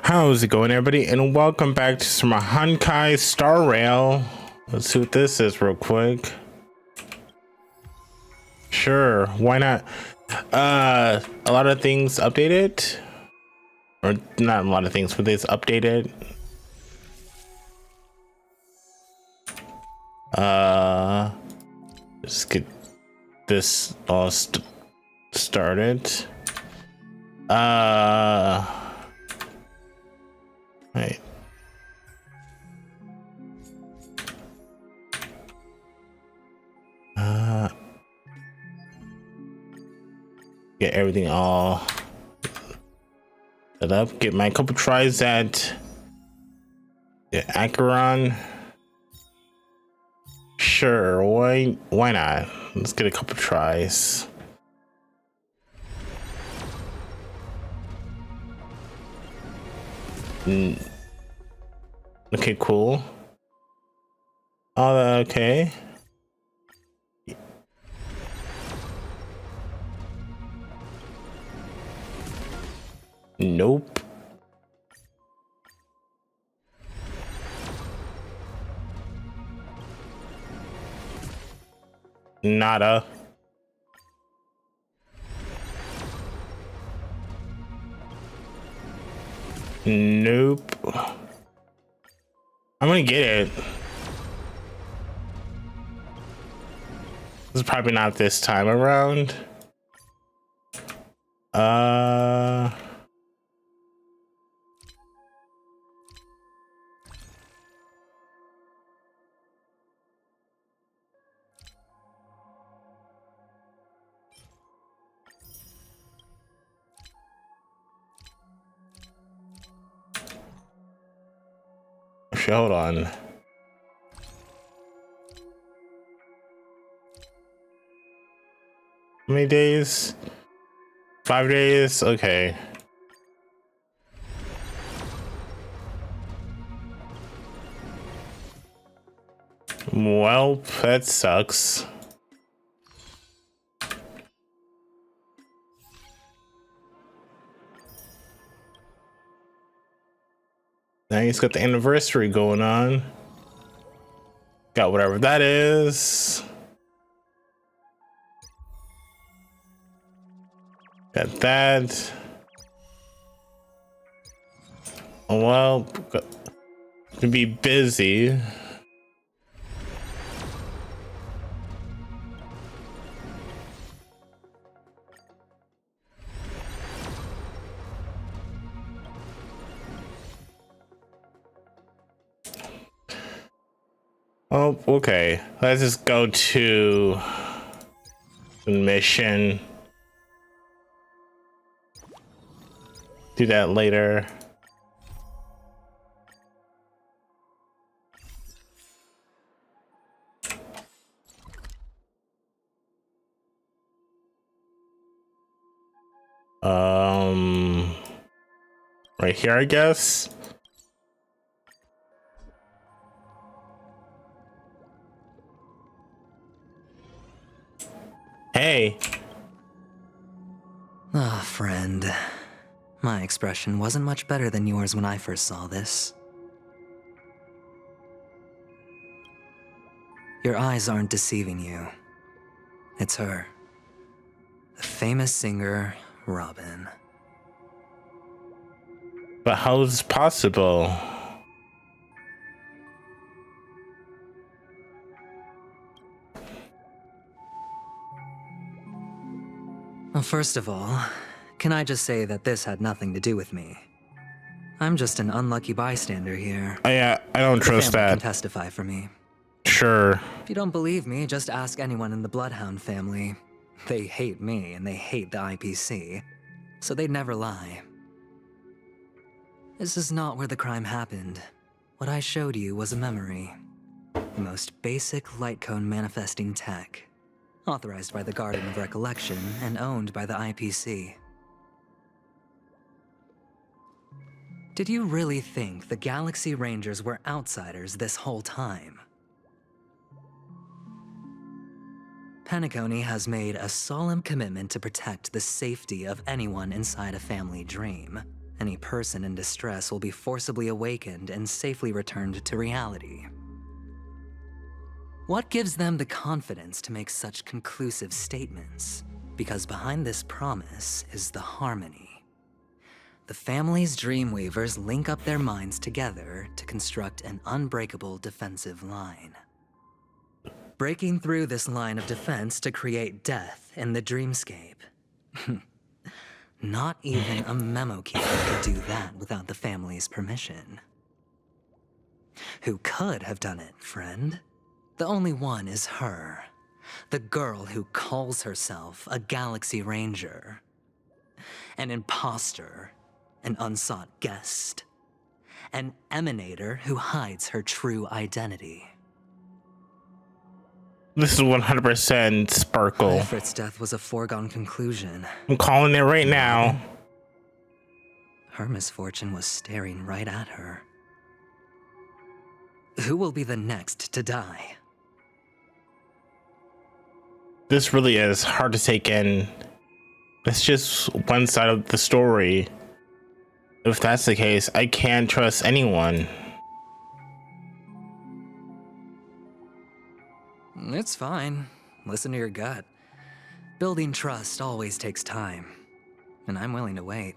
How's it going, everybody? And welcome back to some Honkai Star Rail. Let's see what this is real quick. Sure, why not? A lot of things updated, or not a lot of things, but it's updated. Let's get this all started. Right. Get everything all set up. Get my couple tries at Acheron. Sure, why not? Let's get a couple tries. Okay, cool. Oh, okay. Nope. Nada. Nope. I'm gonna get it. This is probably not this time around. Hold on. How many days? 5 days? Okay. Well, that sucks. Now he's got the anniversary going on. Got whatever that is. Got that. Well, to be busy. Oh, okay. Let's just go to the mission. Do that later. Right here, I guess. Hey. Ah, friend. My expression wasn't much better than yours when I first saw this. Your eyes aren't deceiving you. It's her. The famous singer, Robin. But how is this possible? Well, first of all, can I just say that this had nothing to do with me? I'm just an unlucky bystander here. I don't trust the family that. can testify for me. Sure. If you don't believe me, just ask anyone in the Bloodhound family. They hate me and they hate the IPC, so they'd never lie. This is not where the crime happened. What I showed you was a memory. The most basic light cone manifesting tech. Authorized by the Garden of Recollection and owned by the IPC. Did you really think the Galaxy Rangers were outsiders this whole time? Penacony has made a solemn commitment to protect the safety of anyone inside a family dream. Any person in distress will be forcibly awakened and safely returned to reality. What gives them the confidence to make such conclusive statements? Because behind this promise is the harmony. The family's Dreamweavers link up their minds together to construct an unbreakable defensive line. Breaking through this line of defense to create death in the dreamscape. Not even a memo keeper could do that without the family's permission. Who could have done it, friend? The only one is her. The girl who calls herself a Galaxy Ranger. An imposter. An unsought guest. An emanator who hides her true identity. This is 100% Sparkle. Ifrit's death was a foregone conclusion. I'm calling it right now. Her misfortune was staring right at her. Who will be the next to die? This really is hard to take in. It's just one side of the story. If that's the case, I can't trust anyone. It's fine. Listen to your gut. Building trust always takes time, and I'm willing to wait.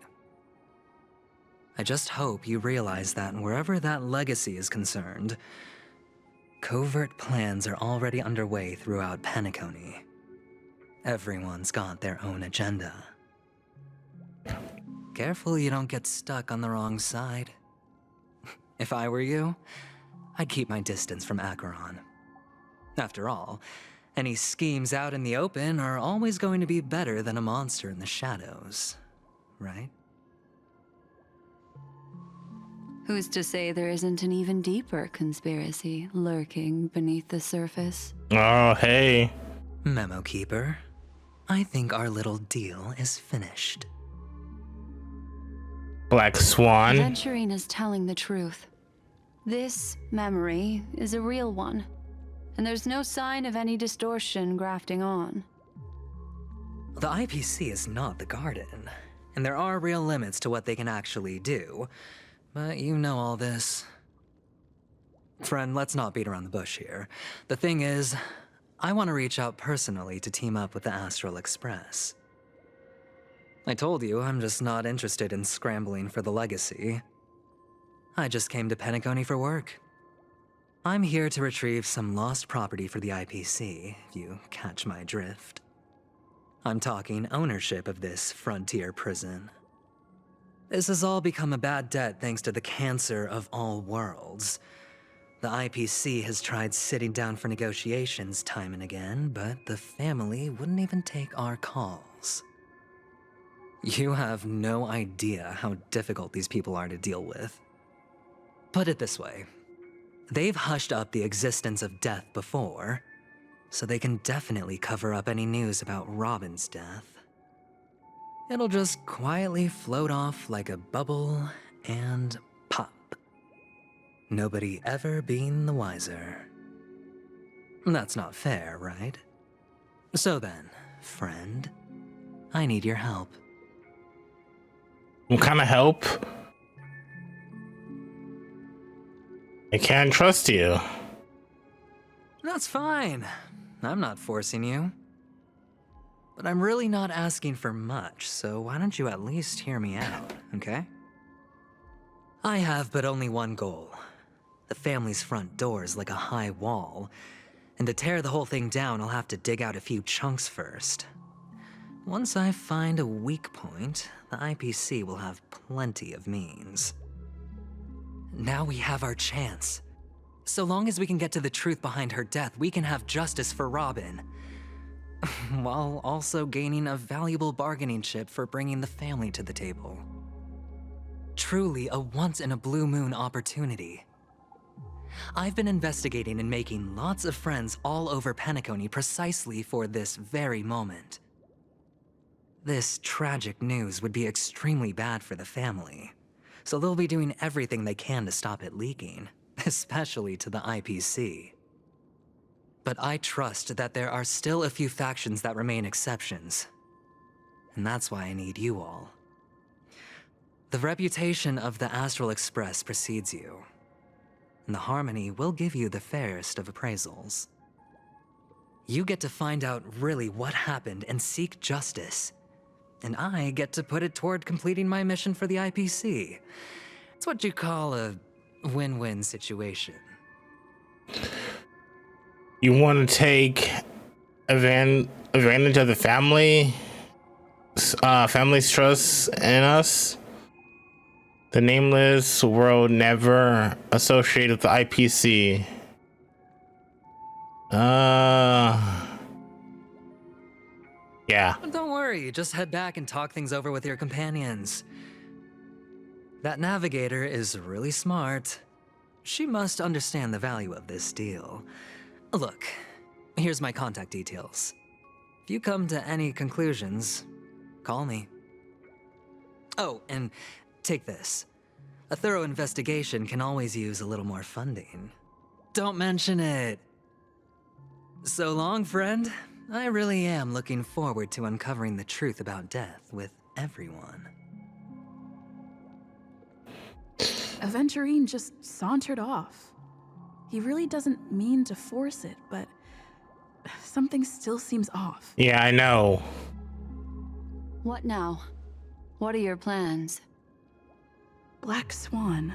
I just hope you realize that wherever that legacy is concerned, covert plans are already underway throughout Penacony. Everyone's got their own agenda. Careful you don't get stuck on the wrong side. If I were you, I'd keep my distance from Acheron. After all, any schemes out in the open are always going to be better than a monster in the shadows, right? Who's to say there isn't an even deeper conspiracy lurking beneath the surface? Oh, hey. Memo Keeper, I think our little deal is finished. Black Swan. Aventurine is telling the truth. This memory is a real one, and there's no sign of any distortion grafting on. The IPC is not the Garden, and there are real limits to what they can actually do, but you know all this. Friend, let's not beat around the bush here. The thing is, I want to reach out personally to team up with the Astral Express. I told you I'm just not interested in scrambling for the legacy. I just came to Penacony for work. I'm here to retrieve some lost property for the IPC, if you catch my drift. I'm talking ownership of this frontier prison. This has all become a bad debt thanks to the cancer of all worlds. The IPC has tried sitting down for negotiations time and again, but the family wouldn't even take our calls. You have no idea how difficult these people are to deal with. Put it this way. They've hushed up the existence of death before, so they can definitely cover up any news about Robin's death. It'll just quietly float off like a bubble and pop. Nobody ever being the wiser. That's not fair, right? So then, friend, I need your help. What kind of help? I can't trust you. That's fine. I'm not forcing you. But I'm really not asking for much, so why don't you at least hear me out, okay? I have but only one goal. The family's front door is like a high wall, and to tear the whole thing down, I'll have to dig out a few chunks first. Once I find a weak point, the IPC will have plenty of means. Now we have our chance. So long as we can get to the truth behind her death, we can have justice for Robin. While also gaining a valuable bargaining chip for bringing the family to the table. Truly a once-in-a-blue-moon opportunity. I've been investigating and making lots of friends all over Penacony precisely for this very moment. This tragic news would be extremely bad for the family, so they'll be doing everything they can to stop it leaking, especially to the IPC. But I trust that there are still a few factions that remain exceptions, and that's why I need you all. The reputation of the Astral Express precedes you, and the Harmony will give you the fairest of appraisals. You get to find out really what happened and seek justice, and I get to put it toward completing my mission for the IPC. It's what you call a win-win situation. You want to take advantage of the family's trust in us? The Nameless world never associated with the IPC. Yeah. Don't worry, just head back and talk things over with your companions. That navigator is really smart. She must understand the value of this deal. Look, here's my contact details. If you come to any conclusions, call me. Oh, and take this. A thorough investigation can always use a little more funding. Don't mention it. So long, friend. I really am looking forward to uncovering the truth about death with everyone. Aventurine just sauntered off. He really doesn't mean to force it, but something still seems off. Yeah, I know. What now? What are your plans? Black Swan.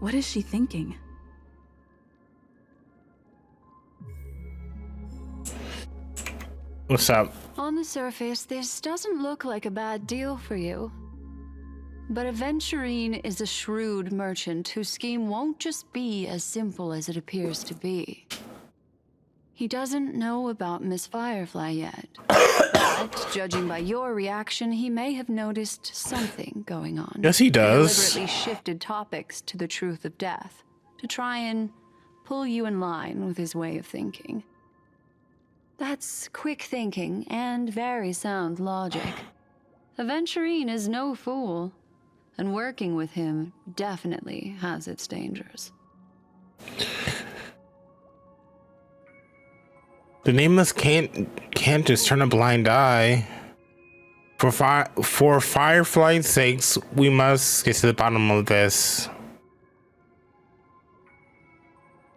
What is she thinking? What's up? On the surface, this doesn't look like a bad deal for you. But Aventurine is a shrewd merchant whose scheme won't just be as simple as it appears to be. He doesn't know about Miss Firefly yet. But, judging by your reaction, he may have noticed something going on. Yes, he does. He deliberately shifted topics to the truth of death to try and pull you in line with his way of thinking. That's quick thinking and very sound logic. Aventurine is no fool, and working with him definitely has its dangers. The Nameless can't just turn a blind eye. For Firefly's sakes, we must get to the bottom of this.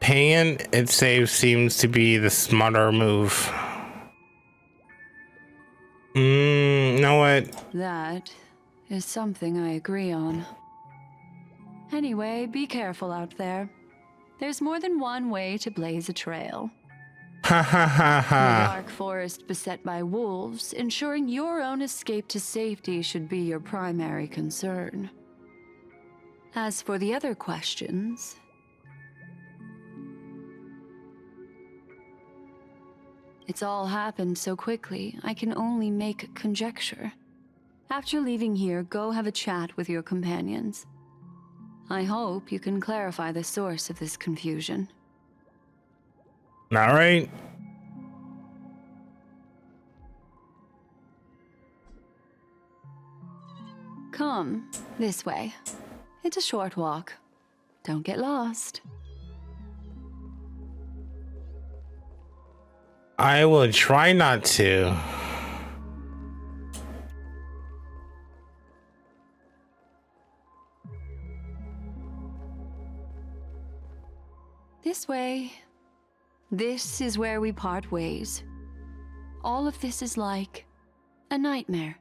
Paying it safe seems to be the smarter move. You know what? That is something I agree on. Anyway, be careful out there. There's more than one way to blaze a trail. Ha ha ha In a ha. dark forest beset by wolves, ensuring your own escape to safety should be your primary concern. As for the other questions, it's all happened so quickly, I can only make conjecture. After leaving here, go have a chat with your companions. I hope you can clarify the source of this confusion. All right. Come, this way. It's a short walk. Don't get lost. I will try not to. This way. This is where we part ways. All of this is like a nightmare.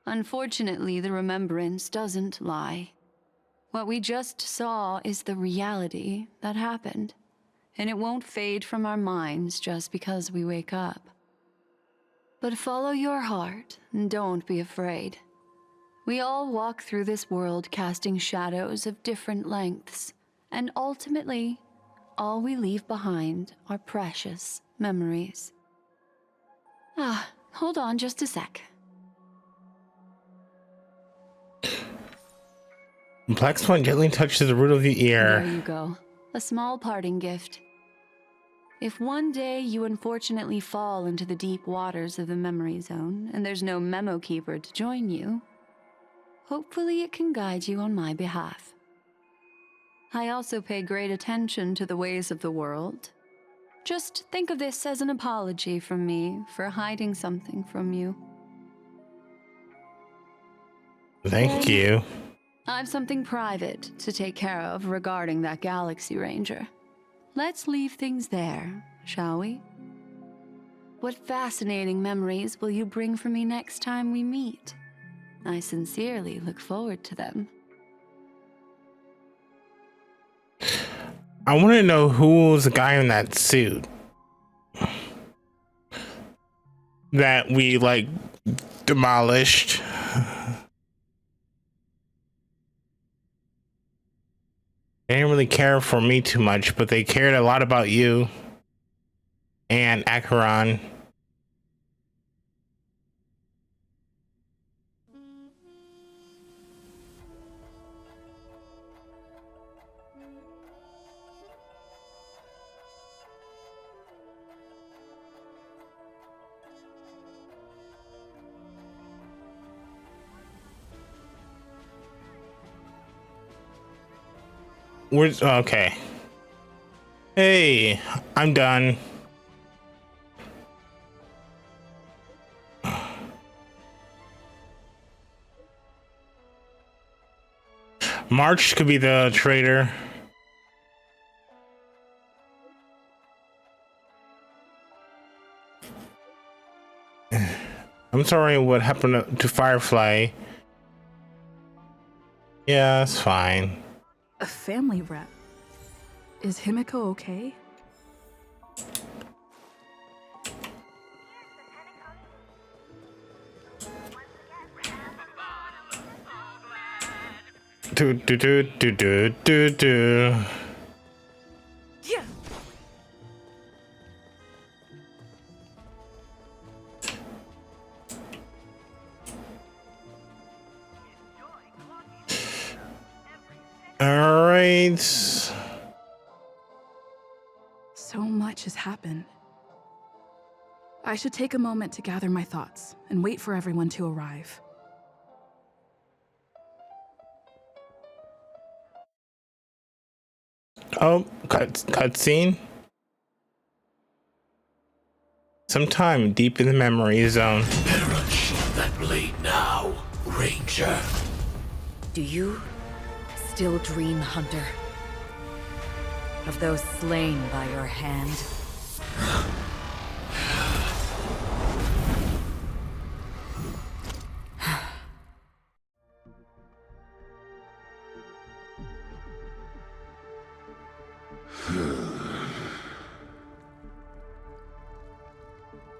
Unfortunately, the remembrance doesn't lie. What we just saw is the reality that happened, and it won't fade from our minds just because we wake up. But follow your heart and don't be afraid. We all walk through this world casting shadows of different lengths, and ultimately, all we leave behind are precious memories. Hold on just a sec. Black Swan gently touches the root of the ear. There you go. A small parting gift. If one day you unfortunately fall into the deep waters of the memory zone and there's no memo keeper to join you, hopefully it can guide you on my behalf. I also pay great attention to the ways of the world. Just think of this as an apology from me for hiding something from you. Thank Then you. I've something private to take care of regarding that Galaxy Ranger. Let's leave things there, shall we? What fascinating memories will you bring for me next time we meet? I sincerely look forward to them. I want to know who was the guy in that suit that we like demolished. They didn't really care for me too much, but they cared a lot about you and Acheron. Where's okay? Hey, I'm done. March could be the traitor. I'm sorry what happened to Firefly. Yeah, it's fine. A family rep. Is Himiko okay? Do do do do do do do. Yeah. All right. So much has happened. I should take a moment to gather my thoughts and wait for everyone to arrive. Oh, cutscene. Sometime deep in the memory zone. Perish that blade now, Ranger. Do you still dream, Hunter? Of those slain by your hand?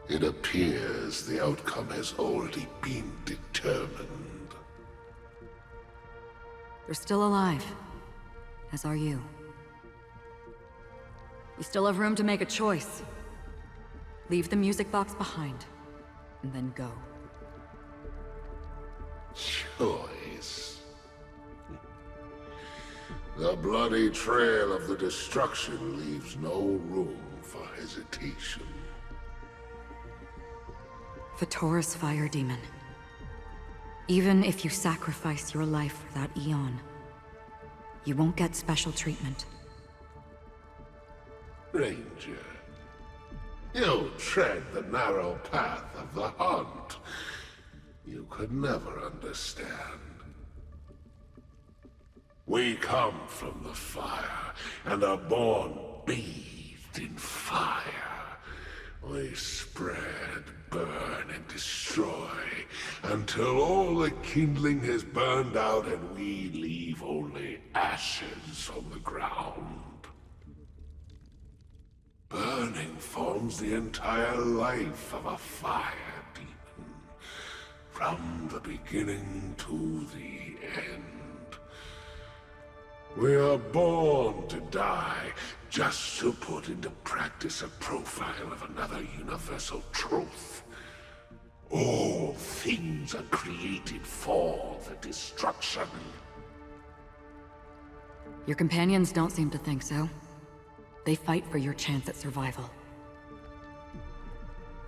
It appears the outcome has already been determined. You're still alive, as are you. You still have room to make a choice. Leave the music box behind, and then go. Choice. The bloody trail of the destruction leaves no room for hesitation. Taurus Fire Demon. Even if you sacrifice your life for that Eon, you won't get special treatment. Ranger, you tread the narrow path of the hunt. You could never understand. We come from the fire, and are born bathed in fire. We spread, burn, and destroy, until all the kindling has burned out and we leave only ashes on the ground. Burning forms the entire life of a fire demon, from the beginning to the end. We are born to die, just to put into practice a profile of another universal truth. All things are created for the destruction. Your companions don't seem to think so. They fight for your chance at survival.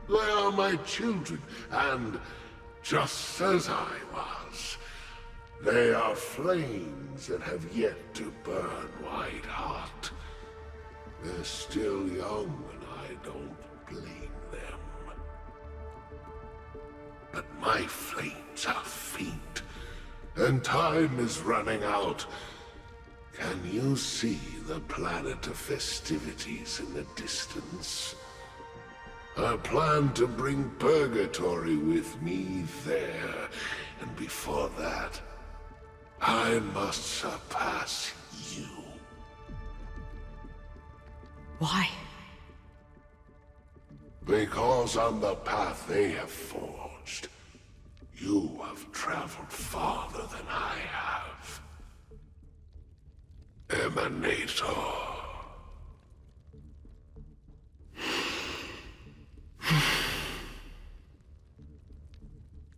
They are my children, and just as I was, they are flames that have yet to burn white hot. They're still young, and I don't blame them. But my flames are faint, and time is running out. Can you see the planet of festivities in the distance? I plan to bring Purgatory with me there, and before that, I must surpass you. Why? Because on the path they have forged, you have traveled farther than I have. Emanator.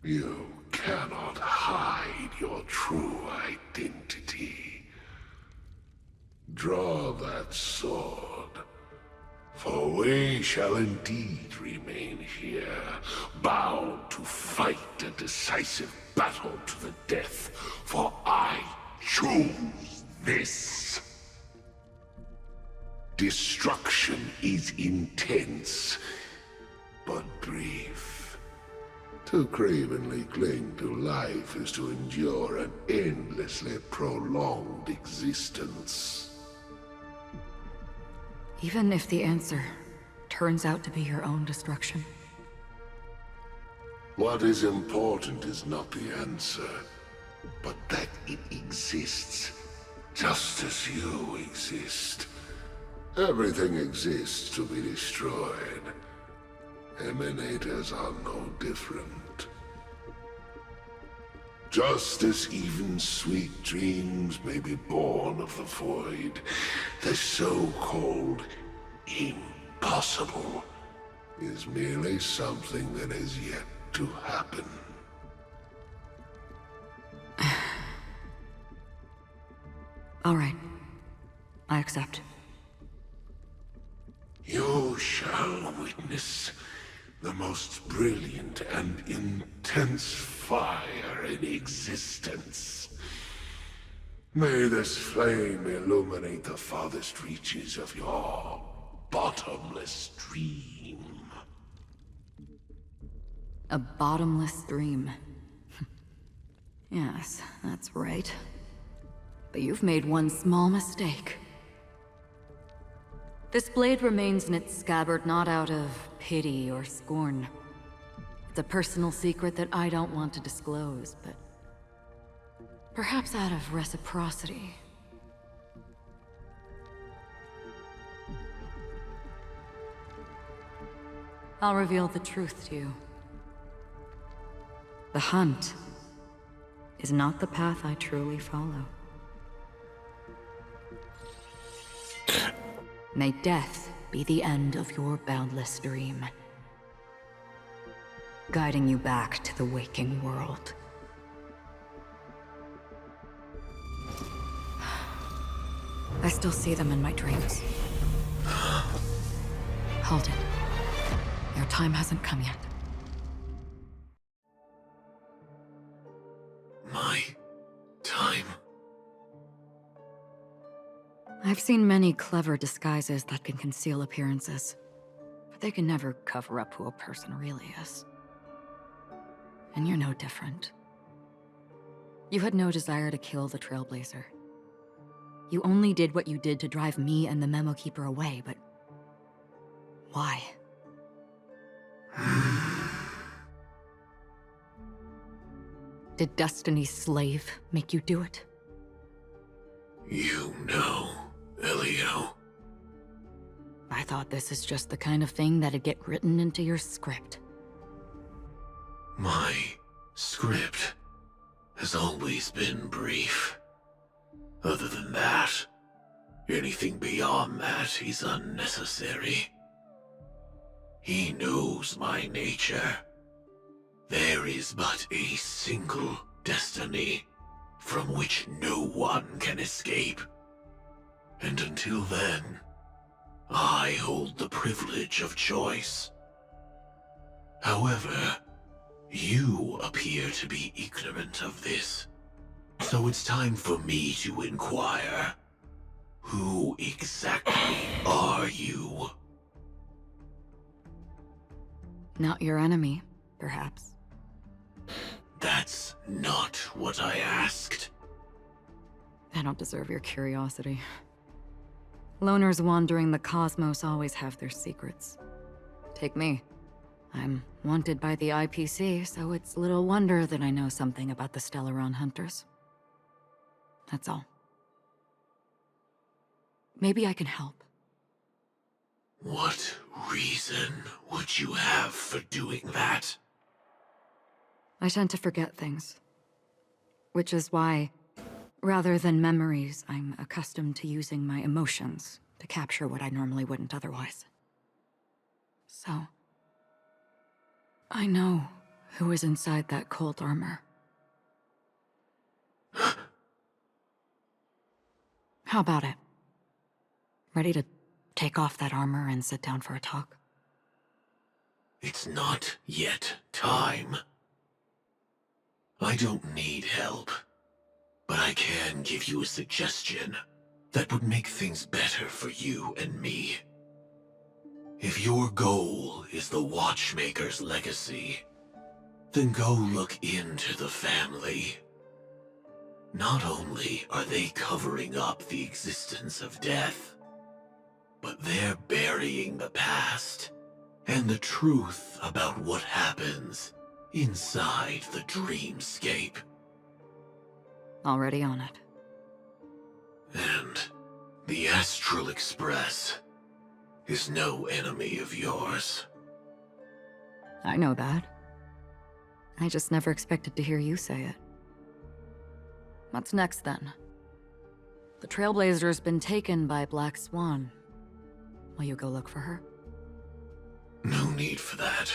You cannot hide your true identity. Draw that sword, for we shall indeed remain here, bound to fight a decisive battle to the death, for I choose this. Destruction is intense, but brief. To cravenly cling to life is to endure an endlessly prolonged existence. Even if the answer turns out to be your own destruction. What is important is not the answer, but that it exists, just as you exist. Everything exists to be destroyed. Emanators are no different. Just as even sweet dreams may be born of the void, the so-called impossible is merely something that has yet to happen. All right. I accept. You shall witness the most brilliant and intense fire in existence. May this flame illuminate the farthest reaches of your bottomless dream. A bottomless dream. Yes, that's right. But you've made one small mistake. This blade remains in its scabbard not out of pity or scorn. It's a personal secret that I don't want to disclose, but perhaps out of reciprocity. I'll reveal the truth to you. The hunt is not the path I truly follow. May death be the end of your boundless dream, guiding you back to the waking world. I still see them in my dreams. Hold it. Your time hasn't come yet. My time? I've seen many clever disguises that can conceal appearances, but they can never cover up who a person really is. And you're no different. You had no desire to kill the Trailblazer. You only did what you did to drive me and the Memo Keeper away, but why? Did Destiny's slave make you do it? You know, Elio. I thought this is just the kind of thing that'd get written into your script. My script has always been brief. Other than that, anything beyond that is unnecessary. He knows my nature. There is but a single destiny from which no one can escape. And until then, I hold the privilege of choice. However, you appear to be ignorant of this. So it's time for me to inquire. Who exactly are you? Not your enemy, perhaps. That's not what I asked. I don't deserve your curiosity. Loners wandering the cosmos always have their secrets. Take me. I'm wanted by the IPC, so it's little wonder that I know something about the Stellaron Hunters. That's all. Maybe I can help. What reason would you have for doing that? I tend to forget things. Which is why, rather than memories, I'm accustomed to using my emotions to capture what I normally wouldn't otherwise. So, I know who is inside that cold armor. How about it? Ready to take off that armor and sit down for a talk? It's not yet time. I don't need help, but I can give you a suggestion that would make things better for you and me. If your goal is the Watchmaker's legacy, then go look into the family. Not only are they covering up the existence of death, but they're burying the past and the truth about what happens inside the dreamscape. Already on it. And the Astral Express is no enemy of yours. I know that. I just never expected to hear you say it. What's next, then? The Trailblazer's been taken by Black Swan. Will you go look for her? No need for that.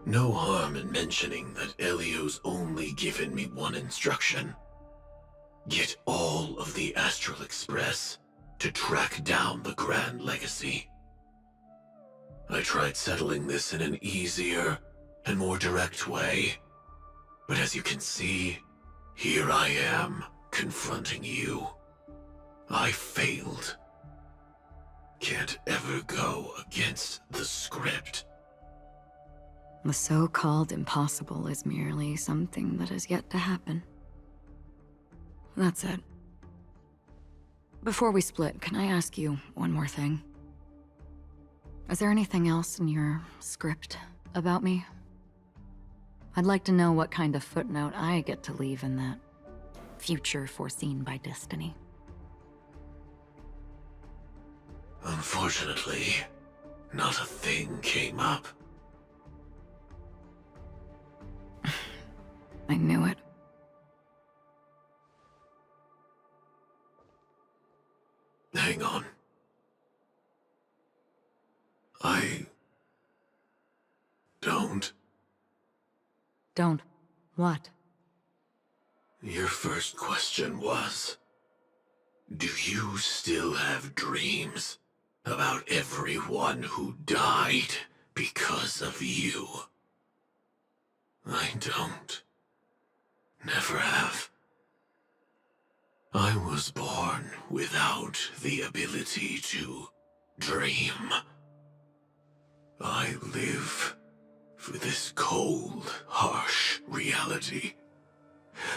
No harm in mentioning that Elio's only given me one instruction. Get all of the Astral Express to track down the Grand Legacy. I tried settling this in an easier and more direct way, but as you can see, here I am, confronting you. I failed. Can't ever go against the script. The so-called impossible is merely something that has yet to happen. That's it. Before we split, can I ask you one more thing? Is there anything else in your script about me? I'd like to know what kind of footnote I get to leave in that future foreseen by destiny. Unfortunately, not a thing came up. I knew it. Hang on. I don't. Don't. What? Your first question was, do you still have dreams about everyone who died because of you? I don't. Never have. I was born without the ability to dream. I live for this cold, harsh reality.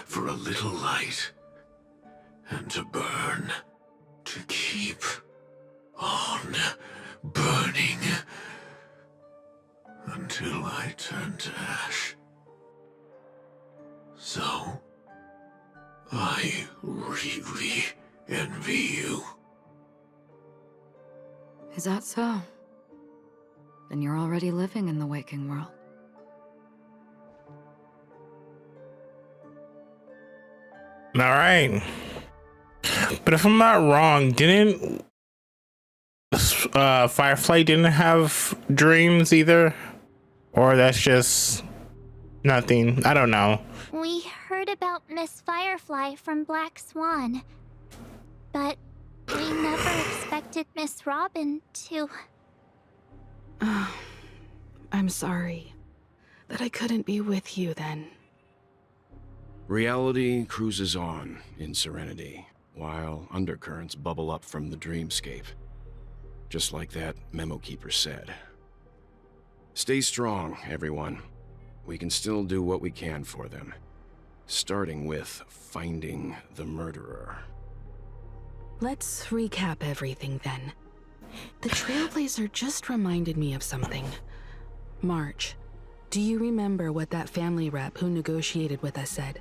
For a little light, and to burn, to keep on burning, until I turn to ash. So, I really envy you. Is that so? Then you're already living in the waking world. All right. But if I'm not wrong, didn't Firefly didn't have dreams either? Or that's just nothing? I don't know. We heard about Miss Firefly from Black Swan, but we never expected Miss Robin to... I'm sorry that I couldn't be with you then. Reality cruises on in serenity, while undercurrents bubble up from the dreamscape. Just like that memo keeper said. Stay strong, everyone. we can still do what we can for them. Starting with finding the murderer. Let's recap everything then. The Trailblazer just reminded me of something. March, do you remember what that family rep who negotiated with us said?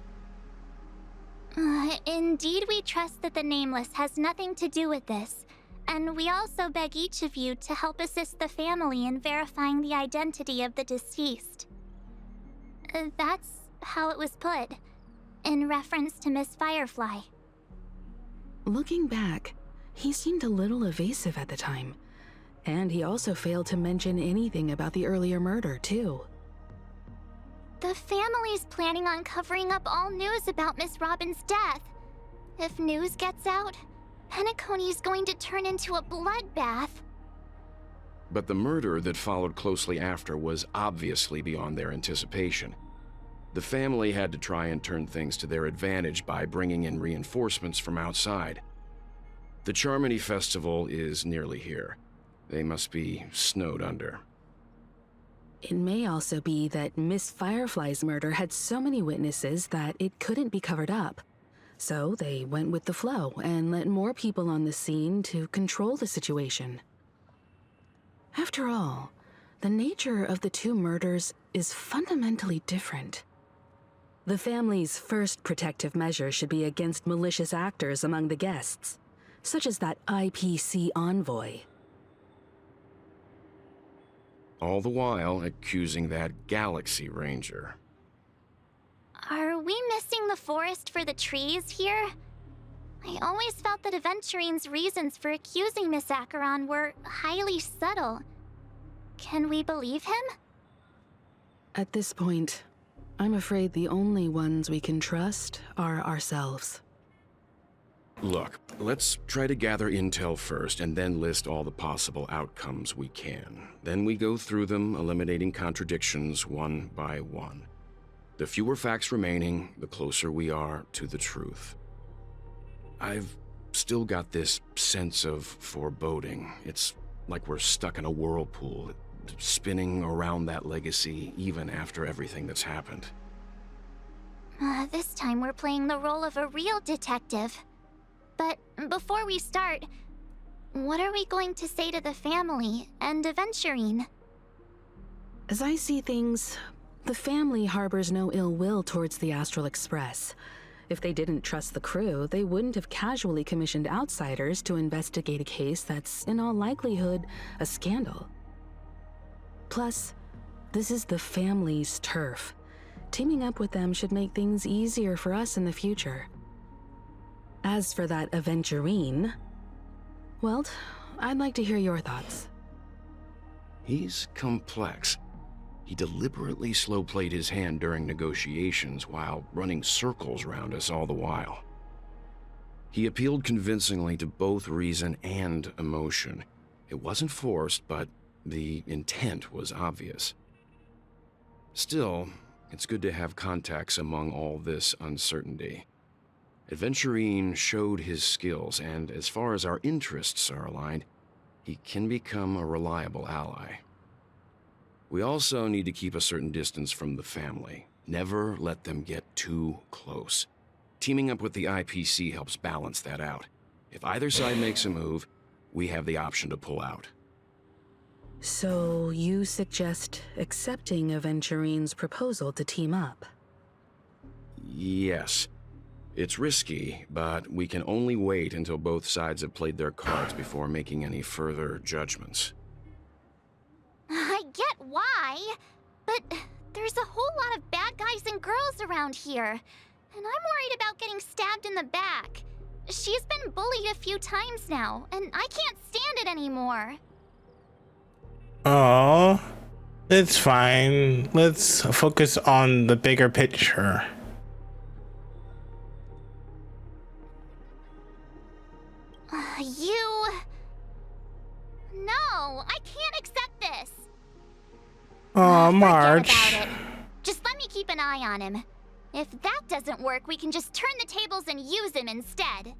Indeed, we trust that the Nameless has nothing to do with this, and we also beg each of you to help assist the family in verifying the identity of the deceased. That's how it was put, in reference to Miss Firefly. Looking back, he seemed a little evasive at the time, and he also failed to mention anything about the earlier murder, too. The family's planning on covering up all news about Miss Robin's death. If news gets out, Penacony's going to turn into a bloodbath. But the murder that followed closely after was obviously beyond their anticipation. The family had to try and turn things to their advantage by bringing in reinforcements from outside. The Charmony Festival is nearly here. They must be snowed under. It may also be that Miss Firefly's murder had so many witnesses that it couldn't be covered up. So they went with the flow and let more people on the scene to control the situation. After all, the nature of the two murders is fundamentally different. The family's first protective measure should be against malicious actors among the guests, such as that IPC envoy. All the while accusing that Galaxy Ranger. Are we missing the forest for the trees here? I always felt that Aventurine's reasons for accusing Miss Acheron were highly subtle. Can we believe him? At this point, I'm afraid the only ones we can trust are ourselves. Look, let's try to gather intel first and then list all the possible outcomes we can. Then we go through them, eliminating contradictions one by one. The fewer facts remaining, the closer we are to the truth. I've still got this sense of foreboding. It's like we're stuck in a whirlpool, spinning around that legacy even after everything that's happened. This time we're playing the role of a real detective. But before we start, what are we going to say to the family and Aventurine? As I see things, the family harbors no ill will towards the Astral Express. If they didn't trust the crew, they wouldn't have casually commissioned outsiders to investigate a case that's, in all likelihood, a scandal. Plus, this is the family's turf. Teaming up with them should make things easier for us in the future. As for that Aventurine, well, I'd like to hear your thoughts. He's complex. He deliberately slow-played his hand during negotiations while running circles around us all the while. He appealed convincingly to both reason and emotion. It wasn't forced, but the intent was obvious. Still, it's good to have contacts among all this uncertainty. Aventurine showed his skills, and as far as our interests are aligned, he can become a reliable ally. We also need to keep a certain distance from the family. Never let them get too close. Teaming up with the IPC helps balance that out. If either side makes a move, we have the option to pull out. So you suggest accepting Aventurine's proposal to team up? Yes. It's risky, but we can only wait until both sides have played their cards before making any further judgments. I get why, but there's a whole lot of bad guys and girls around here, and I'm worried about getting stabbed in the back. She's been bullied a few times now, and I can't stand it anymore. Oh, it's fine. Let's focus on the bigger picture. No, I can't accept this. Oh, March. Forget about it. Just let me keep an eye on him. If that doesn't work, we can just turn the tables and use him instead.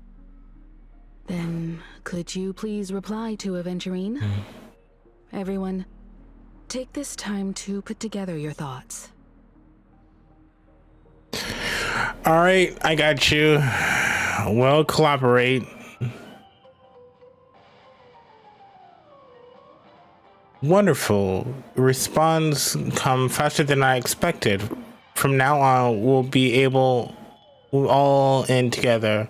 Then, could you please reply to Aventurine? Everyone, take this time to put together your thoughts. All right, I got you. We'll collaborate. Wonderful. Response come faster than I expected. From now on, we'll all in together.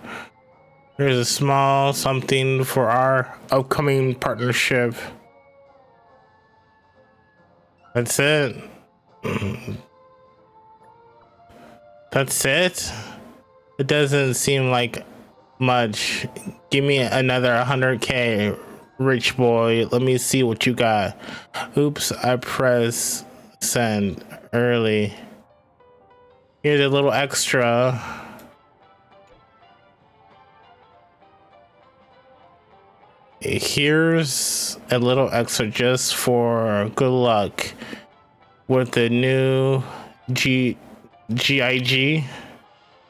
There's a small something for our upcoming partnership. That's it. That's it? It doesn't seem like much. Give me another 100k, rich boy. Let me see what you got. Oops, I pressed send early. Here's a little extra. Here's a little extra just for good luck with the new GIG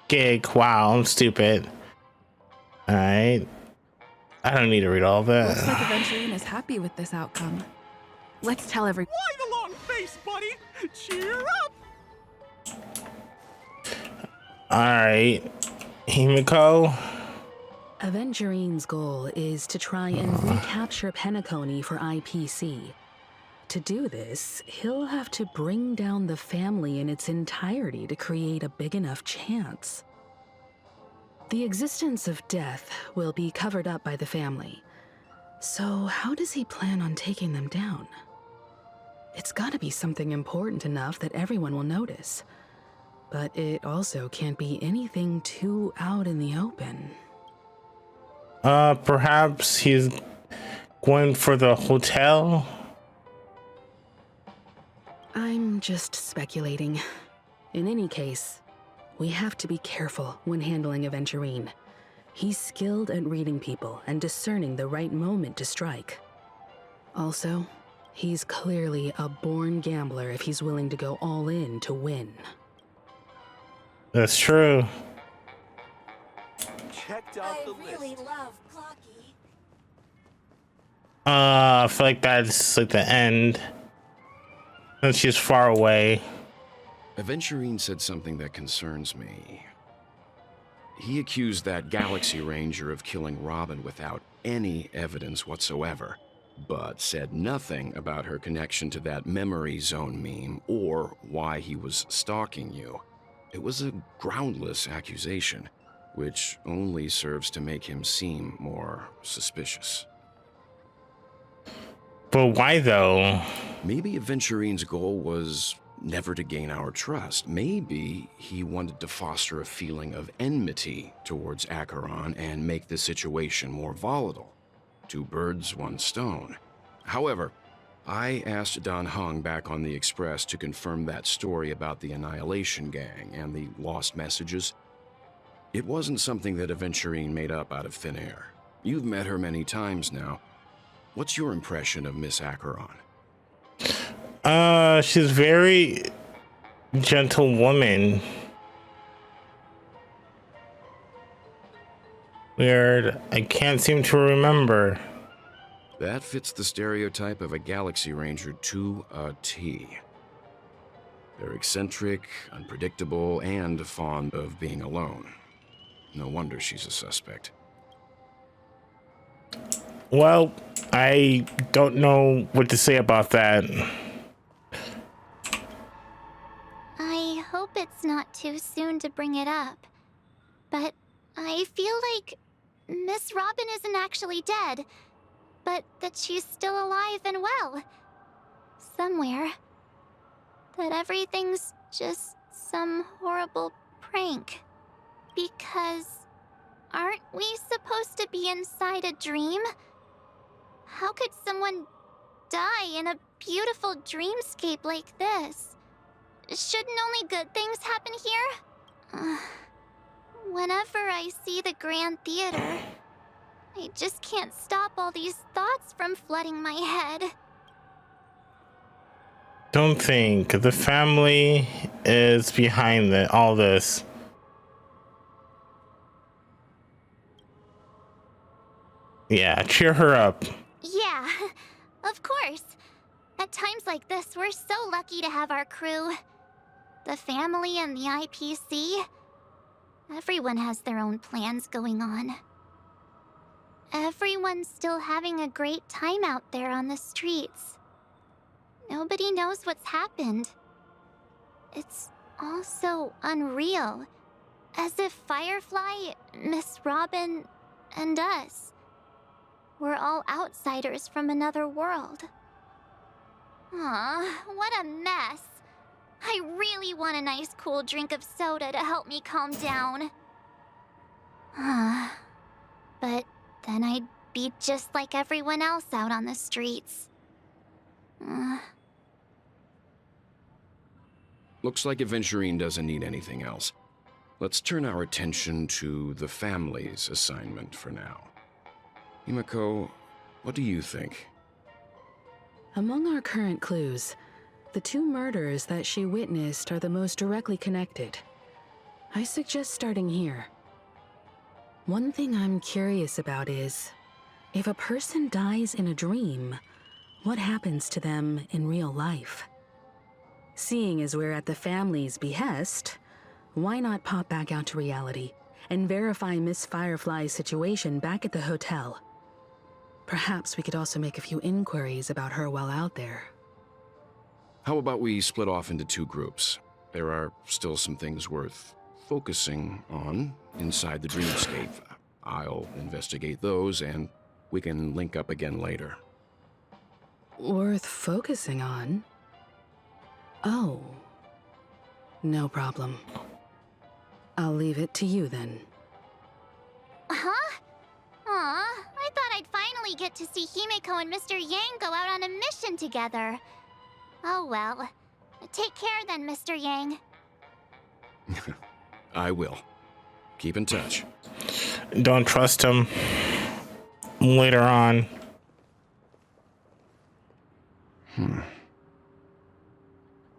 gig. Wow, I'm stupid. All right. I don't need to read all that. Looks like Aventurine is happy with this outcome. Let's tell everyone. Why the long face, buddy? Cheer up! All right. Himiko. Aventurine's goal is to try and recapture Penacony for IPC. To do this, he'll have to bring down the family in its entirety to create a big enough chance. The existence of death will be covered up by the family. So how does he plan on taking them down? It's gotta be something important enough that everyone will notice. But it also can't be anything too out in the open. Perhaps he's going for the hotel. I'm just speculating. In any case, we have to be careful when handling Aventurine. He's skilled at reading people and discerning the right moment to strike. Also, he's clearly a born gambler if he's willing to go all in to win. That's true. Checked out the list. love Clocky. I feel like that's like the end. And she's far away. Aventurine said something that concerns me. He accused that Galaxy Ranger of killing Robin without any evidence whatsoever, but said nothing about her connection to that memory zone meme or why he was stalking you. It was a groundless accusation, which only serves to make him seem more suspicious. But why though? Maybe Aventurine's goal was never to gain our trust. Maybe he wanted to foster a feeling of enmity towards Acheron and make the situation more volatile. Two birds, one stone. However, I asked Dan Heng back on the Express to confirm that story about the Annihilation Gang and the lost messages. It wasn't something that Aventurine made up out of thin air. You've met her many times now. What's your impression of Miss Acheron? She's very gentle woman. Weird. I can't seem to remember. That fits the stereotype of a Galaxy Ranger to a T. They're eccentric, unpredictable, and fond of being alone. No wonder she's a suspect. Well, I don't know what to say about that. I hope it's not too soon to bring it up, but I feel like Miss Robin isn't actually dead, but that she's still alive and well. Somewhere. That everything's just some horrible prank. Because aren't we supposed to be inside a dream? How could someone die in a beautiful dreamscape like this? Shouldn't only good things happen here? Whenever I see the Grand Theater, I just can't stop all these thoughts from flooding my head. Don't think the family is behind all this. Yeah, cheer her up. Yeah, of course. At times like this, we're so lucky to have our crew. The family and the IPC. Everyone has their own plans going on. Everyone's still having a great time out there on the streets. Nobody knows what's happened. It's all so unreal. As if Firefly, Miss Robin, and us were all outsiders from another world. Aw, what a mess. I really want a nice cool drink of soda to help me calm down. But then I'd be just like everyone else out on the streets. Looks like Aventurine doesn't need anything else. Let's turn our attention to the family's assignment for now. Himiko, what do you think? Among our current clues, the two murders that she witnessed are the most directly connected. I suggest starting here. One thing I'm curious about is, if a person dies in a dream, what happens to them in real life? Seeing as we're at the family's behest, why not pop back out to reality and verify Miss Firefly's situation back at the hotel? Perhaps we could also make a few inquiries about her while out there. How about we split off into two groups? There are still some things worth focusing on inside the dreamscape. I'll investigate those, and we can link up again later. Worth focusing on? Oh. No problem. I'll leave it to you then. Huh? Aw, I thought I'd finally get to see Himiko and Mr. Yang go out on a mission together. Oh well. Take care then, Mr. Yang. I will. Keep in touch. Don't trust him later on.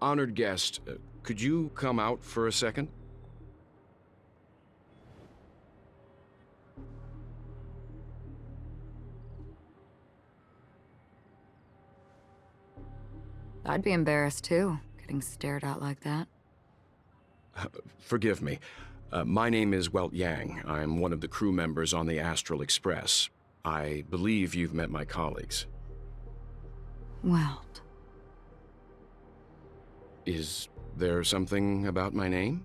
Honored guest, could you come out for a second? I'd be embarrassed too, getting stared at like that. Forgive me. My name is Welt Yang. I'm one of the crew members on the Astral Express. I believe you've met my colleagues. Welt. Is there something about my name?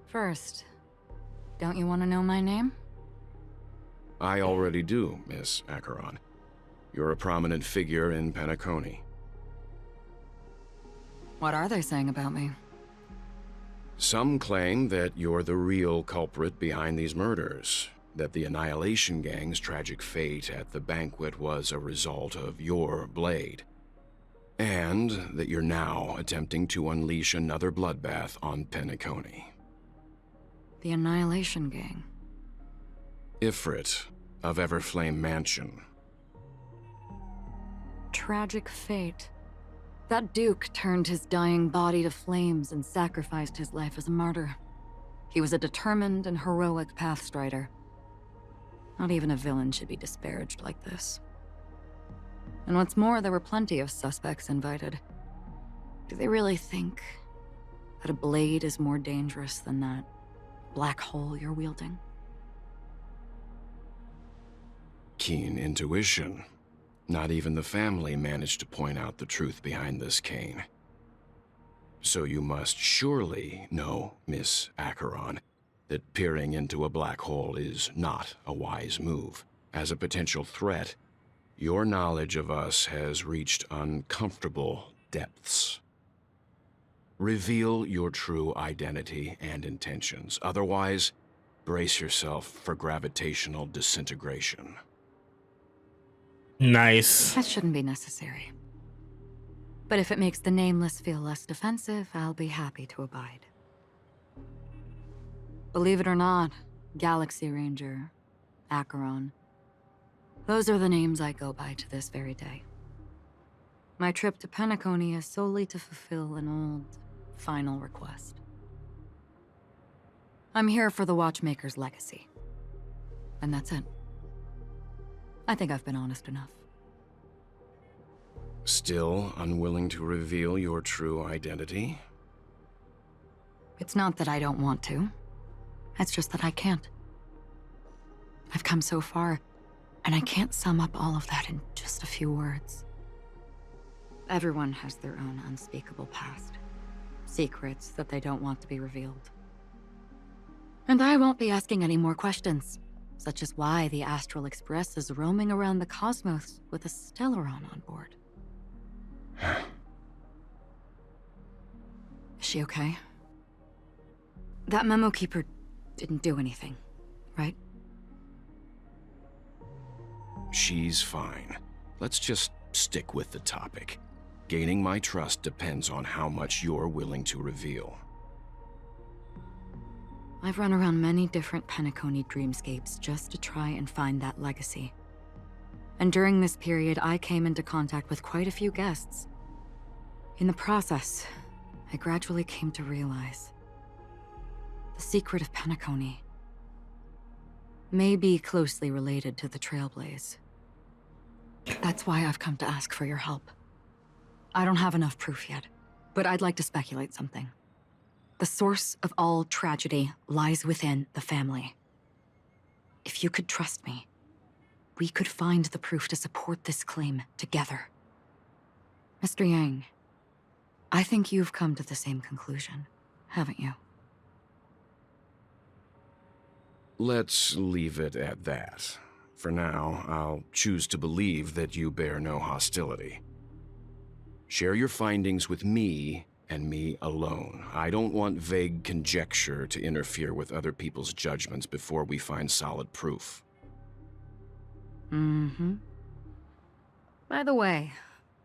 First, don't you want to know my name? I already do, Miss Acheron. You're a prominent figure in Penacony. What are they saying about me? Some claim that you're the real culprit behind these murders, that the Annihilation Gang's tragic fate at the banquet was a result of your blade, and that you're now attempting to unleash another bloodbath on Penacony. The Annihilation Gang. Ifrit of Everflame Mansion. Tragic fate. That Duke turned his dying body to flames and sacrificed his life as a martyr. He was a determined and heroic pathstrider. Not even a villain should be disparaged like this. And what's more, there were plenty of suspects invited. Do they really think that a blade is more dangerous than that black hole you're wielding? Keen intuition. Not even the family managed to point out the truth behind this cane. So you must surely know, Miss Acheron, that peering into a black hole is not a wise move. As a potential threat, your knowledge of us has reached uncomfortable depths. Reveal your true identity and intentions. Otherwise, brace yourself for gravitational disintegration. Nice. That shouldn't be necessary. But if it makes the Nameless feel less defensive, I'll be happy to abide. Believe it or not, Galaxy Ranger, Acheron, those are the names I go by to this very day. My trip to Penacony is solely to fulfill an old, final request. I'm here for the Watchmaker's legacy. And that's it. I think I've been honest enough. Still unwilling to reveal your true identity? It's not that I don't want to. It's just that I can't. I've come so far, and I can't sum up all of that in just a few words. Everyone has their own unspeakable past. Secrets that they don't want to be revealed. And I won't be asking any more questions, such as why the Astral Express is roaming around the cosmos with a Stellaron on board. Is she okay? That memo keeper didn't do anything, right? She's fine. Let's just stick with the topic. Gaining my trust depends on how much you're willing to reveal. I've run around many different Penacony dreamscapes just to try and find that legacy. And during this period, I came into contact with quite a few guests. In the process, I gradually came to realize the secret of Penacony may be closely related to the Trailblaze. That's why I've come to ask for your help. I don't have enough proof yet, but I'd like to speculate something. The source of all tragedy lies within the family. If you could trust me, we could find the proof to support this claim together. Mr. Yang, I think you've come to the same conclusion, haven't you? Let's leave it at that. For now, I'll choose to believe that you bear no hostility. Share your findings with me, and me alone. I don't want vague conjecture to interfere with other people's judgments before we find solid proof. Mm-hmm. By the way,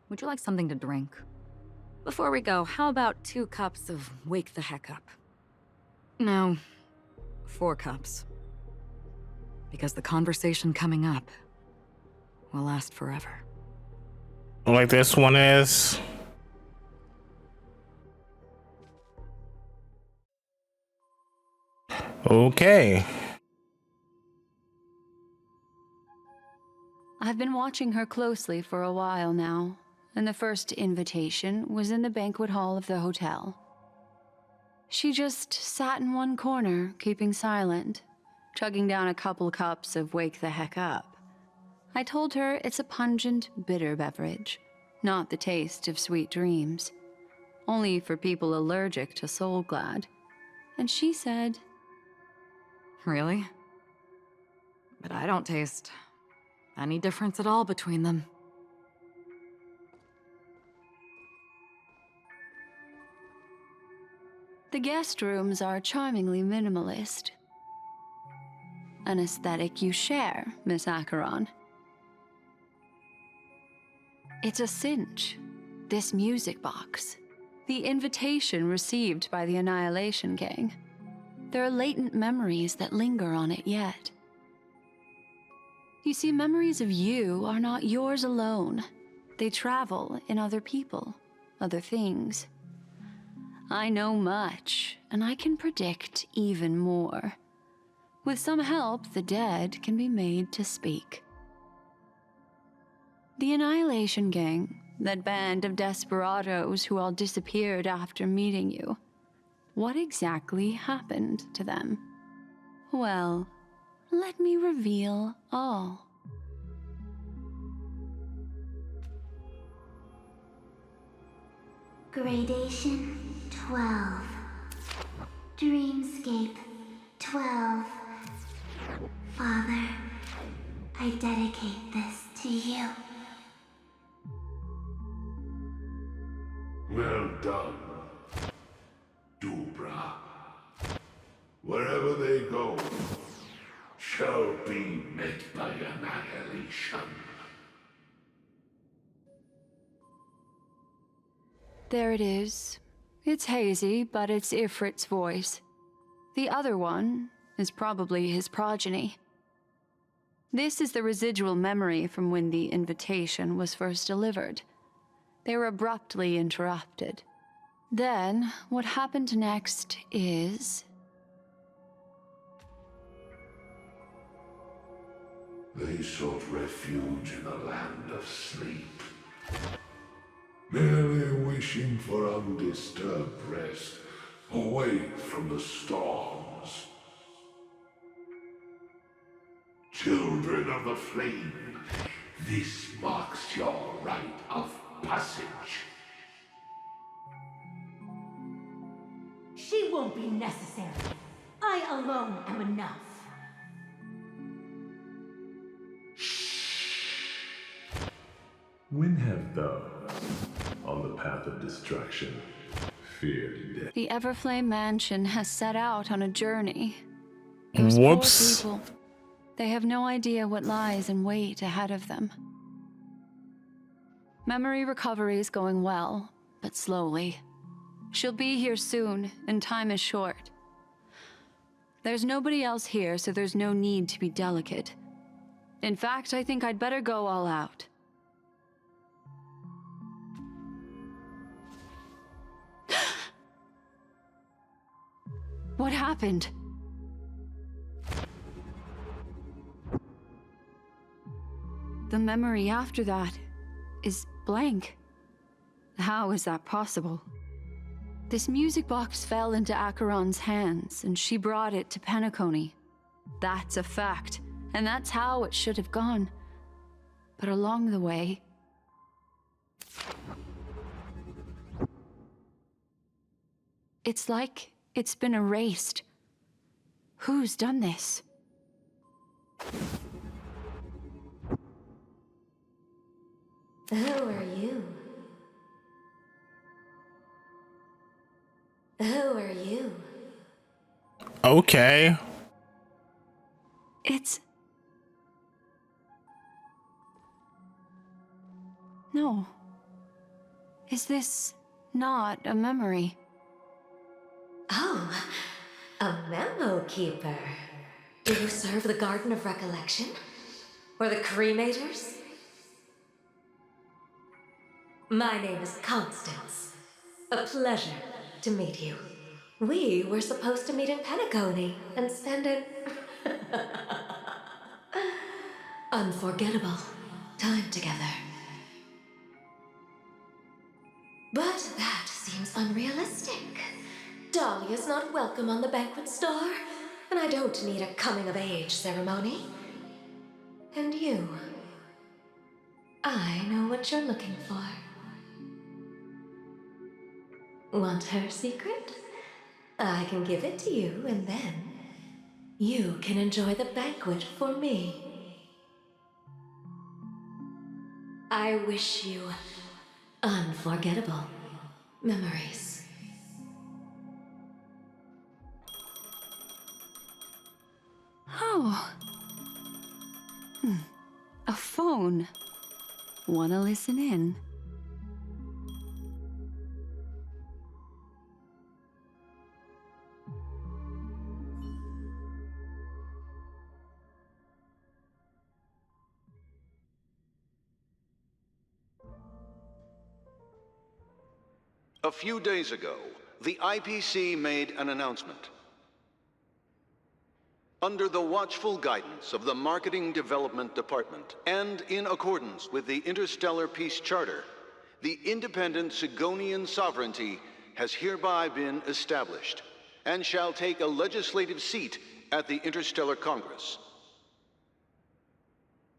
would you like something to drink? Before we go, how about 2 cups of Wake the Heck Up? No, 4 cups. Because the conversation coming up will last forever. Like this one is. Okay. I've been watching her closely for a while now, and the first invitation was in the banquet hall of the hotel. She just sat in one corner, keeping silent, chugging down a couple cups of Wake the Heck Up. I told her it's a pungent, bitter beverage, not the taste of sweet dreams, only for people allergic to Soul Glad. And she said, Really? But I don't taste any difference at all between them. the guest rooms are charmingly minimalist. An aesthetic you share, Miss Acheron. It's a cinch, this music box. The invitation received by the Annihilation Gang. There are latent memories that linger on it yet. You see, memories of you are not yours alone. They travel in other people, other things. I know much, and I can predict even more. With some help, the dead can be made to speak. The Annihilation Gang, that band of desperados who all disappeared after meeting you. What exactly happened to them? Well, let me reveal all. Gradation 12. Dreamscape 12. Father, I dedicate this to you. Well done, Dubra. Wherever they go, shall be met by annihilation. There it is. It's hazy, but it's Ifrit's voice. The other one is probably his progeny. This is the residual memory from when the invitation was first delivered. They were abruptly interrupted. Then, what happened next is... They sought refuge in a land of sleep, merely wishing for undisturbed rest away from the storms. Children of the flame, this marks your rite of passage. She won't be necessary. I alone am enough. When have those on the path of destruction feared death? The Everflame Mansion has set out on a journey. Those poor Whoops. people, they have no idea what lies in wait ahead of them. Memory recovery is going well, but slowly. She'll be here soon, and time is short. There's nobody else here, so there's no need to be delicate. In fact, I think I'd better go all out. What happened? The memory after that is blank. How is that possible? This music box fell into Acheron's hands, and she brought it to Penacony. That's a fact, and that's how it should have gone. But along the way... it's like it's been erased. Who's done this? Who are you? Who are you? Okay. It's... no. Is this not a memory? Oh, a memo keeper. Do you serve the Garden of Recollection? Or the Cremators? My name is Constance. A pleasure to meet you. We were supposed to meet in Penacony and spend an unforgettable time together. But that seems unrealistic. Dahlia's not welcome on the banquet star, and I don't need a coming-of-age ceremony. And you, I know what you're looking for. Want her secret? I can give it to you, and then you can enjoy the banquet for me. I wish you unforgettable memories. Oh. A phone. Wanna listen in? A few days ago, the IPC made an announcement. Under the watchful guidance of the Marketing Development Department, and in accordance with the Interstellar Peace Charter, the independent Sigonian sovereignty has hereby been established, and shall take a legislative seat at the Interstellar Congress.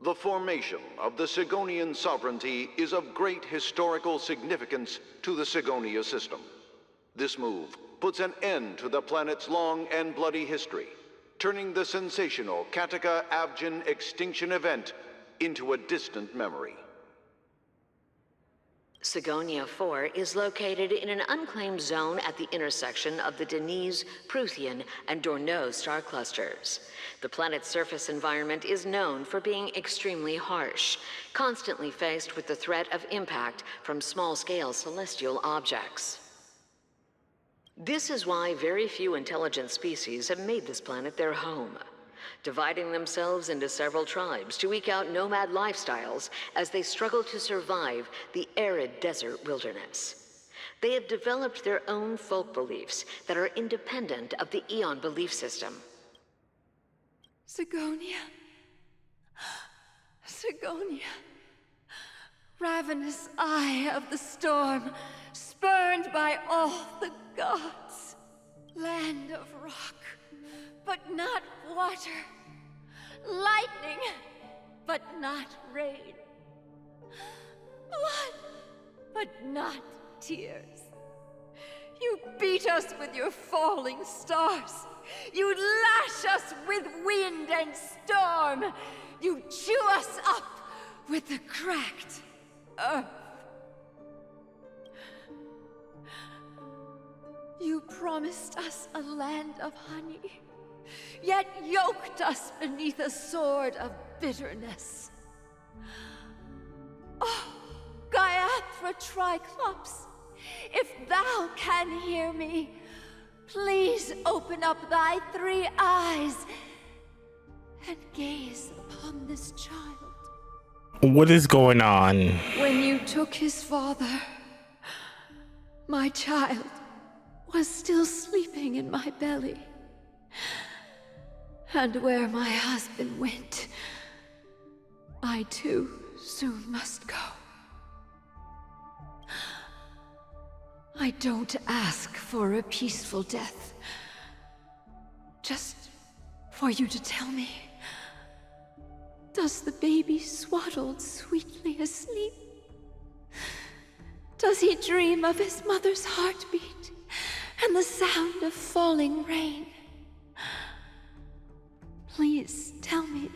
The formation of the Sigonian sovereignty is of great historical significance to the Sigonia system. This move puts an end to the planet's long and bloody history, turning the sensational Kataka-Avgin extinction event into a distant memory. Sigonia 4 is located in an unclaimed zone at the intersection of the Denise, Prothean, and Dorneau star clusters. The planet's surface environment is known for being extremely harsh, constantly faced with the threat of impact from small-scale celestial objects. This is why very few intelligent species have made this planet their home, dividing themselves into several tribes to eke out nomad lifestyles as they struggle to survive the arid desert wilderness. They have developed their own folk beliefs that are independent of the Eon belief system. Sigonia. Sigonia. Ravenous eye of the storm, spurned by all the gods. Land of rock, but not water. Lightning, but not rain. Blood, but not tears. You beat us with your falling stars. You lash us with wind and storm. You chew us up with the cracked earth. You promised us a land of honey, yet yoked us beneath a sword of bitterness. Oh, Gaiathra Triclops, if thou can hear me, please open up thy 3 eyes and gaze upon this child. What is going on? When you took his father, my child was still sleeping in my belly. And where my husband went, I too soon must go. I don't ask for a peaceful death. Just for you to tell me, does the baby swaddled sweetly asleep? Does he dream of his mother's heartbeat and the sound of falling rain? Please tell me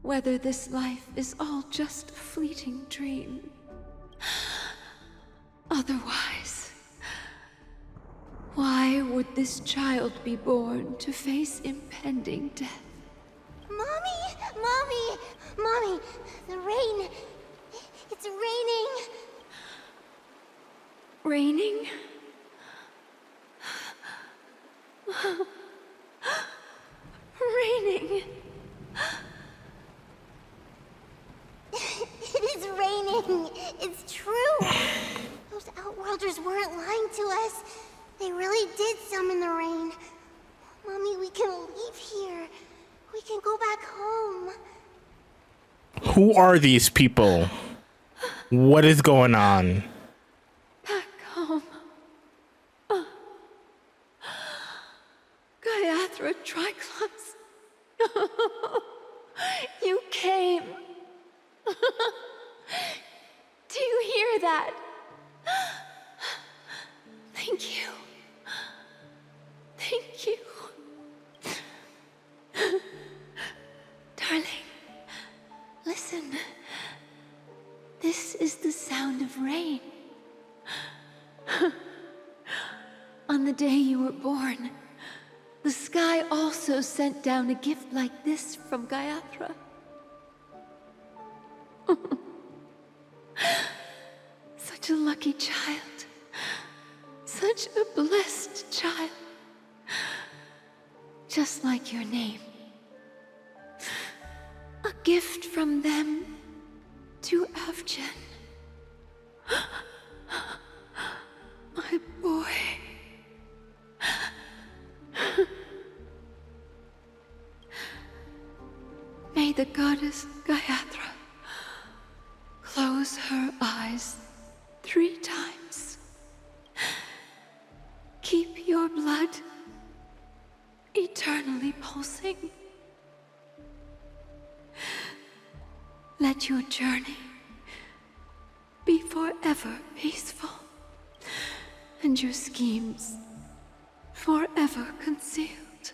whether this life is all just a fleeting dream. Otherwise, why would this child be born to face impending death? Mommy! Mommy! Mommy! The rain! It's raining! Raining? Raining! It is raining! It's true! Those Outworlders weren't lying to us. They really did summon the rain. Mommy, we can leave here. We can go back home. Who are these people? What is going on? Back home. Gaiathra Triclops. You came. Do you hear that? Thank you. Thank you. Darling, listen. This is the sound of rain. On the day you were born, the sky also sent down a gift like this from Gaiathra. Such a lucky child. Such a blessed child. Just like your name. A gift from them to Avgen. My boy. May the goddess Gaiathra close her eyes 3 times. Keep your blood eternally pulsing. Let your journey be forever peaceful, and your schemes forever concealed.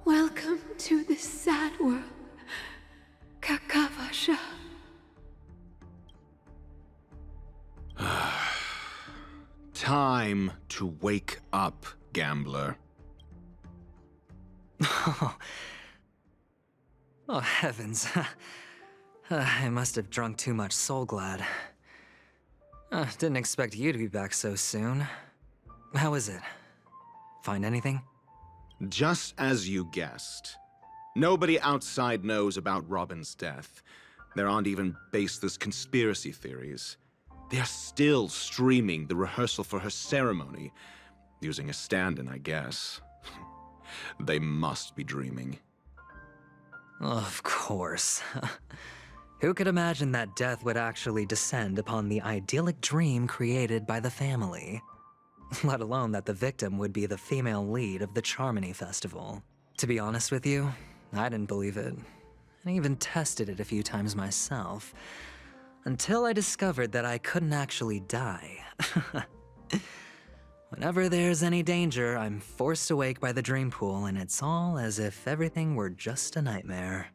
Welcome to this sad world, Kakavasha. Time to wake up, gambler. Oh, heavens. I must have drunk too much Soul Glad. Didn't expect you to be back so soon. How is it? Find anything? Just as you guessed. Nobody outside knows about Robin's death. There aren't even baseless conspiracy theories. They're still streaming the rehearsal for her ceremony, using a stand-in, I guess. They must be dreaming. Of course. Who could imagine that death would actually descend upon the idyllic dream created by the family? Let alone that the victim would be the female lead of the Charmony Festival. To be honest with you, I didn't believe it. I even tested it a few times myself, until I discovered that I couldn't actually die. Whenever there's any danger, I'm forced awake by the dream pool, and it's all as if everything were just a nightmare.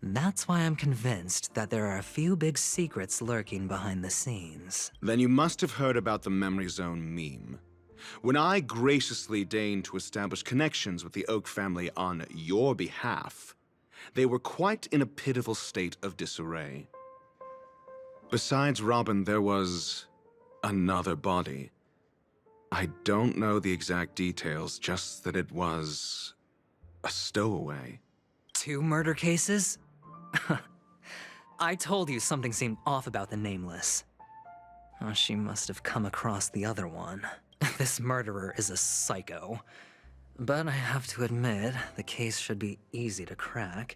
That's why I'm convinced that there are a few big secrets lurking behind the scenes. Then you must have heard about the Memory Zone meme. When I graciously deigned to establish connections with the Oak family on your behalf, they were quite in a pitiful state of disarray. Besides Robin, there was another body. I don't know the exact details, just that it was a stowaway. 2 murder cases? I told you something seemed off about the Nameless. Oh, she must have come across the other one. This murderer is a psycho. But I have to admit, the case should be easy to crack.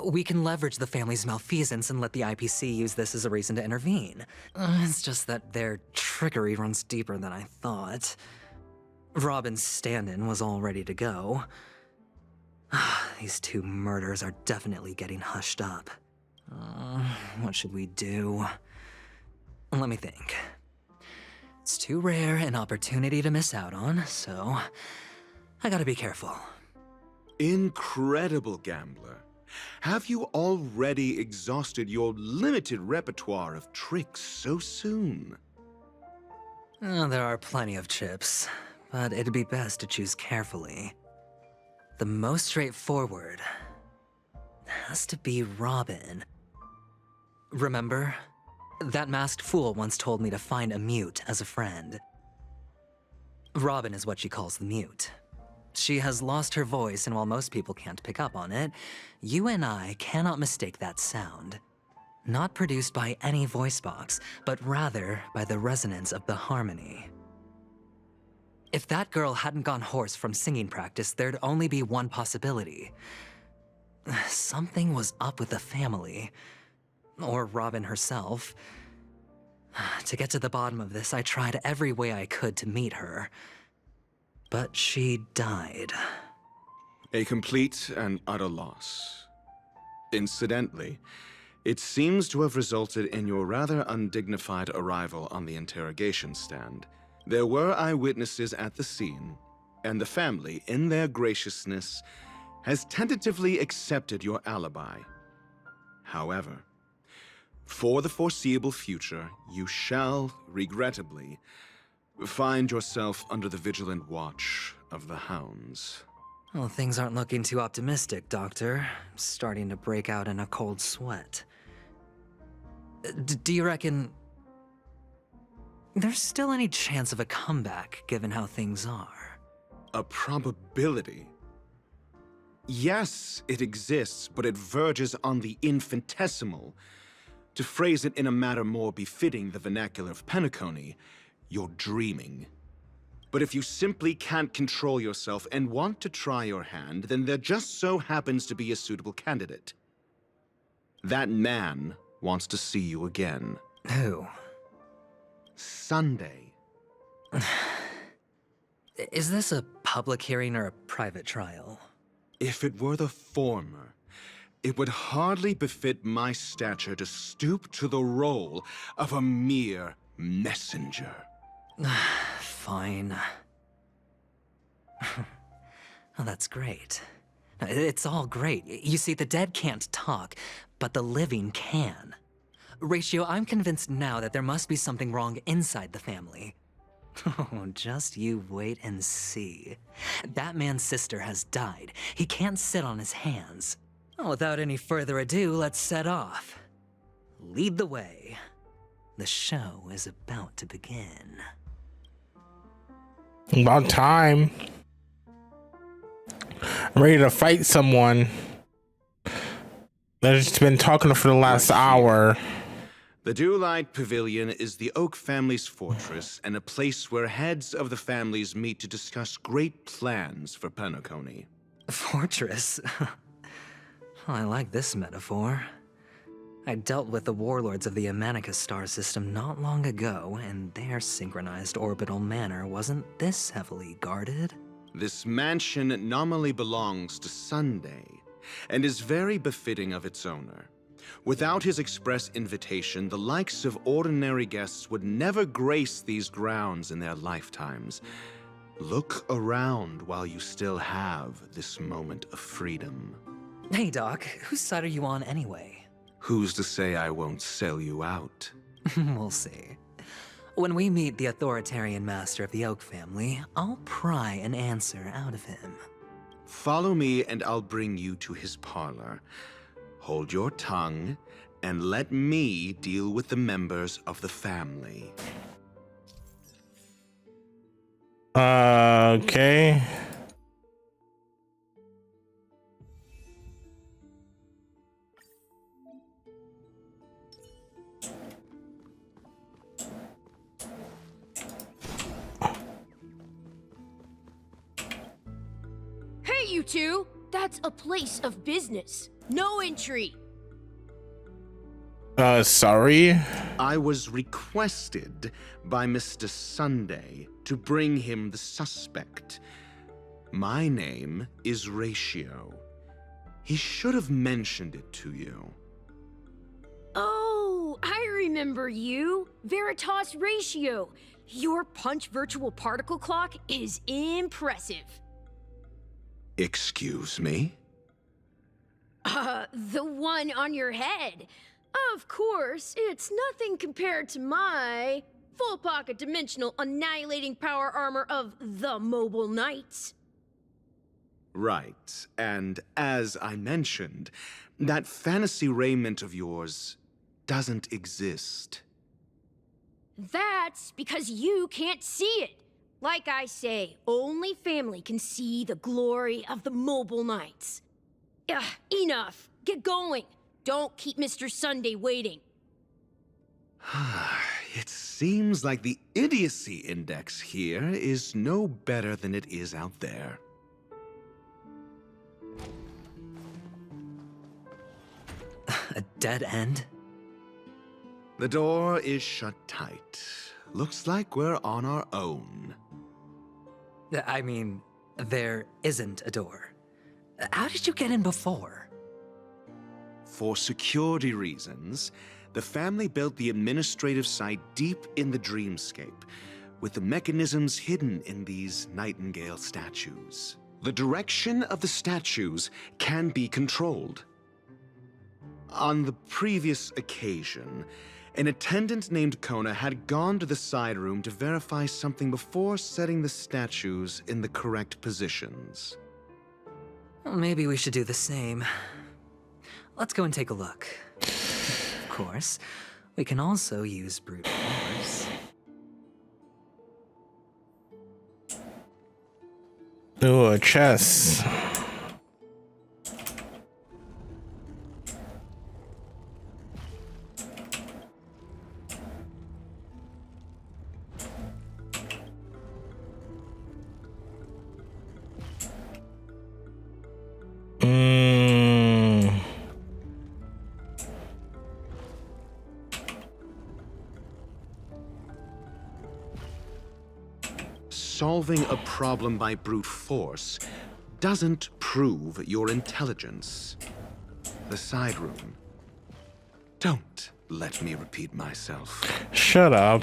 We can leverage the family's malfeasance and let the IPC use this as a reason to intervene. It's just that their trickery runs deeper than I thought. Robin's stand-in was all ready to go. These 2 murders are definitely getting hushed up. What should we do? Let me think. It's too rare an opportunity to miss out on, so I gotta be careful. Incredible gambler. Have you already exhausted your limited repertoire of tricks so soon? There are plenty of chips, but it'd be best to choose carefully. The most straightforward has to be Robin. Remember? That masked fool once told me to find a mute as a friend. Robin is what she calls the mute. She has lost her voice, and while most people can't pick up on it, you and I cannot mistake that sound. Not produced by any voice box, but rather by the resonance of the harmony. If that girl hadn't gone hoarse from singing practice, there'd only be one possibility. Something was up with the family. Or Robin herself. To get to the bottom of this, I tried every way I could to meet her. But she died. A complete and utter loss. Incidentally, it seems to have resulted in your rather undignified arrival on the interrogation stand. There were eyewitnesses at the scene, and the family, in their graciousness, has tentatively accepted your alibi. However, for the foreseeable future, you shall, regrettably, find yourself under the vigilant watch of the hounds. Well, things aren't looking too optimistic, Doctor. I'm starting to break out in a cold sweat. Do you reckon there's still any chance of a comeback, given how things are? A probability? Yes, it exists, but it verges on the infinitesimal. To phrase it in a manner more befitting the vernacular of Penacony, you're dreaming. But if you simply can't control yourself and want to try your hand, then there just so happens to be a suitable candidate. That man wants to see you again. Who? Sunday. Is this a public hearing or a private trial? If it were the former, it would hardly befit my stature to stoop to the role of a mere messenger. Fine. Oh, that's great. It's all great. You see, the dead can't talk, but the living can. Ratio, I'm convinced now that there must be something wrong inside the family. Oh, just you wait and see. That man's sister has died. He can't sit on his hands. Well, without any further ado, let's set off. Lead the way. The show is about to begin. About time. I'm ready to fight someone that's been talking for the last hour. The Dewlight Pavilion is the Oak family's fortress and a place where heads of the families meet to discuss great plans for Penacony. Fortress? I like this metaphor. I dealt with the warlords of the Amanicus star system not long ago, and their synchronized orbital manor wasn't this heavily guarded. This mansion nominally belongs to Sunday, and is very befitting of its owner. Without his express invitation, the likes of ordinary guests would never grace these grounds in their lifetimes. Look around while you still have this moment of freedom. Hey, Doc, whose side are you on anyway? Who's to say I won't sell you out? We'll see. When we meet the authoritarian master of the Oak family, I'll pry an answer out of him. Follow me and I'll bring you to his parlor. Hold your tongue and let me deal with the members of the family. Okay. Hey, you two! That's a place of business. No entry. Sorry? I was requested by Mr. Sunday to bring him the suspect. My name is Ratio. He should have mentioned it to you. Oh, I remember you. Veritas Ratio. Your punch virtual particle clock is impressive. Excuse me? The one on your head. Of course, it's nothing compared to my full pocket dimensional annihilating power armor of the Mobile Knights. Right, and as I mentioned, that fantasy raiment of yours doesn't exist. That's because you can't see it. Like I say, only family can see the glory of the Mobile Knights. Ugh, enough. Get going. Don't keep Mr. Sunday waiting. It seems like the idiocy index here is no better than it is out there. A dead end? The door is shut tight. Looks like we're on our own. I mean, there isn't a door. How did you get in before? For security reasons, the family built the administrative site deep in the dreamscape, with the mechanisms hidden in these nightingale statues. The direction of the statues can be controlled. On the previous occasion, an attendant named Kona had gone to the side room to verify something before setting the statues in the correct positions. Well, maybe we should do the same. Let's go and take a look. Of course, we can also use brute force. Ooh, a chest. Solving a problem by brute force doesn't prove your intelligence. The side room. Don't let me repeat myself. Shut up.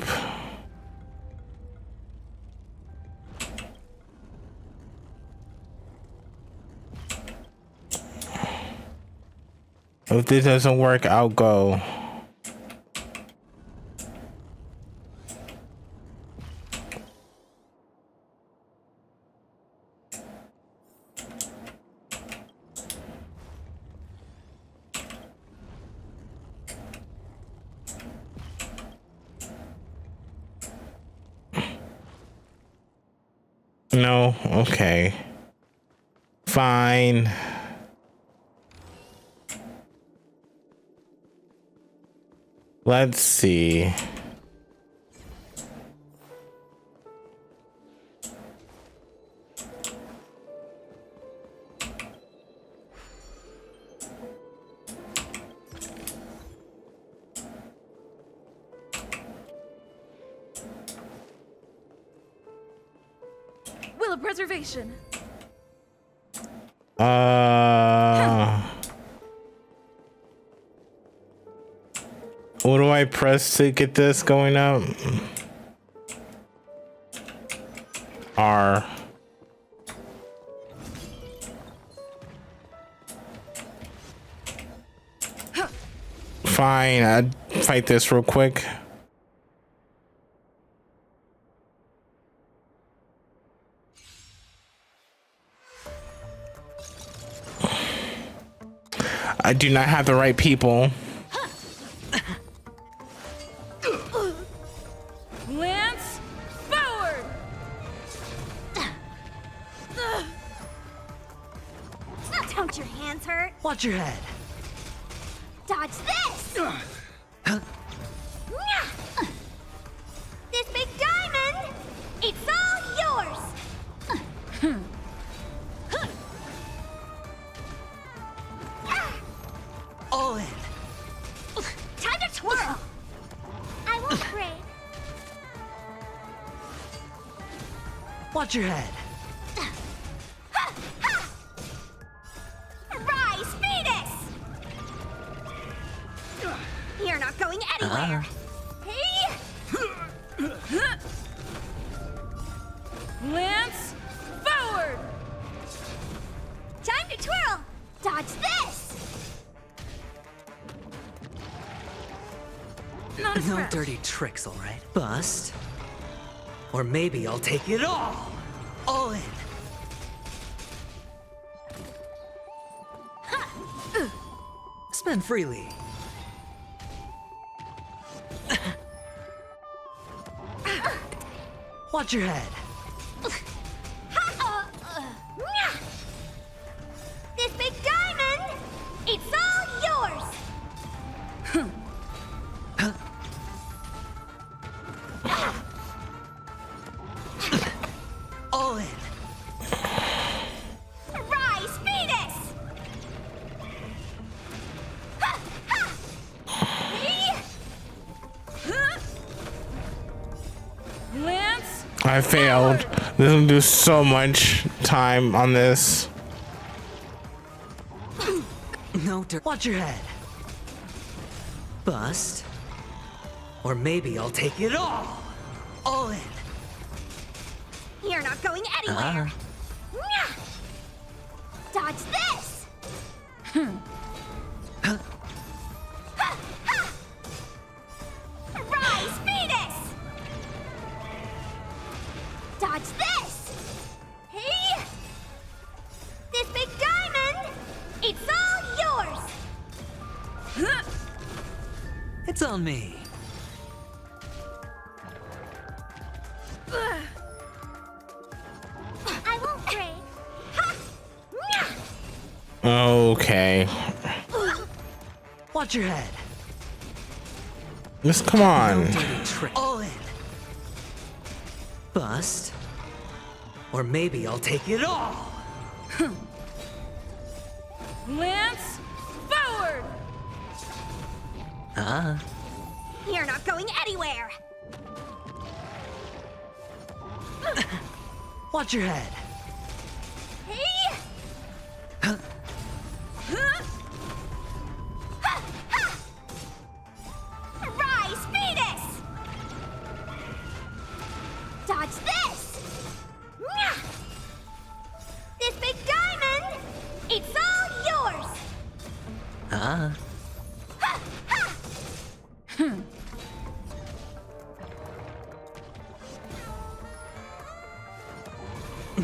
If this doesn't work, I'll go. No, okay. Fine. Let's see. reservation. What do I press to get this going up? R. Fine, I'd fight this real quick. I do not have the right people. Lance, forward! Don't your hands hurt? Watch your head. Dodge this! This big diamond! It's all yours! All in. Time to twirl! I won't break. Watch your head. Rise, Venus! You're not going anywhere. Hey! Lance, forward! Time to twirl! Dodge this! No dirty tricks, all right? Bust. Or maybe I'll take it all. All in. Spend freely. Watch your head. This big diamond! It's all yours! All in. Rise, Venus! Lance, I failed. This will do so much time on this. No dirt. Watch your head. Bust. Or maybe I'll take it all. All in. You're not going anywhere! Dodge this! Rise, Venus! Dodge this! Hey! This big diamond! It's all yours! It's on me. I won't break. Okay. Watch your head. Just come on. No dirty trick. All in. Bust. Or maybe I'll take it all. Lance, forward! You're not going anywhere! Watch your head. Hey! Rise, Venus! Dodge this! This big diamond! It's all yours!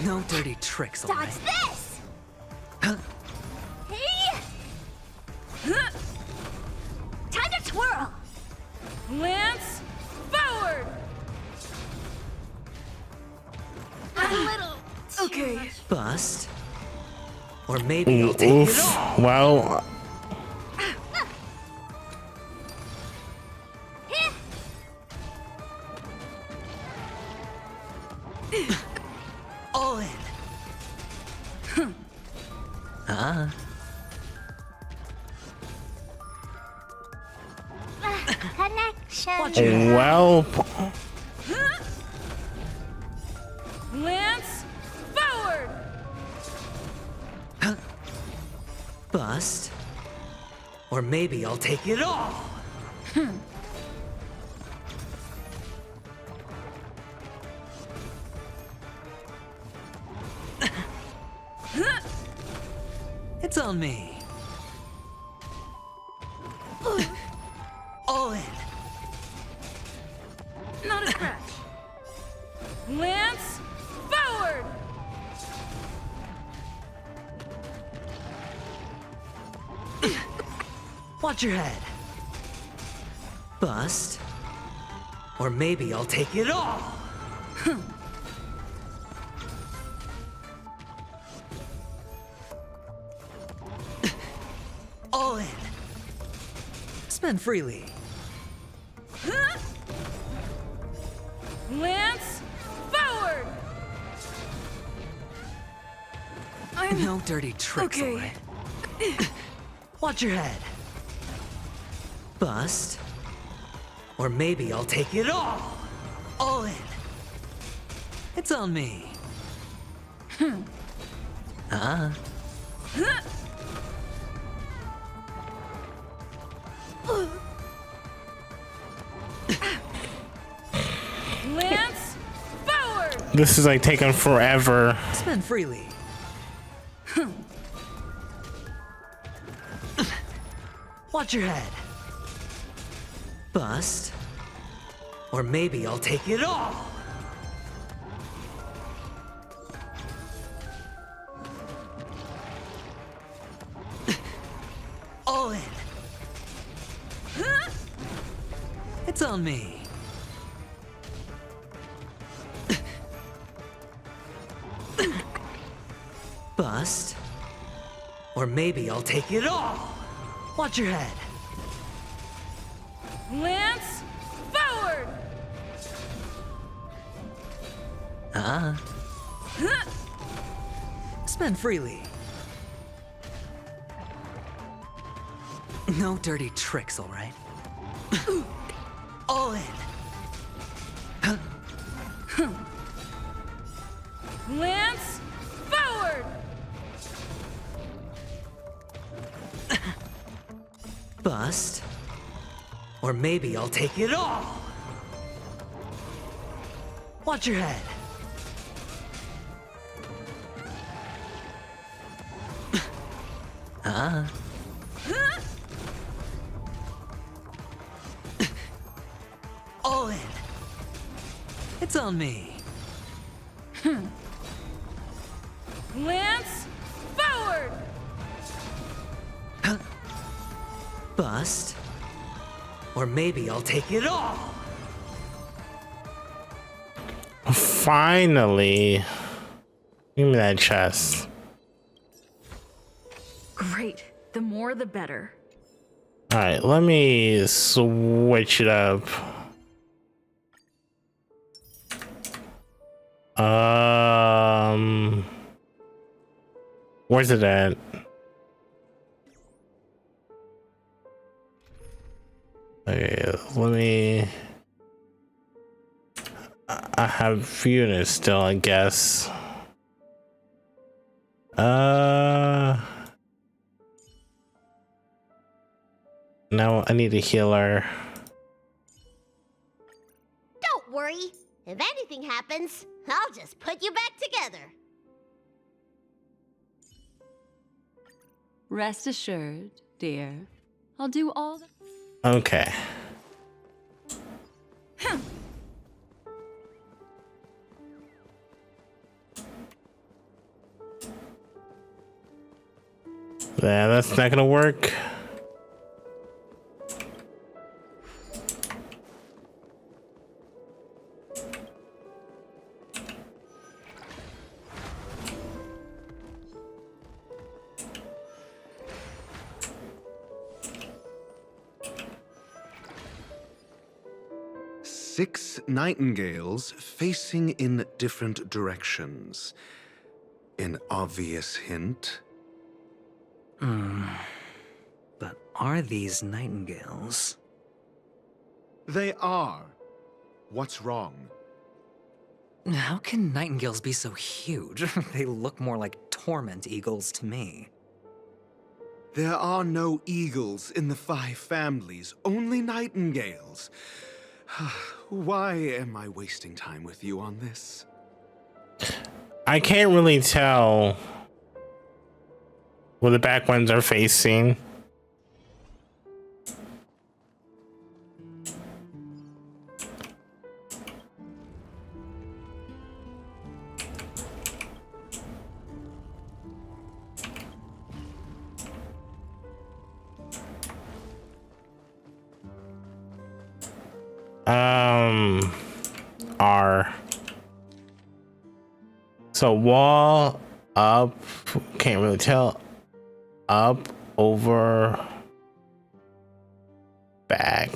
No dirty tricks, all Dodge right? this! Hey! Time to twirl! Lance, forward! A little. Okay. Bust. Or maybe I'll take it all. Well, All in. Connection. Watch your head. well. Lance, Bust. Or maybe I'll take it all. It's on me. All in. Not a scratch. Lance, forward! Watch your head. Bust. Or maybe I'll take it all. All in. Spend freely. Lance, forward! No dirty tricks, okay. all right? Watch your head. Bust. Or maybe I'll take it all. All in. It's on me. Uh-uh. Lance, forward! This is like taking forever. Spend freely. Watch your head. Bust. Or maybe I'll take it all. All in. It's on me. Bust. Or maybe I'll take it all. Watch your head. Lance, forward! Uh-uh. Spend freely. No dirty tricks, all right? All in. Lance, forward! Bust. Or maybe I'll take it all. Watch your head. Uh-uh. All in. It's on me. Lance, forward! Bust. Or maybe I'll take it all. Finally. Give me that chest. Great. The more the better. Alright, let me switch it up. Where's it at? Okay, let me. I have units still, I guess. Now I need a healer. Don't worry. If anything happens, I'll just put you back together. Rest assured, dear. I'll do all the... Okay. Yeah, that's not gonna work. Six nightingales facing in different directions. An obvious hint. But are these nightingales? They are. What's wrong? How can nightingales be so huge? They look more like torment eagles to me. There are no eagles in the 5 families, only nightingales. Why am I wasting time with you on this? I can't really tell where the back ones are facing. R. So wall up, can't really tell. Up, over, back.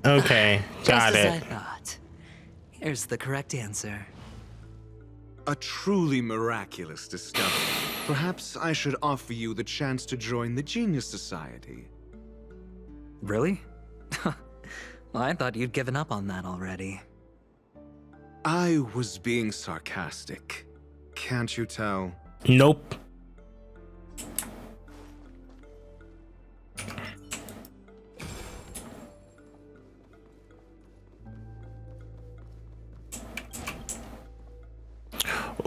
Okay, got Just as it. I thought. Here's the correct answer. A truly miraculous discovery. Perhaps I should offer you the chance to join the Genius Society. Really? Well, I thought you'd given up on that already. I was being sarcastic. Can't you tell? Nope.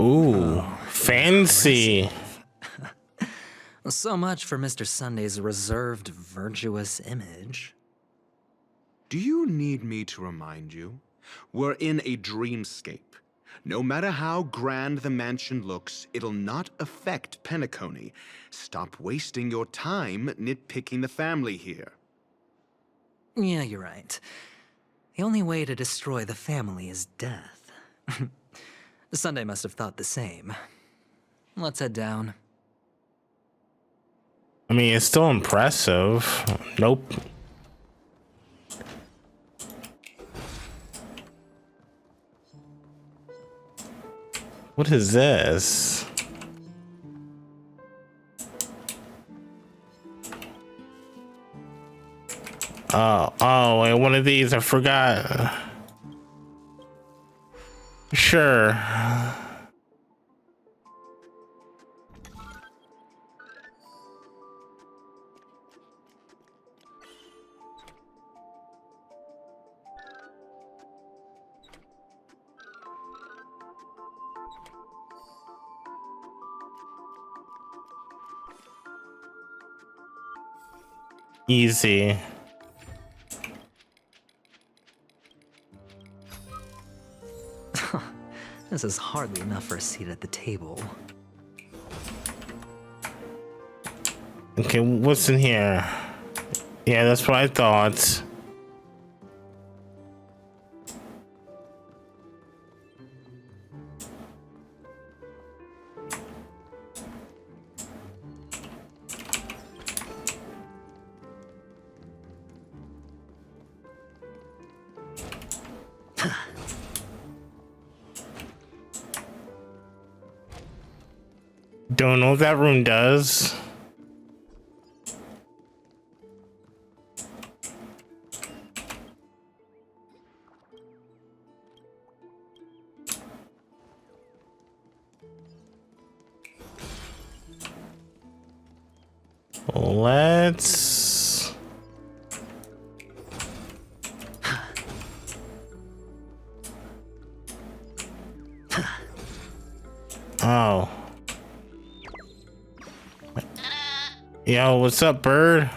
Ooh, fancy. So much for Mr. Sunday's reserved, virtuous image. Do you need me to remind you? We're in a dreamscape. No matter how grand the mansion looks, it'll not affect Penacony. Stop wasting your time nitpicking the family here. Yeah, you're right. The only way to destroy the family is death. Sunday must have thought the same. Let's head down. I mean, it's still impressive. Nope. What is this? Oh, wait, one of these, I forgot. Sure. Easy. This is hardly enough for a seat at the table. Okay, what's in here? Yeah, that's what I thought. Don't know what that room does. Let's... Oh. Yo, what's up, bird?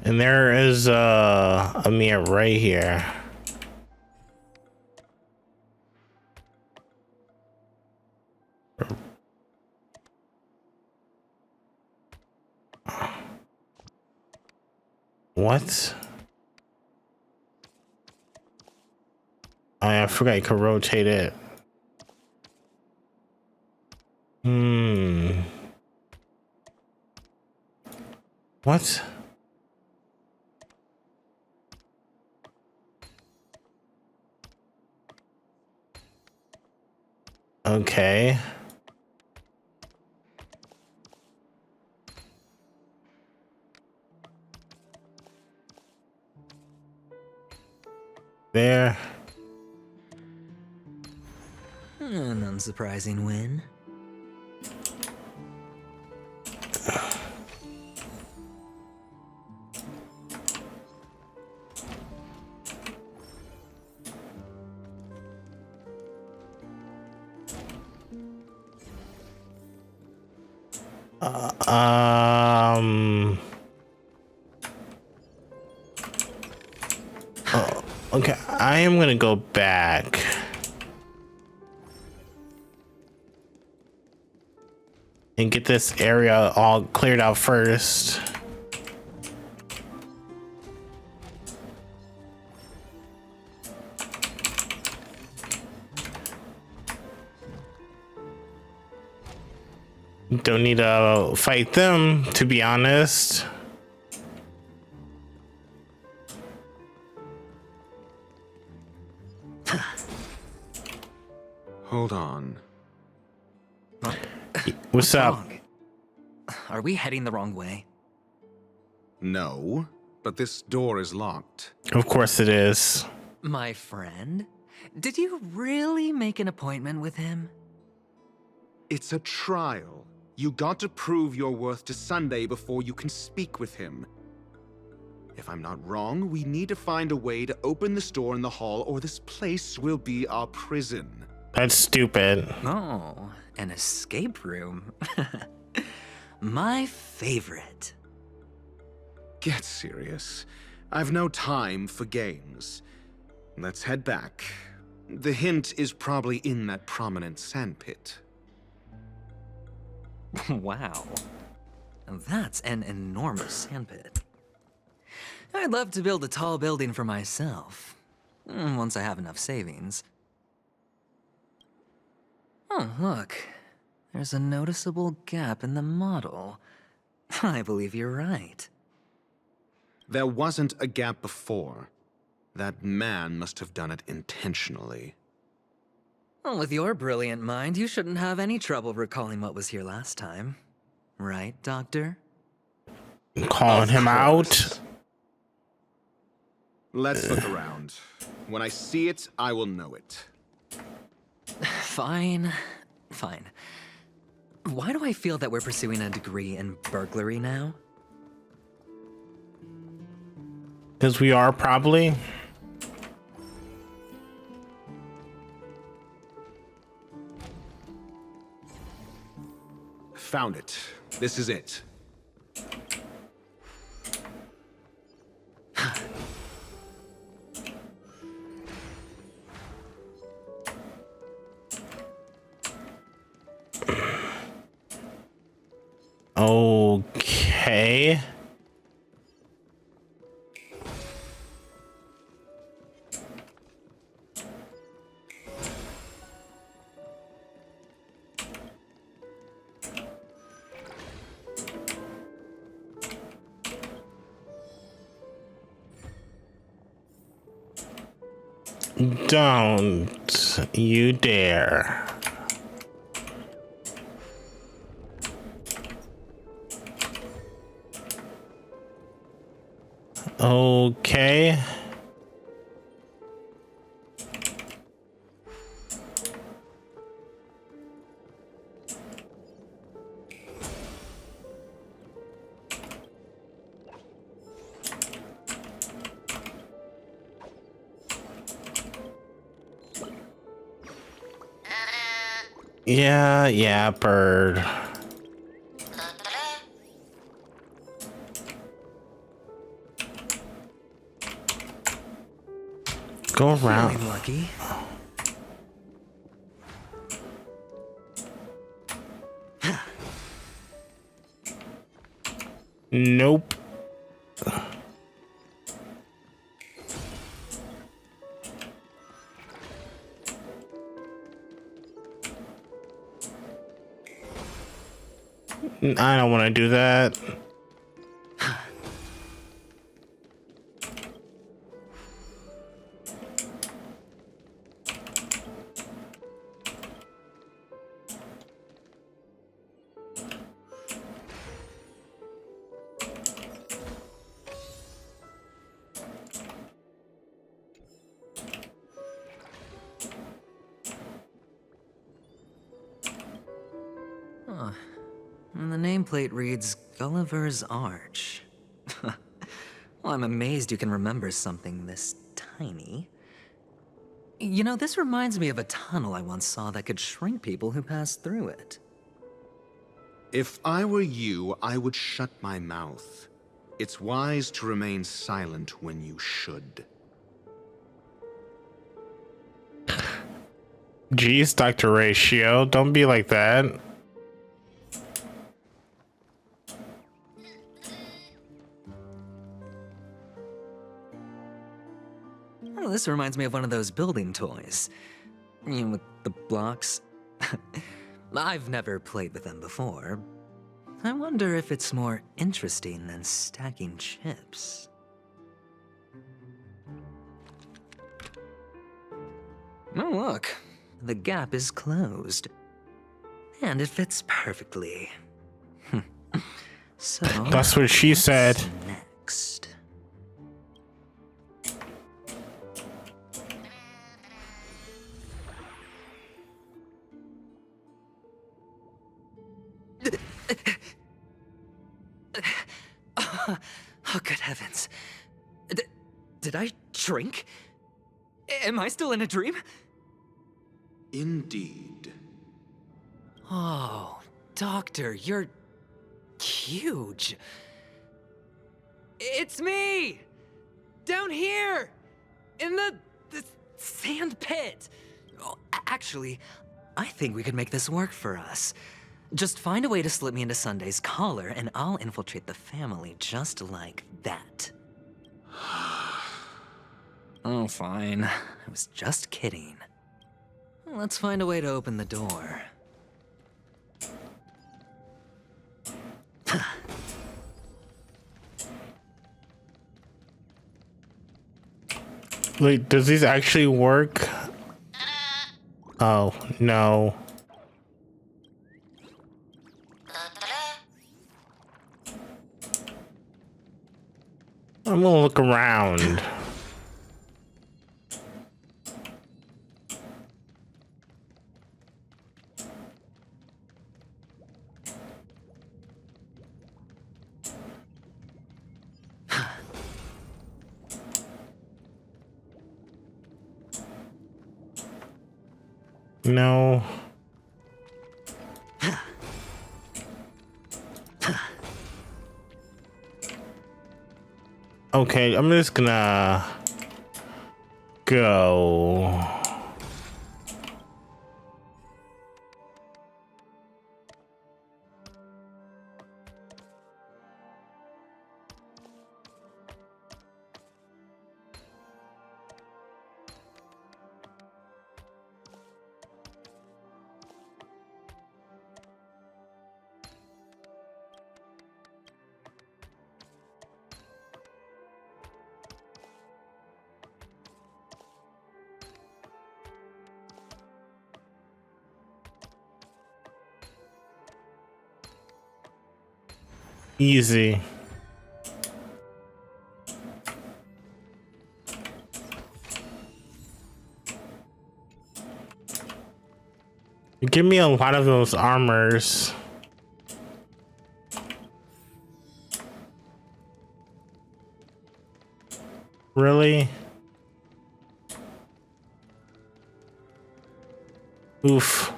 And there is a mirror right here. What? Oh, yeah, I forgot you could rotate it. What? Okay. There. An unsurprising win. Oh, okay, I am gonna go back. And get this area all cleared out first. Don't need to fight them, to be honest. Hold on. What's up? Wrong? Are we heading the wrong way? No, but this door is locked. Of course it is. My friend? Did you really make an appointment with him? It's a trial. You got to prove your worth to Sunday before you can speak with him. If I'm not wrong, we need to find a way to open this door in the hall, or this place will be our prison. That's stupid. Oh, an escape room. My favorite. Get serious. I've no time for games. Let's head back. The hint is probably in that prominent sandpit. Wow. That's an enormous sandpit. I'd love to build a tall building for myself. Once I have enough savings. Oh, look. There's a noticeable gap in the model. I believe you're right. There wasn't a gap before. That man must have done it intentionally. Well, with your brilliant mind, you shouldn't have any trouble recalling what was here last time. Right, Doctor? Calling him out? Let's look around. When I see it, I will know it. Fine. Fine. Why do I feel that we're pursuing a degree in burglary now? Because we are probably. Found it. This is it. Okay. Don't you dare. Okay. Yeah, bird. Go around. Feeling lucky. Nope. I don't want to do that. Huh. And the nameplate reads Gulliver's Arch. Well, I'm amazed you can remember something this tiny. You know, this reminds me of a tunnel I once saw that could shrink people who passed through it. If I were you, I would shut my mouth. It's wise to remain silent when you should. Jeez, Dr. Ratio, don't be like that. Oh, this reminds me of one of those building toys. You know, with the blocks. I've never played with them before. I wonder if it's more interesting than stacking chips. Oh, look. The gap is closed. And it fits perfectly. So... That's what she said. Next. Oh, good heavens. Did I shrink? Am I still in a dream? Indeed. Oh, Doctor, you're huge. It's me! Down here! In the sand pit! Oh, actually, I think we could make this work for us. Just find a way to slip me into Sunday's collar, and I'll infiltrate the family just like that. Oh, fine. I was just kidding. Let's find a way to open the door. Wait, does these actually work? Oh, no. I'm gonna look around. No. Okay, I'm just gonna go. Easy. Give me a lot of those armors. Really? Oof.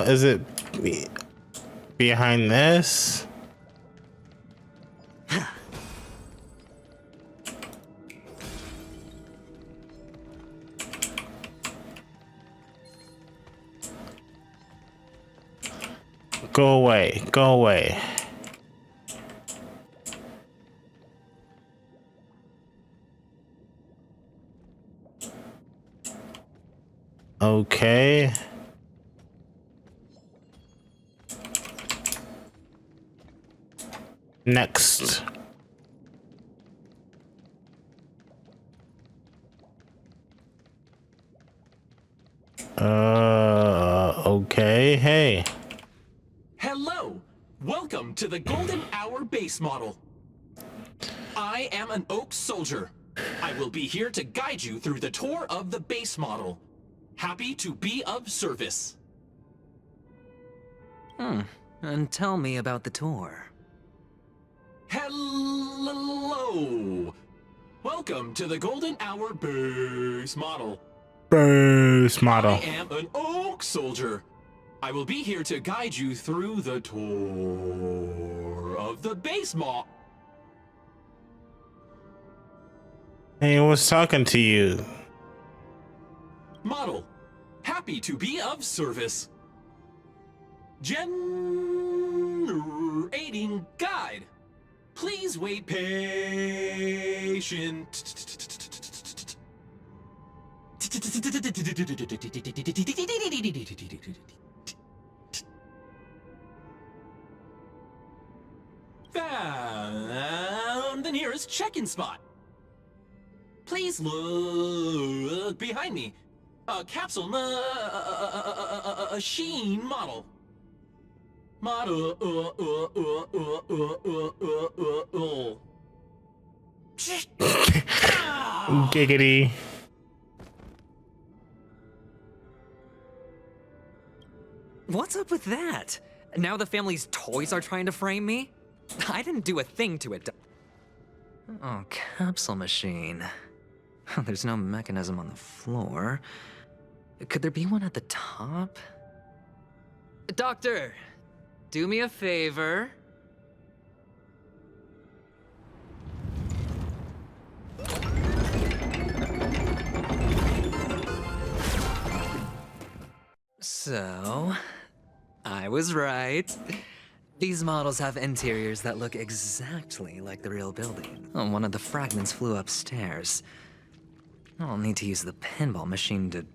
Is it behind this? Go away, go away. Okay. Next. Okay. Hey. Hello! Welcome to the Golden Hour base model. I am an Oak Soldier. I will be here to guide you through the tour of the base model. Happy to be of service. And tell me about the tour. Hello! Welcome to the Golden Hour base model. Base model. I am an Oak Soldier. I will be here to guide you through the tour of the base model. Hey, I was talking to you. Model. Happy to be of service. Generating guide. Please wait patient. Found the nearest check-in spot. Please look behind me. A capsule machine model. Giggity. What's up with that? Now the family's toys are trying to frame me? I didn't do a thing to it. Oh, capsule machine. There's no mechanism on the floor. Could there be one at the top? Doctor, do me a favor. So, I was right. These models have interiors that look exactly like the real building. Oh, one of the fragments flew upstairs. I'll need to use the pinball machine to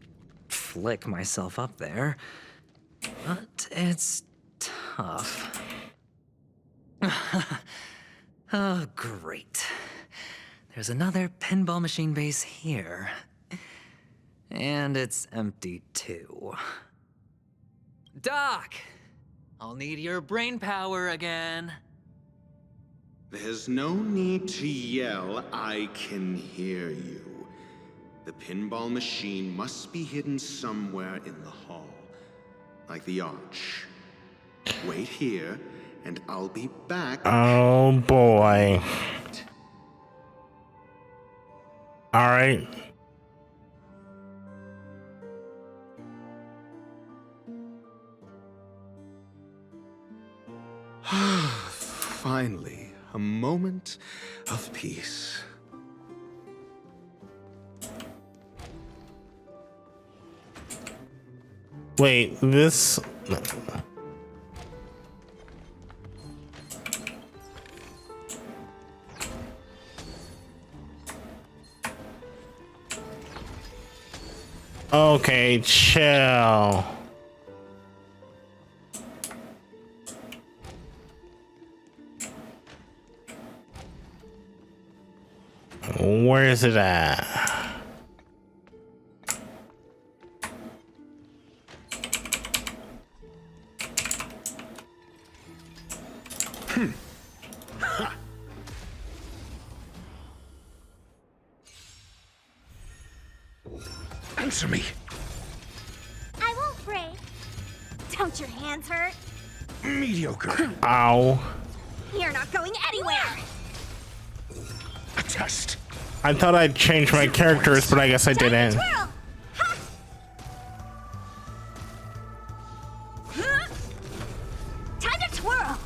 flick myself up there. But it's tough. Oh, great. There's another pinball machine base here. And it's empty too. Doc! I'll need your brain power again. There's no need to yell. I can hear you. The pinball machine must be hidden somewhere in the hall, like the arch. Wait here, and I'll be back. Oh boy. All right. Finally, a moment of peace. Wait, this... Okay, chill. Where is it at? Answer me. I won't break. Don't your hands hurt? Mediocre. Ow. You're not going anywhere. A test. I thought I'd change my characters, but I guess I didn't. Twirl. Ha! Time to twirl.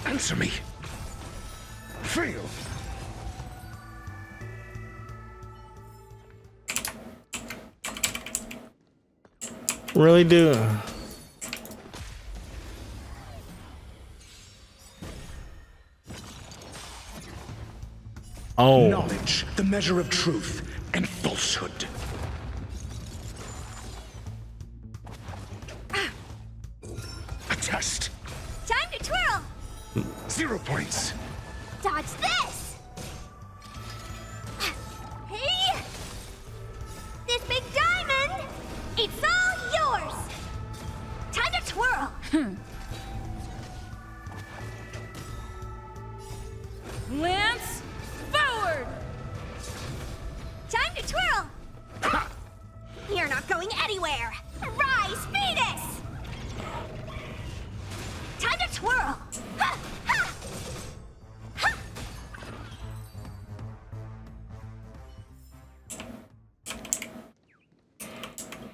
Answer me. Feel. Really do. Oh. Knowledge, the measure of truth and falsehood. points. Dodge this! Hey! This big diamond! It's all yours! Time to twirl! Lance, forward! Time to twirl! You're not going anywhere! Rise, Venus! Time to twirl! Ha! Ha! Ha!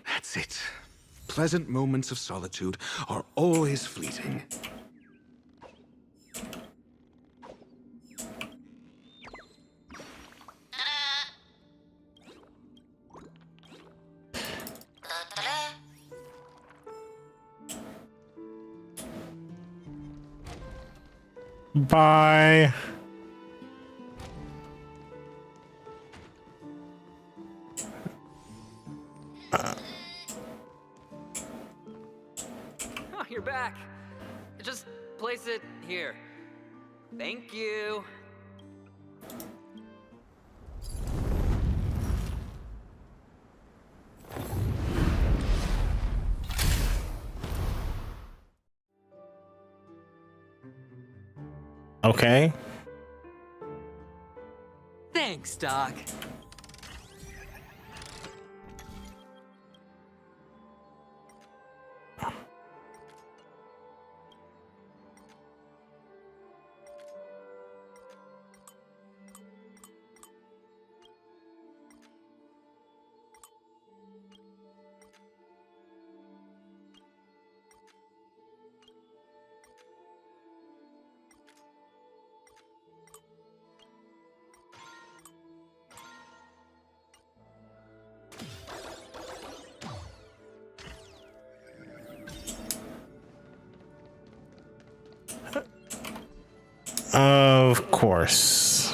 That's it. Pleasant moments of solitude are always fleeting. Bye. Oh, you're back. Just place it here. Thank you. Okay. Thanks, Doc. Of course.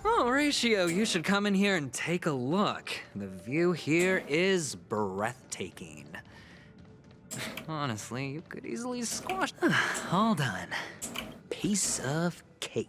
Oh, Horatio, you should come in here and take a look. The view here is breathtaking. Honestly, you could easily squash... Hold on. Piece of cake.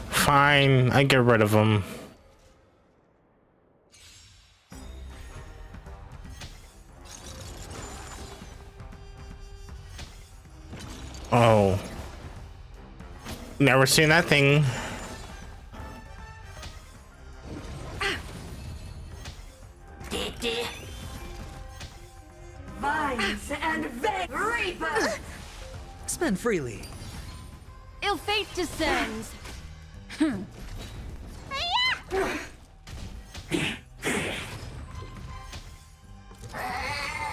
Fine, I get rid of them. Oh. Never seen that thing. Vines and Reaper! Spend freely. Ill fate descends.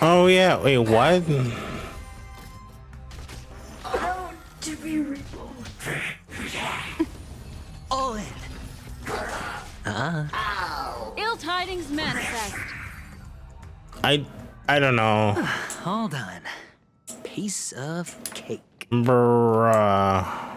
Oh yeah, wait, what? Oh, to be reborn. All in. Ill tidings manifest. I don't know. Hold on. Piece of cake. Bruh.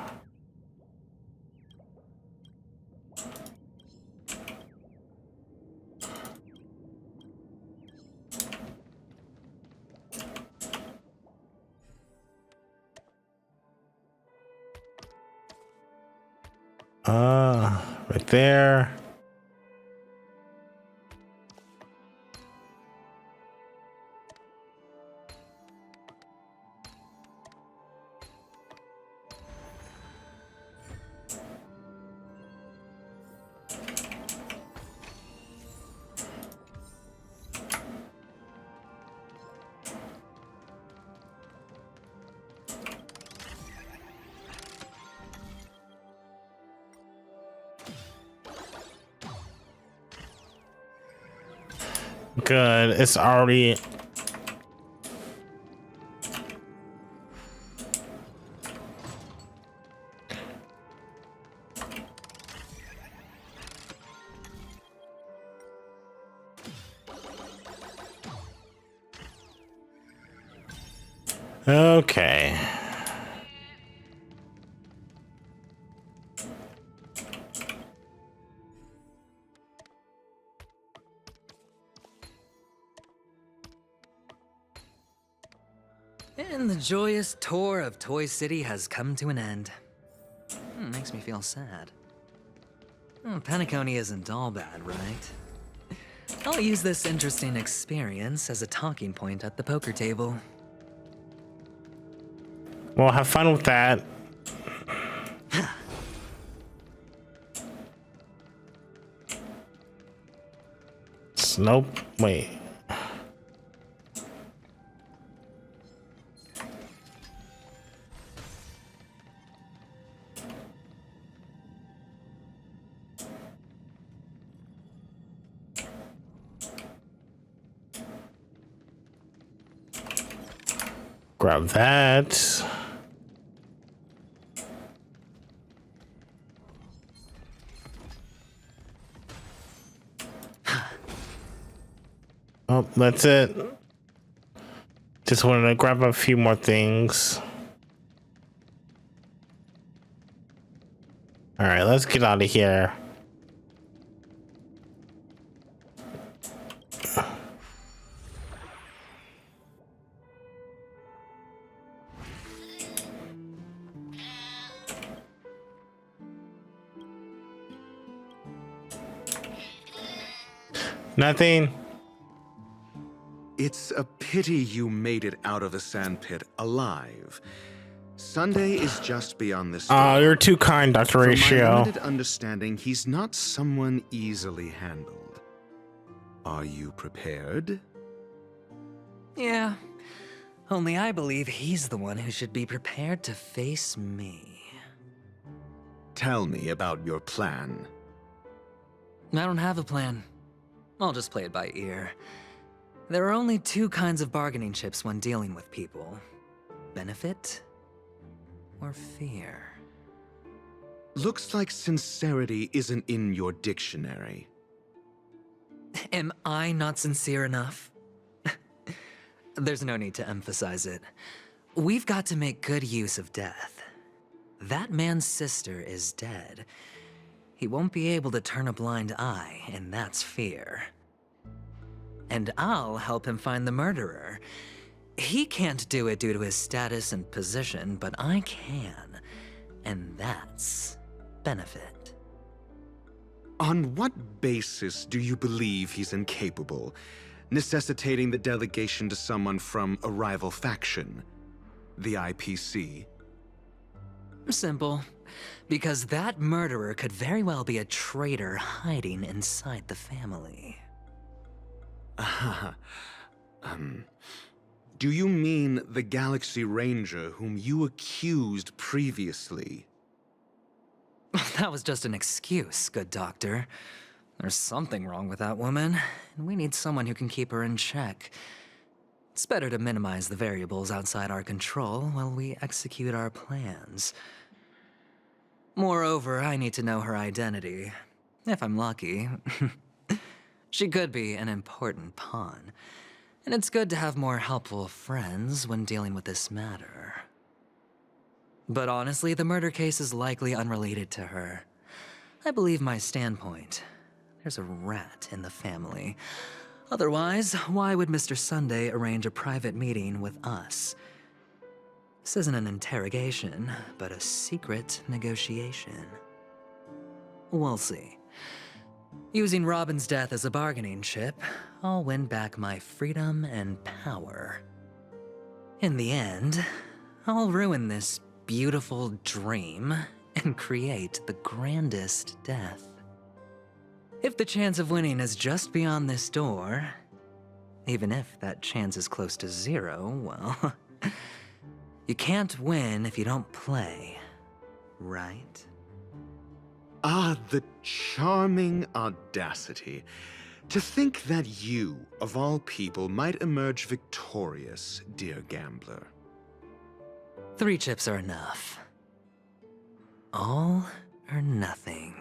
Right there. Good. It's already. Okay. And the joyous tour of Toy City has come to an end. Makes me feel sad. Penacony isn't all bad, right? I'll use this interesting experience as a talking point at the poker table. Well, have fun with that. Nope. Wait. Grab that. Oh, that's it. Just wanted to grab a few more things. All right, let's get out of here. Nothing. It's a pity you made it out of the sandpit alive. Sunday is just beyond this door. Oh, you're too kind, Dr. From Ratio. my limited understanding, he's not someone easily handled. Are you prepared? Yeah. Only I believe he's the one who should be prepared to face me. Tell me about your plan. I don't have a plan. I'll just play it by ear. There are only two kinds of bargaining chips when dealing with people. Benefit or fear. Looks like sincerity isn't in your dictionary. Am I not sincere enough? There's no need to emphasize it. We've got to make good use of death. That man's sister is dead. He won't be able to turn a blind eye, and that's fear. And I'll help him find the murderer. He can't do it due to his status and position, but I can. And that's benefit. On what basis do you believe he's incapable, necessitating the delegation to someone from a rival faction? The IPC? Simple. Because that murderer could very well be a traitor hiding inside the family. Do you mean the Galaxy Ranger whom you accused previously? That was just an excuse, good doctor. There's something wrong with that woman, and we need someone who can keep her in check. It's better to minimize the variables outside our control while we execute our plans. Moreover, I need to know her identity. If I'm lucky. She could be an important pawn. And it's good to have more helpful friends when dealing with this matter. But honestly, the murder case is likely unrelated to her. I believe my standpoint. There's a rat in the family. Otherwise, why would Mr. Sunday arrange a private meeting with us? This isn't an interrogation, but a secret negotiation. We'll see. Using Robin's death as a bargaining chip, I'll win back my freedom and power. In the end, I'll ruin this beautiful dream and create the grandest death. If the chance of winning is just beyond this door, even if that chance is close to zero, well, you can't win if you don't play, right? Ah, the charming audacity. To think that you, of all people, might emerge victorious, dear gambler. 3 chips are enough. All or nothing.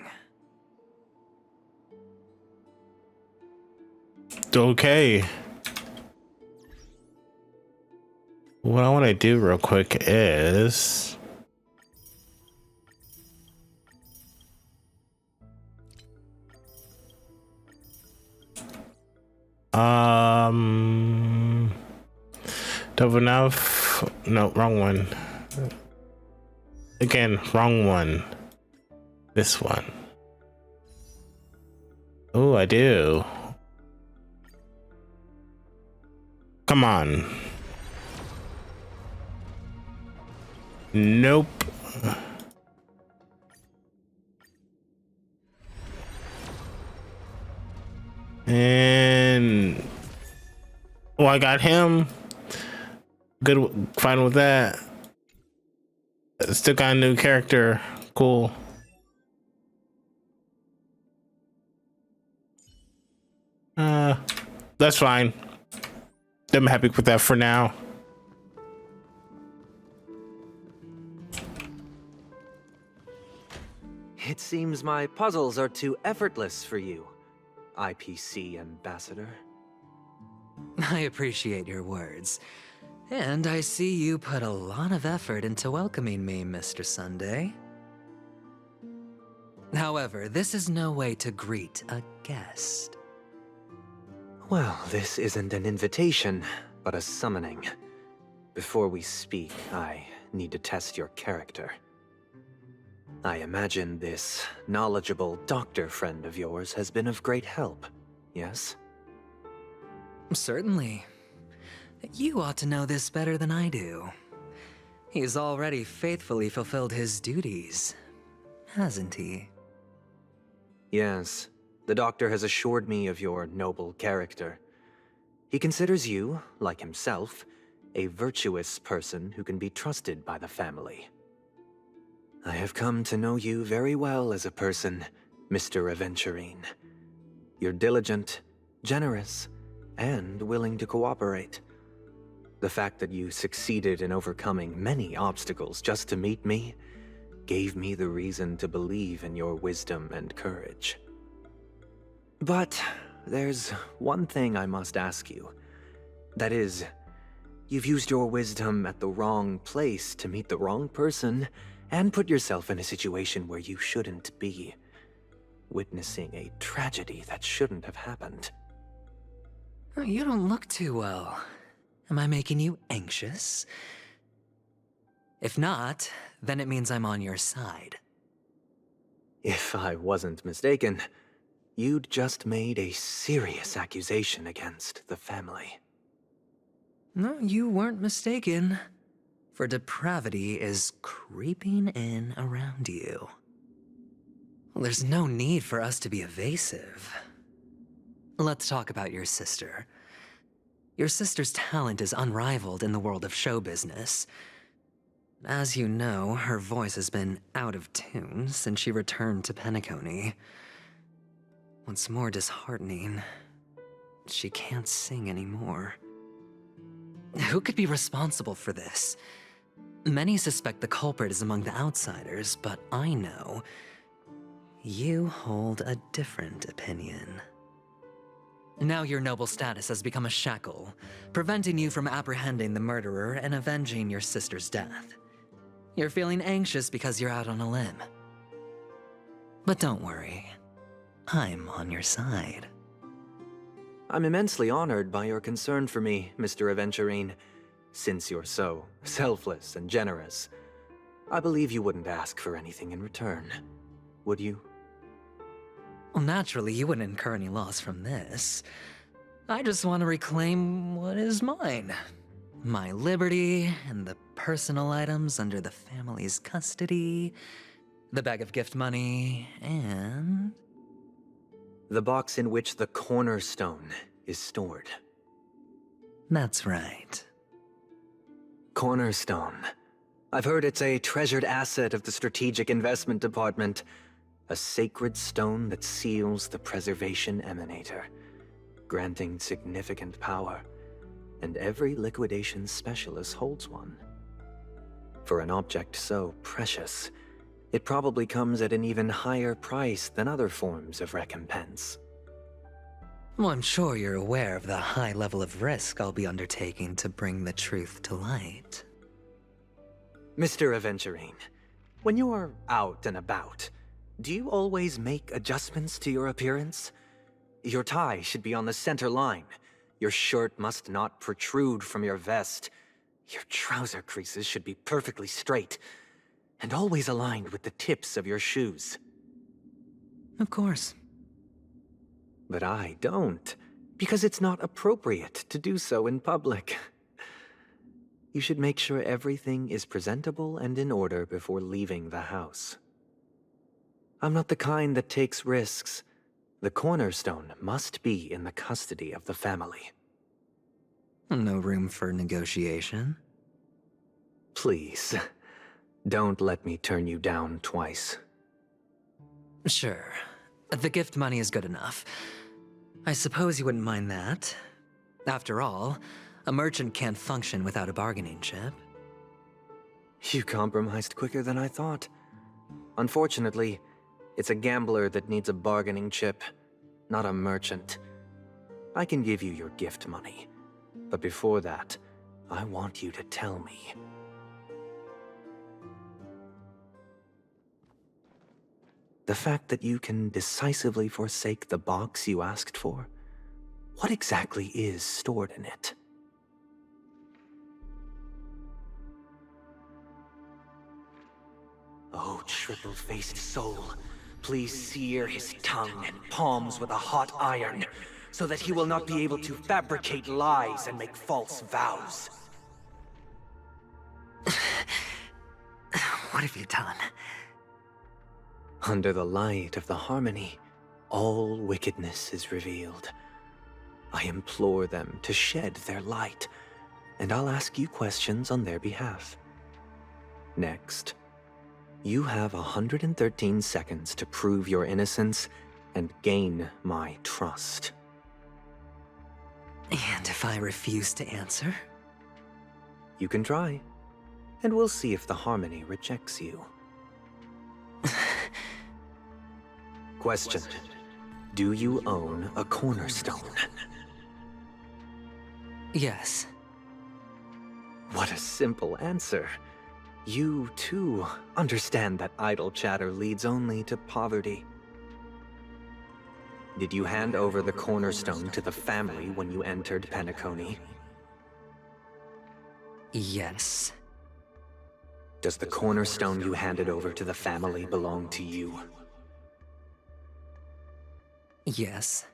Okay. What I want to do real quick is... Double enough. No, wrong one. Again, wrong one. This one. Oh, I do. Come on. Nope. And oh, I got him. Good, fine with that. Still got a new character. Cool. That's fine. I'm happy with that for now. It seems my puzzles are too effortless for you, IPC Ambassador. I appreciate your words. And I see you put a lot of effort into welcoming me, Mr. Sunday. However, this is no way to greet a guest. Well, this isn't an invitation, but a summoning. Before we speak, I need to test your character. I imagine this knowledgeable doctor friend of yours has been of great help, yes? Certainly. You ought to know this better than I do. He's already faithfully fulfilled his duties, hasn't he? Yes, the doctor has assured me of your noble character. He considers you, like himself, a virtuous person who can be trusted by the family. I have come to know you very well as a person, Mr. Aventurine. You're diligent, generous, and willing to cooperate. The fact that you succeeded in overcoming many obstacles just to meet me gave me the reason to believe in your wisdom and courage. But there's one thing I must ask you. That is, you've used your wisdom at the wrong place to meet the wrong person and put yourself in a situation where you shouldn't be, witnessing a tragedy that shouldn't have happened. You don't look too well. Am I making you anxious? If not, then it means I'm on your side. If I wasn't mistaken, you'd just made a serious accusation against the family. No, you weren't mistaken. For depravity is creeping in around you. Well, there's no need for us to be evasive. Let's talk about your sister. Your sister's talent is unrivaled in the world of show business. As you know, her voice has been out of tune since she returned to Penacony. What's more disheartening, she can't sing anymore. Who could be responsible for this? Many suspect the culprit is among the outsiders, but I know you hold a different opinion. Now your noble status has become a shackle, preventing you from apprehending the murderer and avenging your sister's death. You're feeling anxious because you're out on a limb. But don't worry, I'm on your side. I'm immensely honored by your concern for me, Mr. Aventurine. Since you're so selfless and generous, I believe you wouldn't ask for anything in return, would you? Well, naturally, you wouldn't incur any loss from this. I just want to reclaim what is mine. My liberty and the personal items under the family's custody, the bag of gift money, and... the box in which the cornerstone is stored. That's right. Cornerstone. I've heard it's a treasured asset of the Strategic Investment Department. A sacred stone that seals the Preservation Emanator. granting significant power, and every liquidation specialist holds one. For an object so precious, it probably comes at an even higher price than other forms of recompense. Well, I'm sure you're aware of the high level of risk I'll be undertaking to bring the truth to light. Mr. Aventurine, when you're out and about, do you always make adjustments to your appearance? Your tie should be on the center line. Your shirt must not protrude from your vest. Your trouser creases should be perfectly straight, and always aligned with the tips of your shoes. Of course. But I don't, because it's not appropriate to do so in public. You should make sure everything is presentable and in order before leaving the house. I'm not the kind that takes risks. The cornerstone must be in the custody of the family. No room for negotiation? Please, don't let me turn you down twice. Sure. The gift money is good enough. I suppose you wouldn't mind that. After all, a merchant can't function without a bargaining chip. You compromised quicker than I thought. Unfortunately, it's a gambler that needs a bargaining chip, not a merchant. I can give you your gift money, but before that, I want you to tell me. The fact that you can decisively forsake the box you asked for, what exactly is stored in it? Oh, triple-faced soul, please sear his tongue and palms with a hot iron, so that he will not be able to fabricate lies and make false vows. What have you done? Under the light of the harmony, all wickedness is revealed. I implore them to shed their light, and I'll ask you questions on their behalf. Next, you have 113 seconds to prove your innocence and gain my trust. And if I refuse to answer? You can try, and we'll see if the harmony rejects you. Question: do you own a cornerstone? Yes. What a simple answer. You, too, understand that idle chatter leads only to poverty. Did you hand over the cornerstone to the family when you entered Penacony? Yes. Does the cornerstone you handed over to the family belong to you? Yes.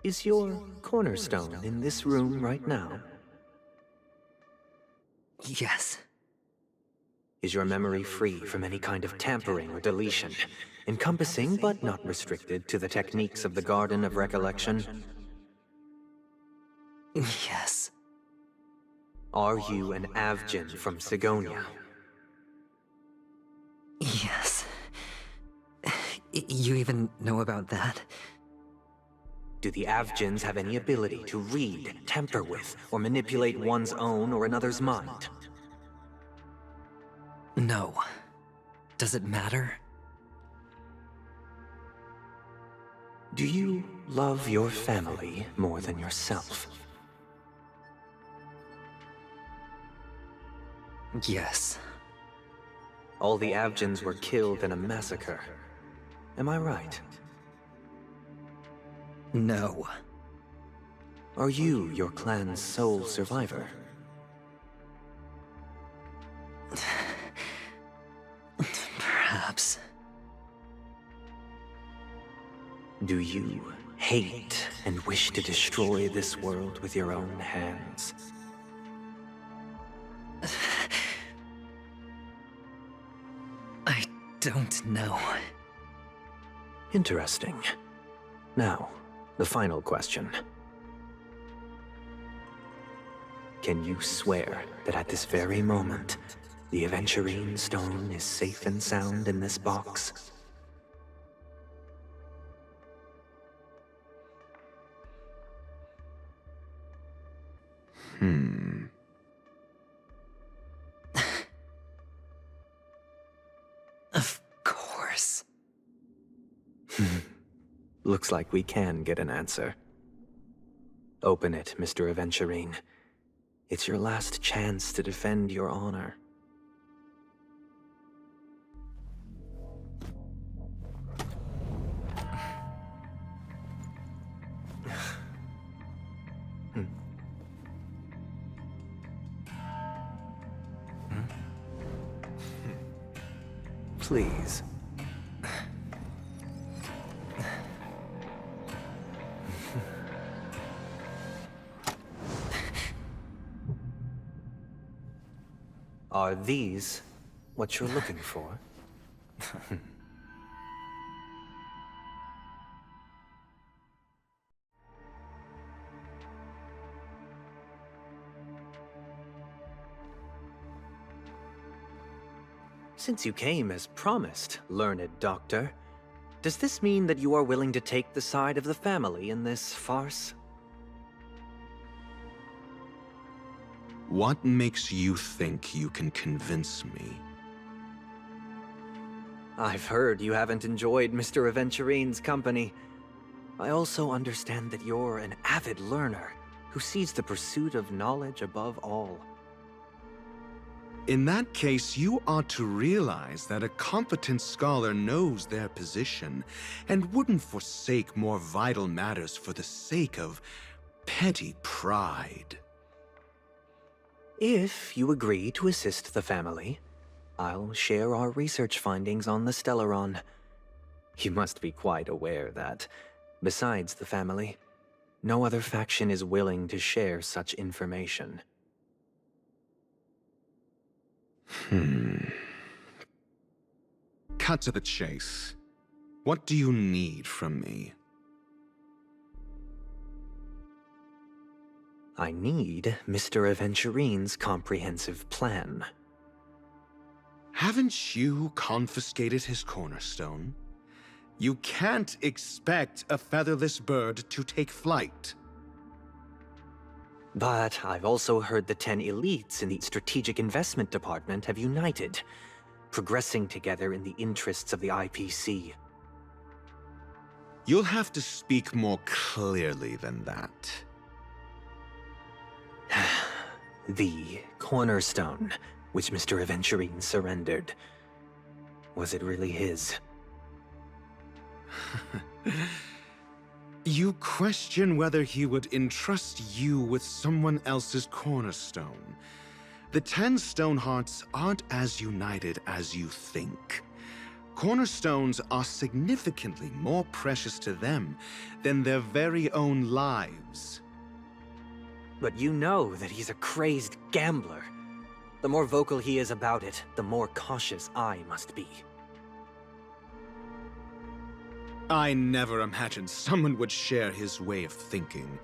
Is your cornerstone in this room right now? Yes. Is your memory free from any kind of tampering or deletion, encompassing but not restricted to the techniques of the Garden of Recollection? Yes. Are you an Avgin from Sigonia? Yes. You even know about that? Do the Avgins have any ability to read, tamper with, or manipulate one's own or another's mind? No. Does it matter? Do you love your family more than yourself? Yes. All the Avgins were killed in a massacre. Am I right? No. Are you your clan's sole survivor? Perhaps. Do you hate and wish to destroy this world with your own hands? I don't know. Interesting. Now, the final question. Can you swear that at this very moment, the Aventurine Stone is safe and sound in this box? Of course. Looks like we can get an answer. Open it, Mr. Aventurine. It's your last chance to defend your honor. Please. Are these what you're looking for? Since you came as promised, learned doctor, does this mean that you are willing to take the side of the family in this farce? What makes you think you can convince me? I've heard you haven't enjoyed Mr. Aventurine's company. I also understand that you're an avid learner who sees the pursuit of knowledge above all. In that case, you ought to realize that a competent scholar knows their position and wouldn't forsake more vital matters for the sake of petty pride. If you agree to assist the family, I'll share our research findings on the Stellaron. You must be quite aware that, besides the family, no other faction is willing to share such information. Cut to the chase. What do you need from me? I need Mr. Aventurine's comprehensive plan. Haven't you confiscated his cornerstone? You can't expect a featherless bird to take flight. But I've also heard the 10 elites in the Strategic Investment Department have united, progressing together in the interests of the IPC. You'll have to speak more clearly than that. The cornerstone, which Mr. Aventurine surrendered. Was it really his? You question whether he would entrust you with someone else's cornerstone. The 10 Stonehearts aren't as united as you think. Cornerstones are significantly more precious to them than their very own lives. But you know that he's a crazed gambler. The more vocal he is about it, the more cautious I must be. I never imagined someone would share his way of thinking.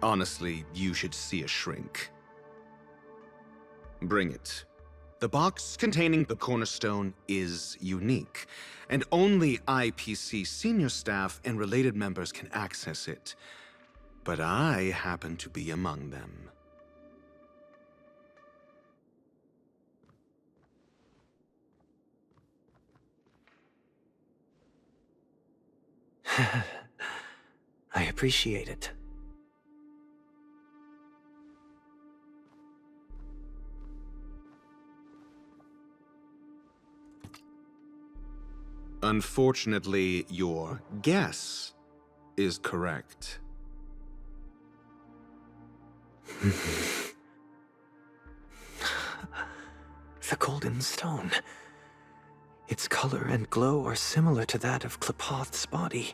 Honestly, you should see a shrink. Bring it. The box containing the cornerstone is unique, and only IPC senior staff and related members can access it. But I happen to be among them. I appreciate it. Unfortunately, your guess is correct. The golden stone. Its color and glow are similar to that of Klepoth's body.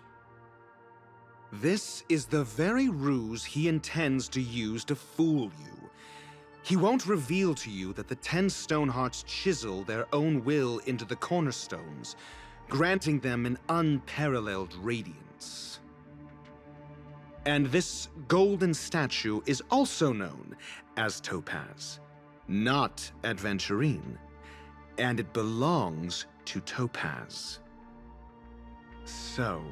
This is the very ruse he intends to use to fool you. He won't reveal to you that the 10 Stonehearts chisel their own will into the cornerstones, granting them an unparalleled radiance. And this golden statue is also known as Topaz, not Aventurine, and it belongs to Topaz. So,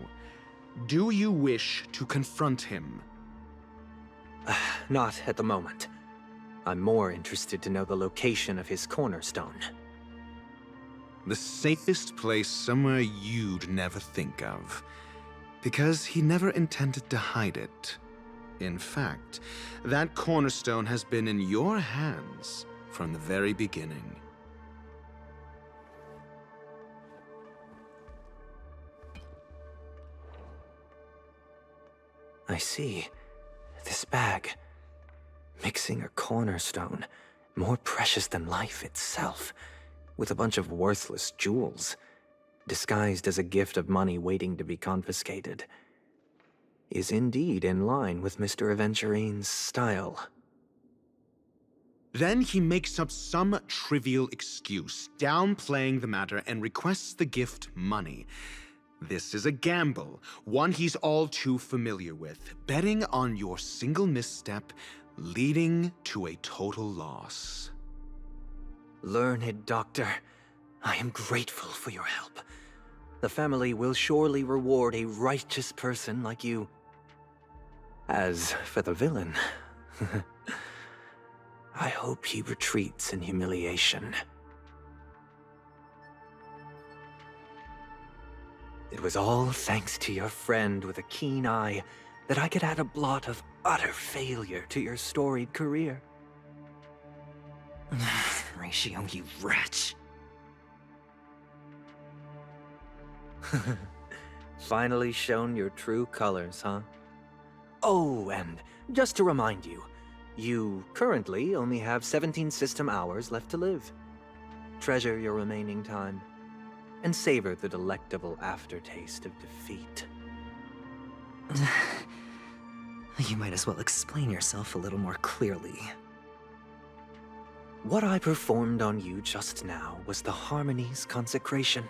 do you wish to confront him? Not at the moment. I'm more interested to know the location of his cornerstone. The safest place somewhere you'd never think of. Because he never intended to hide it. In fact, that cornerstone has been in your hands from the very beginning. I see. This bag. Mixing a cornerstone, more precious than life itself, with a bunch of worthless jewels, disguised as a gift of money waiting to be confiscated, is indeed in line with Mr. Aventurine's style. Then he makes up some trivial excuse, downplaying the matter, and requests the gift money. This is a gamble, one he's all too familiar with, betting on your single misstep, leading to a total loss. Learned Doctor, I am grateful for your help. The family will surely reward a righteous person like you. As for the villain, I hope he retreats in humiliation. It was all thanks to your friend with a keen eye that I could add a blot of utter failure to your storied career. Ratio, you wretch. Finally shown your true colors, huh? Oh, and just to remind you, you currently only have 17 system hours left to live. Treasure your remaining time, and savor the delectable aftertaste of defeat. You might as well explain yourself a little more clearly. What I performed on you just now was the Harmony's consecration.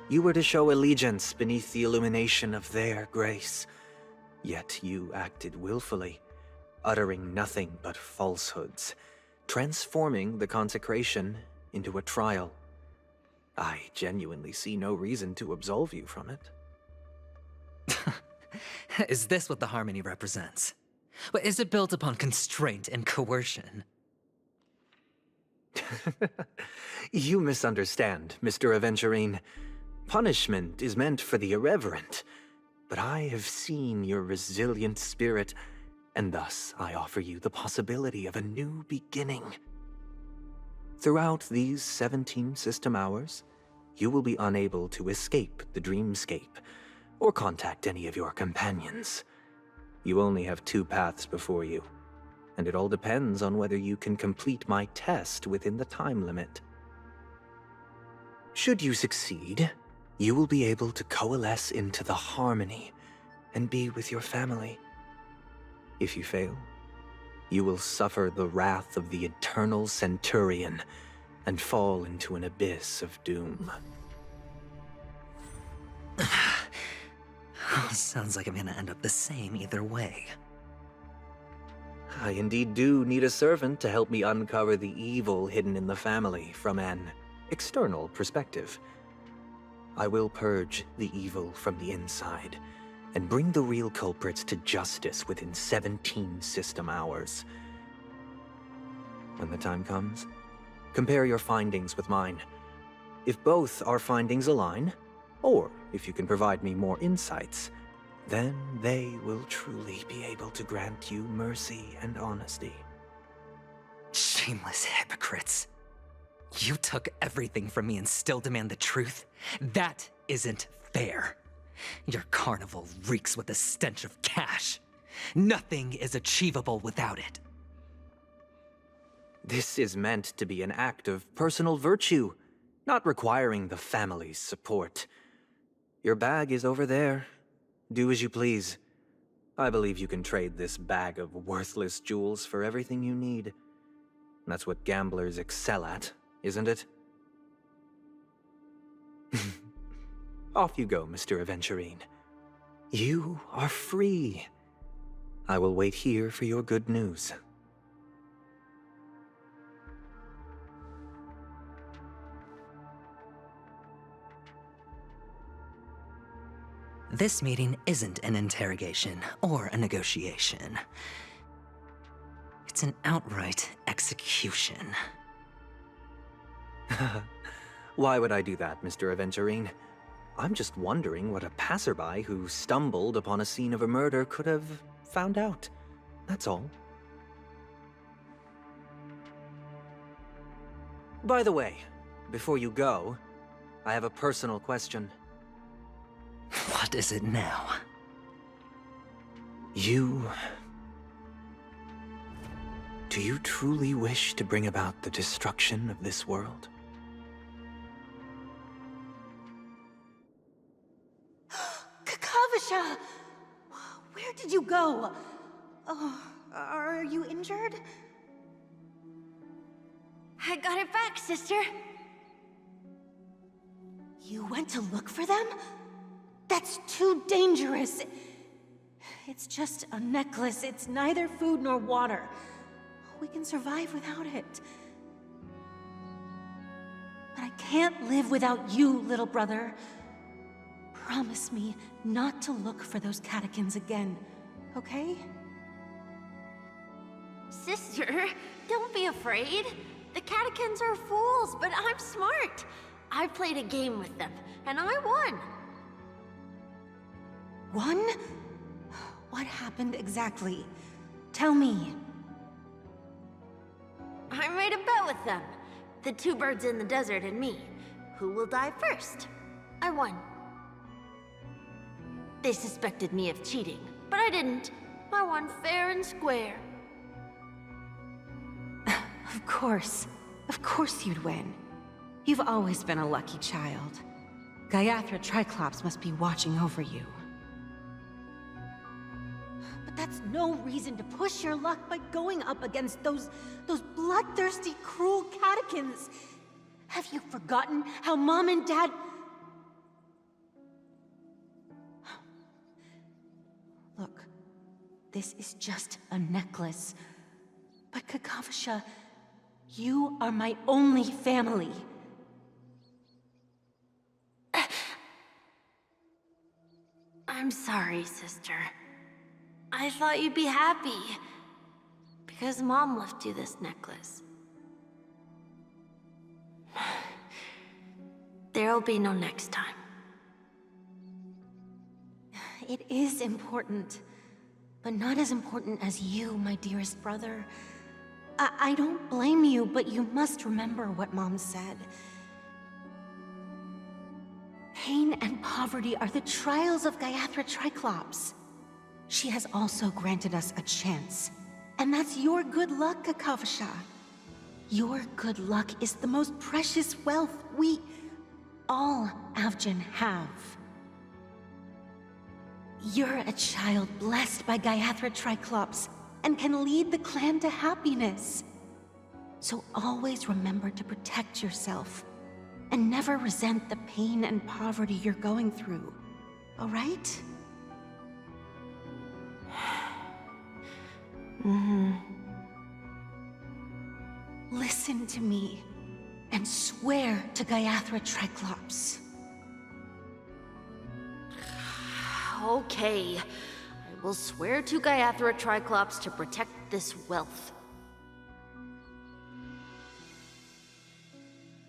You were to show allegiance beneath the illumination of their grace. Yet you acted willfully, uttering nothing but falsehoods, transforming the consecration into a trial. I genuinely see no reason to absolve you from it. Is this what the Harmony represents? But is it built upon constraint and coercion? You misunderstand, Mr. Aventurine. Punishment is meant for the irreverent, but I have seen your resilient spirit, and thus I offer you the possibility of a new beginning. Throughout these 17 system hours, you will be unable to escape the dreamscape, or contact any of your companions. You only have 2 paths before you, and it all depends on whether you can complete my test within the time limit. Should you succeed, you will be able to coalesce into the Harmony and be with your family. If you fail, you will suffer the wrath of the eternal Centurion and fall into an abyss of doom. Sounds like I'm gonna end up the same either way. I indeed do need a servant to help me uncover the evil hidden in the family from an external perspective. I will purge the evil from the inside and bring the real culprits to justice within 17 system hours. When the time comes, compare your findings with mine. If both our findings align, or if you can provide me more insights, then they will truly be able to grant you mercy and honesty. Shameless hypocrites. You took everything from me and still demand the truth? That isn't fair. Your carnival reeks with the stench of cash. Nothing is achievable without it. This is meant to be an act of personal virtue, not requiring the family's support. Your bag is over there. Do as you please. I believe you can trade this bag of worthless jewels for everything you need. That's what gamblers excel at, isn't it? Off you go, Mr. Aventurine. You are free. I will wait here for your good news. This meeting isn't an interrogation or a negotiation. It's It's an outright execution. Why would I do that, Mr. Aventurine? I'm just wondering what a passerby who stumbled upon a scene of a murder could have found out. That's all. By the way, before you go, I have a personal question. What is it now? Do you truly wish to bring about the destruction of this world? Kakavasha! Where did you go? Oh, are you injured? I got it back, sister. You went to look for them? That's too dangerous. It's just a necklace. It's neither food nor water. We can survive without it. But I can't live without you, little brother. Promise me not to look for those catechins again, okay? Sister, don't be afraid. The catechins are fools, but I'm smart. I played a game with them, and I won. Won? What happened exactly? Tell me. I made a bet with them. The two birds in the desert and me. Who will die first? I won. They suspected me of cheating, but I didn't. I won fair and square. Of course. Of course you'd win. You've always been a lucky child. Gaiathra Triclops must be watching over you. But that's no reason to push your luck by going up against those bloodthirsty, cruel catechins. Have you forgotten how Mom and Dad... Look, this is just a necklace. But Kakavasha, you are my only family. I'm sorry, sister. I thought you'd be happy. Because Mom left you this necklace. There'll be no next time. It is important. But not as important as you, my dearest brother. I don't blame you, but you must remember what Mom said. Pain and poverty are the trials of Gaiathra Triclops. She has also granted us a chance. And that's your good luck, Kakavasha. Your good luck is the most precious wealth we, all Avgin, have. You're a child blessed by Gaiathra Triclops and can lead the clan to happiness. So always remember to protect yourself and never resent the pain and poverty you're going through, all right? Listen to me and swear to Gaiathra Triclops. Okay. I will swear to Gaiathra Triclops to protect this wealth.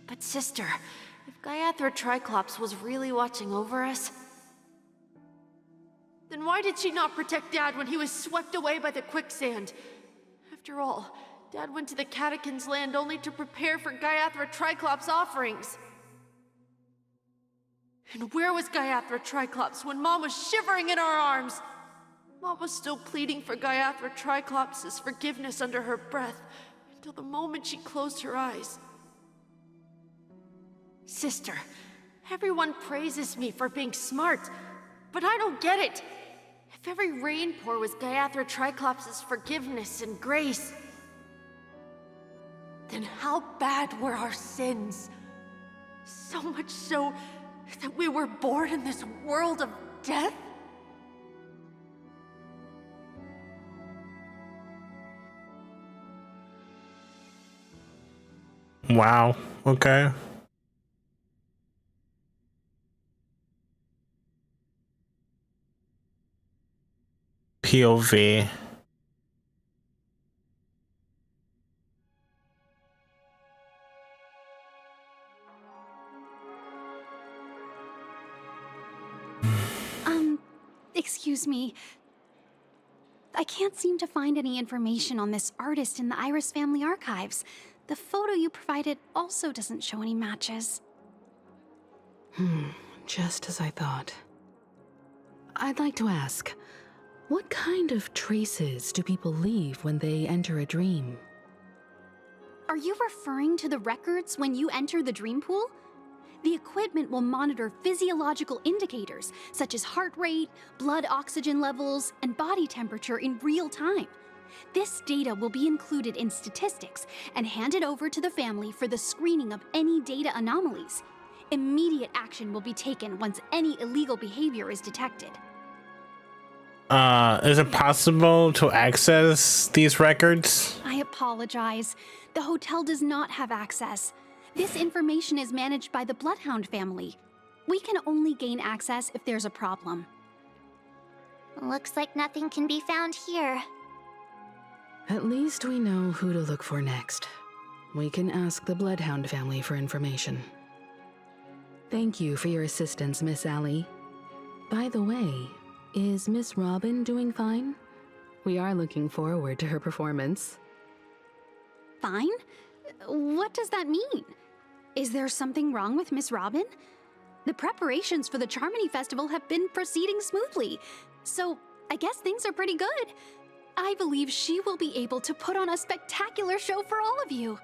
But sister, if Gaiathra Triclops was really watching over us, then why did she not protect Dad when he was swept away by the quicksand? After all, Dad went to the Catechins' land only to prepare for Gaiathra Triclops' offerings. And where was Gaiathra Triclops when Mom was shivering in our arms? Mom was still pleading for Gaiathra Triclops' forgiveness under her breath until the moment she closed her eyes. Sister, everyone praises me for being smart, but I don't get it. If every rain pour was Gaiathra Triclops' forgiveness and grace, then how bad were our sins? So much so that we were born in this world of death? Wow. Okay. POV. Excuse me. I can't seem to find any information on this artist in the Iris family archives. The photo you provided also doesn't show any matches. Just as I thought. I'd like to ask, what kind of traces do people leave when they enter a dream? Are you referring to the records when you enter the dream pool? The equipment will monitor physiological indicators such as heart rate, blood oxygen levels, and body temperature in real time. This data will be included in statistics and handed over to the family for the screening of any data anomalies. Immediate action will be taken once any illegal behavior is detected. Is it possible to access these records? I apologize. The hotel does not have access. This information is managed by the Bloodhound family. We can only gain access if there's a problem. Looks like nothing can be found here. At least we know who to look for next. We can ask the Bloodhound family for information. Thank you for your assistance, Miss Allie. By the way, is Miss Robin doing fine? We are looking forward to her performance. Fine? What does that mean? Is there something wrong with Miss Robin? The preparations for the Charmony Festival have been proceeding smoothly, so I guess things are pretty good. I believe she will be able to put on a spectacular show for all of you.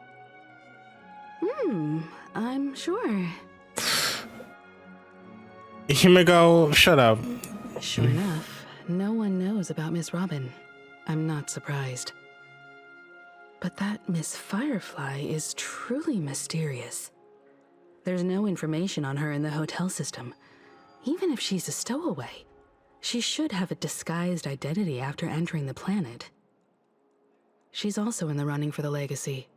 I'm sure. Himiko, shut up. Sure enough, no one knows about Miss Robin. I'm not surprised. But that Miss Firefly is truly mysterious. There's no information on her in the hotel system. Even if she's a stowaway, she should have a disguised identity after entering the planet. She's also in the running for the legacy.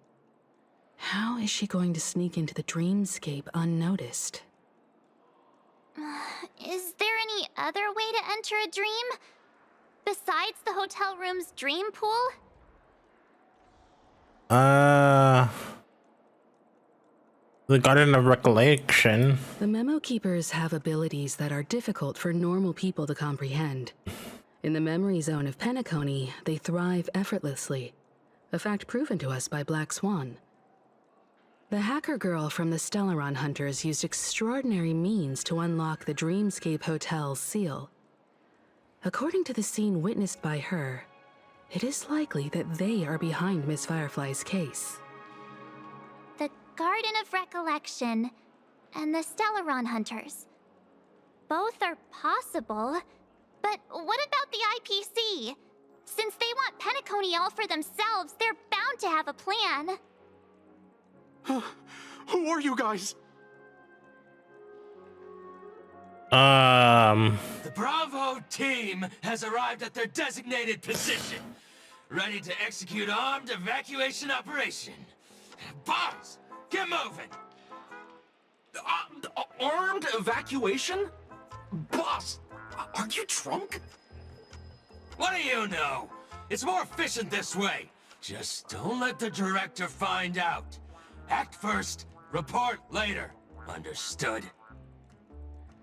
How is she going to sneak into the dreamscape unnoticed? Is there any other way to enter a dream? Besides the hotel room's dream pool? The Garden of Recollection. The Memo Keepers have abilities that are difficult for normal people to comprehend. In the memory zone of Penacony, they thrive effortlessly, a fact proven to us by Black Swan. The hacker girl from the Stellaron Hunters used extraordinary means to unlock the Dreamscape Hotel's seal. According to the scene witnessed by her, it is likely that they are behind Miss Firefly's case. The Garden of Recollection and the Stellaron Hunters. Both are possible, but what about the IPC? Since they want Penacony all for themselves, they're bound to have a plan. Who are you guys? The Bravo team has arrived at their designated position, ready to execute armed evacuation operation. Boss, get moving! Armed evacuation? Boss, are you drunk? What do you know? It's more efficient this way. Just don't let the director find out. Act first, report later. Understood?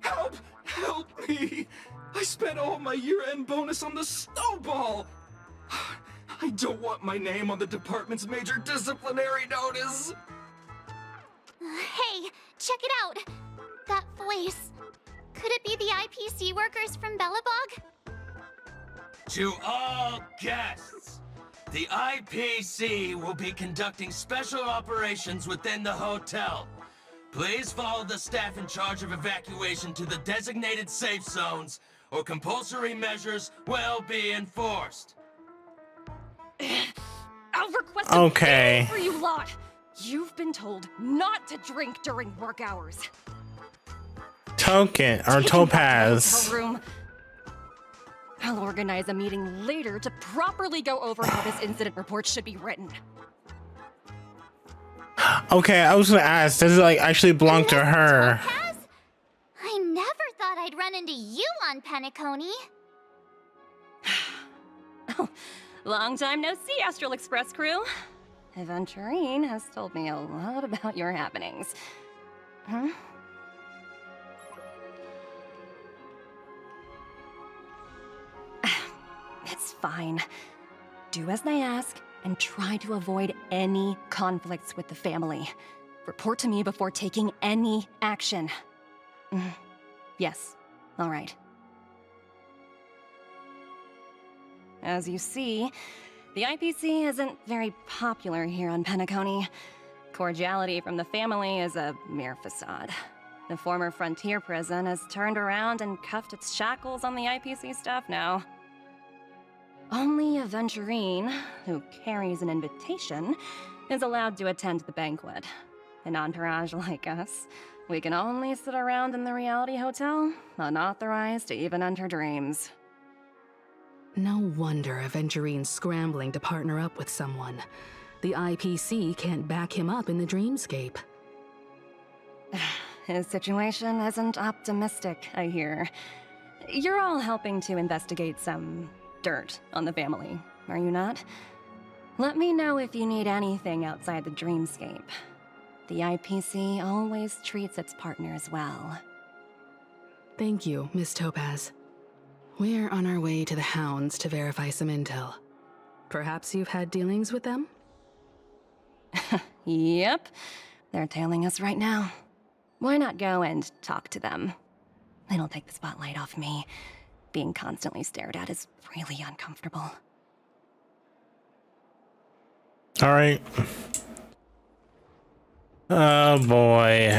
Help! Help me! I spent all my year-end bonus on the snowball! I don't want my name on the department's major disciplinary notice! Hey, check it out! That voice. Could it be the IPC workers from Belobog? To all guests, the IPC will be conducting special operations within the hotel. Please follow the staff in charge of evacuation to the designated safe zones, or compulsory measures will be enforced. I'll request Okay. a favor for you lot. You've been told not to drink during work hours. Token or Topaz. Hotel room. I'll organize a meeting later to properly go over how this incident report should be written. Okay, I was gonna ask, does it like actually belong to her? I never thought I'd run into you on Penacony. Long time no see, Astral Express crew. Aventurine has told me a lot about your happenings. Huh? fine. Do as they ask, and try to avoid any conflicts with the family. Report to me before taking any action. Yes, all right. As you see, the IPC isn't very popular here on Penacony. Cordiality from the family is a mere facade. The former frontier prison has turned around and cuffed its shackles on the IPC staff now. Only a Aventurine, who carries an invitation, is allowed to attend the banquet. An entourage like us, we can only sit around in the reality hotel, unauthorized to even enter dreams. No wonder Aventurine's scrambling to partner up with someone. The IPC can't back him up in the dreamscape. His situation isn't optimistic, I hear. You're all helping to investigate some dirt on the family, are you not? Let me know if you need anything outside the dreamscape. The IPC always treats its partners well. Thank you, Miss Topaz. We're on our way to the Hounds to verify some intel. Perhaps you've had dealings with them? Yep. They're tailing us right now. Why not go and talk to them? It'll take the spotlight off me. Being constantly stared at is really uncomfortable. All right. Oh boy.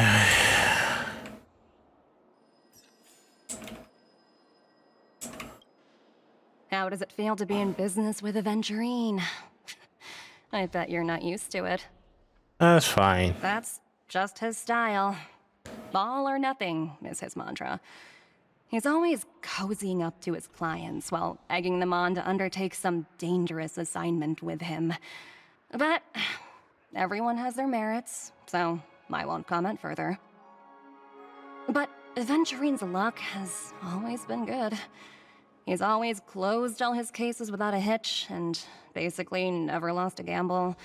How does it feel to be in business with Aventurine? I bet you're not used to it. That's fine. That's just his style. All or nothing is his mantra. He's always cozying up to his clients while egging them on to undertake some dangerous assignment with him. But everyone has their merits, so I won't comment further. But Aventurine's luck has always been good. He's always closed all his cases without a hitch, and basically never lost a gamble.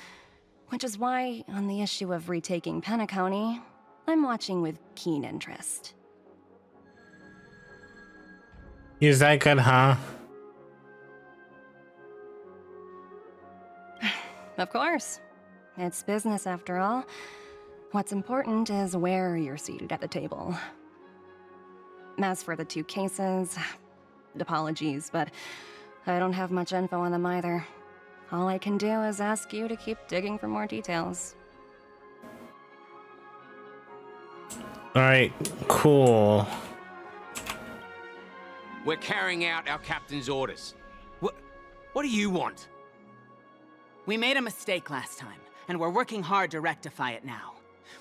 Which is why, on the issue of retaking Penacony, I'm watching with keen interest. Is that good, huh? Of course. It's business after all. What's important is where you're seated at the table. As for the two cases, apologies, but I don't have much info on them either. All I can do is ask you to keep digging for more details. All right, cool. We're carrying out our captain's orders. What do you want? We made a mistake last time, and we're working hard to rectify it now.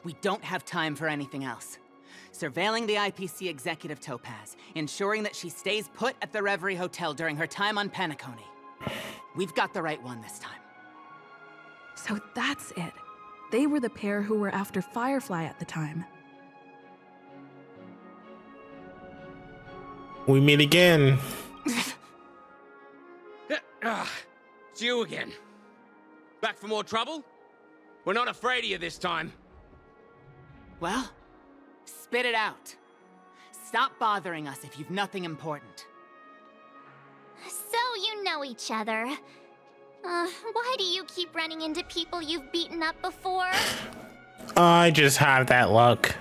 We don't have time for anything else. Surveilling the IPC executive Topaz, ensuring that she stays put at the Reverie Hotel during her time on Penacony. We've got the right one this time. So that's it. They were the pair who were after Firefly at the time. We meet again. It's you again. Back for more trouble? We're not afraid of you this time. Well, spit it out. Stop bothering us if you've nothing important. So you know each other. Why do you keep running into people you've beaten up before? I just have that luck.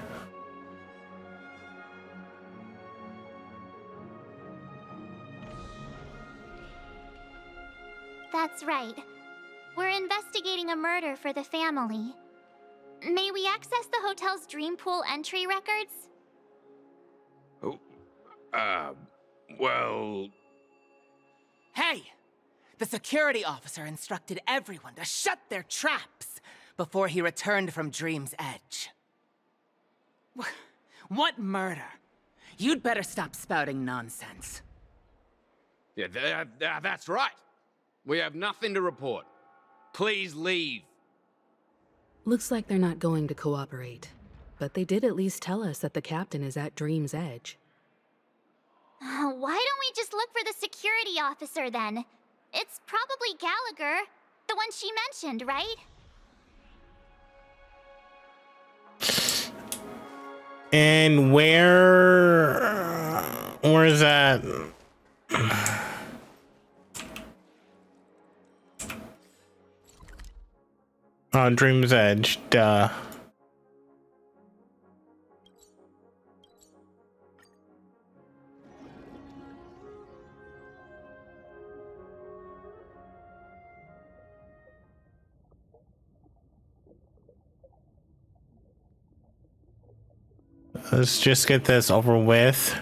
That's right. We're investigating a murder for the family. May we access the hotel's dream pool entry records? Well... Hey! The security officer instructed everyone to shut their traps before he returned from Dream's Edge. What murder? You'd better stop spouting nonsense. Yeah, that's right. We have nothing to report. Please leave. Looks like they're not going to cooperate. But they did at least tell us that the captain is at Dream's Edge. Why don't we just look for the security officer then? It's probably Gallagher, the one she mentioned, right? And where's that? Dream's Edge, duh. Let's just get this over with.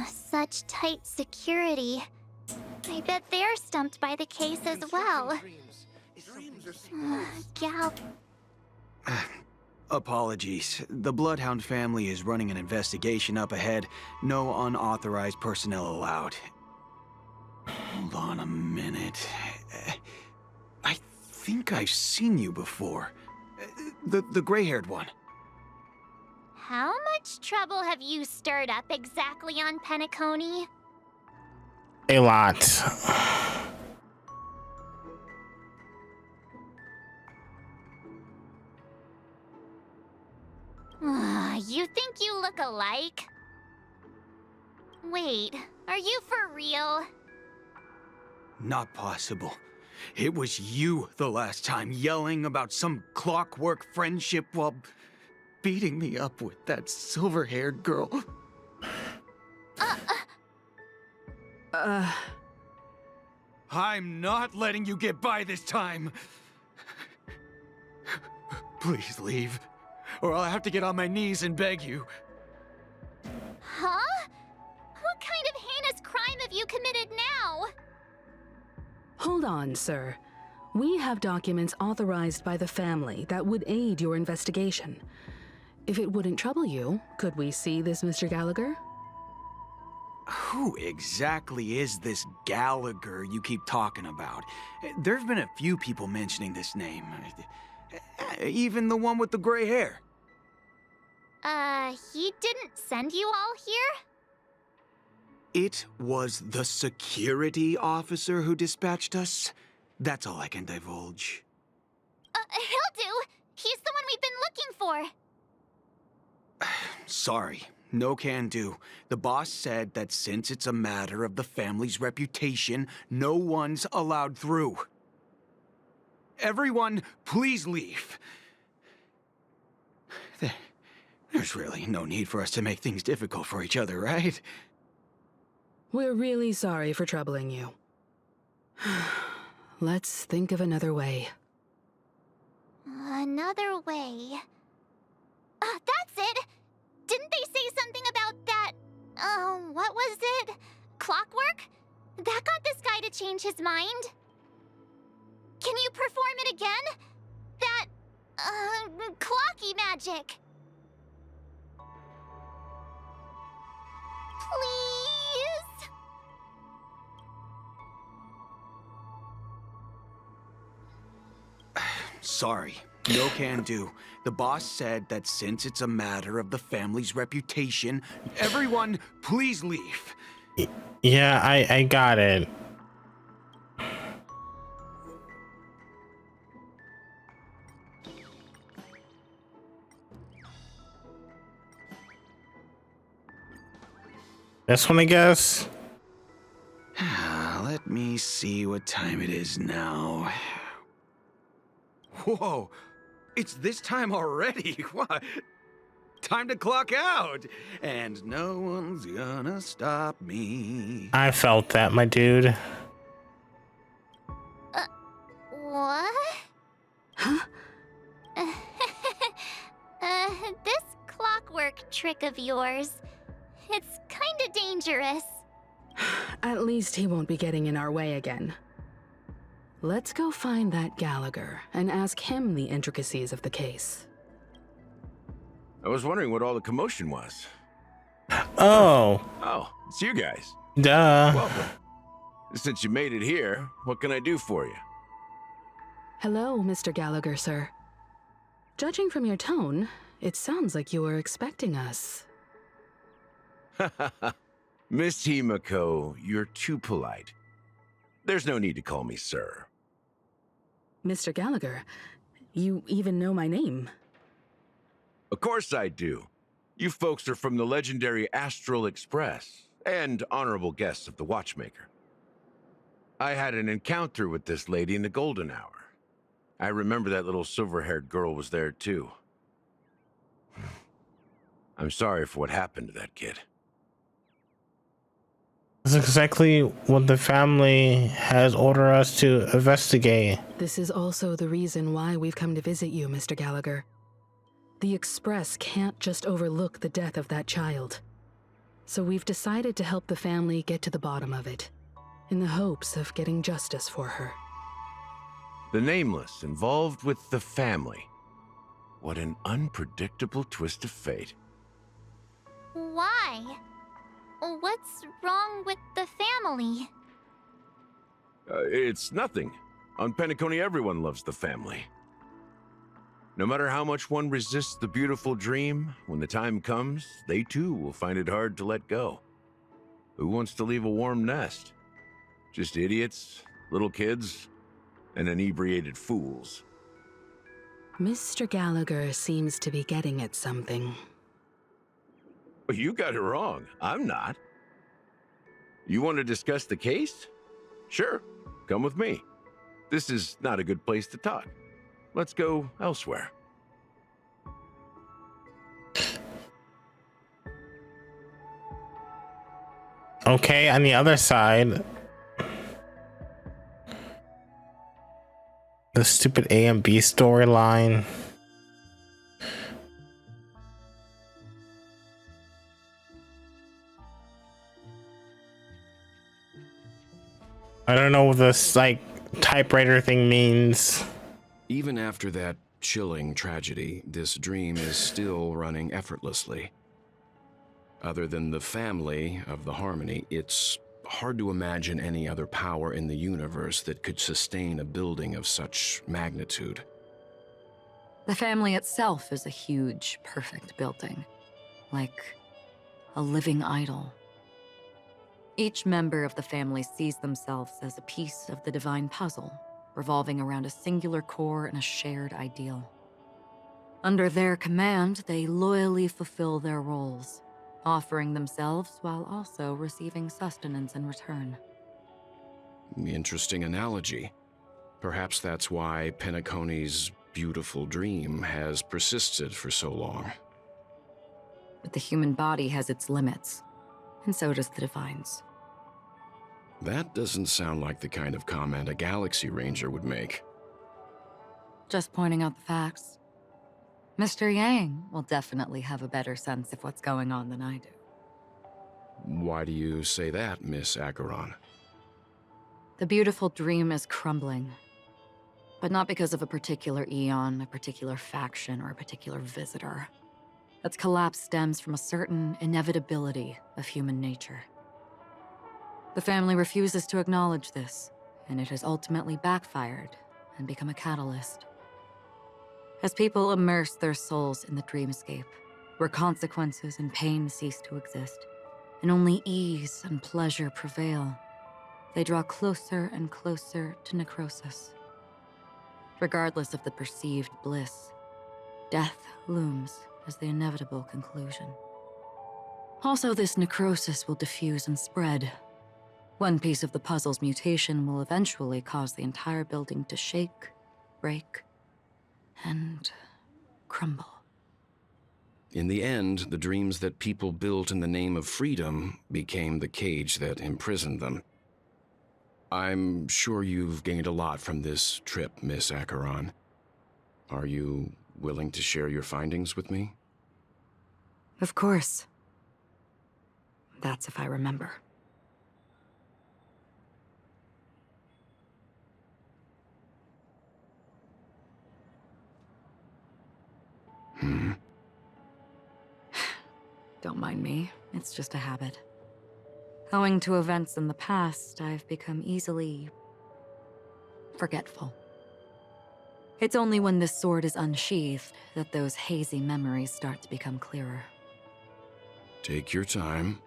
Such tight security. I bet they're stumped by the case as well. Gal. Apologies. The Bloodhound family is running an investigation up ahead. No unauthorized personnel allowed. Hold on a minute. I think I've seen you before. The gray-haired one. How much trouble have you stirred up exactly on Penacony? A lot. You think you look alike? Wait, are you for real? Not possible. It was you the last time yelling about some clockwork friendship while beating me up with that silver-haired girl. I'm not letting you get by this time. Please leave, or I'll have to get on my knees and beg you. Huh? What kind of heinous crime have you committed now? Hold on, sir. We have documents authorized by the family that would aid your investigation. If it wouldn't trouble you, could we see this Mr. Gallagher? Who exactly is this Gallagher you keep talking about? There's been a few people mentioning this name. Even the one with the gray hair. He didn't send you all here? It was the security officer who dispatched us. That's all I can divulge. He'll do. He's the one we've been looking for. Sorry, no can do. The boss said that since it's a matter of the family's reputation, no one's allowed through. Everyone, please leave. There's really no need for us to make things difficult for each other, right? We're really sorry for troubling you. Let's think of another way. Another way. That's it! Didn't they say something about that... what was it? Clockwork? That got this guy to change his mind? Can you perform it again? That... clocky magic. Please? Sorry, no can do. The boss said that since it's a matter of the family's reputation, everyone, please leave. Yeah, I got it. This one, I guess. Let me see what time it is now. Whoa, it's this time already. What? Time to clock out. And no one's gonna stop me. I felt that, my dude. What? Huh? This clockwork trick of yours, it's kinda dangerous. At least he won't be getting in our way again. Let's go find that Gallagher and ask him the intricacies of the case. I was wondering what all the commotion was. Oh. Oh, it's you guys. Duh. Welcome. Since you made it here, what can I do for you? Hello, Mr. Gallagher, sir. Judging from your tone, it sounds like you were expecting us. Miss Himiko, you're too polite. There's no need to call me sir. Mr. Gallagher, you even know my name. Of course I do. You folks are from the legendary Astral Express and honorable guests of the Watchmaker. I had an encounter with this lady in the Golden Hour. I remember that little silver-haired girl was there, too. I'm sorry for what happened to that kid. That's exactly what the family has ordered us to investigate. This is also the reason why we've come to visit you, Mr. Gallagher. The Express can't just overlook the death of that child. So we've decided to help the family get to the bottom of it, in the hopes of getting justice for her. The Nameless involved with the family. What an unpredictable twist of fate. Why? What's wrong with the family? It's nothing. On Penacony, everyone loves the family. No matter how much one resists the beautiful dream, when the time comes, they too will find it hard to let go. Who wants to leave a warm nest? Just idiots, little kids, and inebriated fools. Mr. Gallagher seems to be getting at something. You got it wrong. I'm not. You want to discuss the case? Sure, come with me. This is not a good place to talk. Let's go elsewhere. Okay, on the other side, the stupid A and B storyline. I don't know what this like typewriter thing means. Even after that chilling tragedy, this dream is still running effortlessly. Other than the family of the Harmony, it's hard to imagine any other power in the universe that could sustain a building of such magnitude. The family itself is a huge, perfect building, like a living idol. Each member of the family sees themselves as a piece of the divine puzzle, revolving around a singular core and a shared ideal. Under their command, they loyally fulfill their roles, offering themselves while also receiving sustenance in return. Interesting analogy. Perhaps that's why Penacony's beautiful dream has persisted for so long. But the human body has its limits, and so does the divine's. That doesn't sound like the kind of comment a Galaxy Ranger would make. Just pointing out the facts. Mr. Yang will definitely have a better sense of what's going on than I do. Why do you say that, Miss Acheron? The beautiful dream is crumbling. But not because of a particular eon, a particular faction, or a particular visitor. Its collapse stems from a certain inevitability of human nature. The family refuses to acknowledge this, and it has ultimately backfired and become a catalyst. As people immerse their souls in the dreamscape, where consequences and pain cease to exist, and only ease and pleasure prevail, they draw closer and closer to necrosis. Regardless of the perceived bliss, death looms as the inevitable conclusion. Also, this necrosis will diffuse and spread. One piece of the puzzle's mutation will eventually cause the entire building to shake, break, and crumble. In the end, the dreams that people built in the name of freedom became the cage that imprisoned them. I'm sure you've gained a lot from this trip, Miss Acheron. Are you willing to share your findings with me? Of course. That's if I remember. Don't mind me, it's just a habit. Owing to events in the past, I've become easily forgetful. It's only when this sword is unsheathed that those hazy memories start to become clearer. Take your time.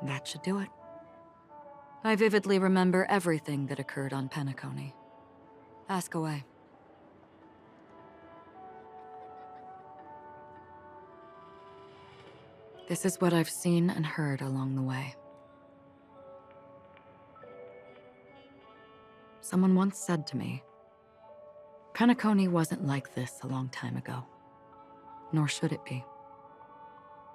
That should do it. I vividly remember everything that occurred on Penacony. Ask away. This is what I've seen and heard along the way. Someone once said to me, Penacony wasn't like this a long time ago, nor should it be.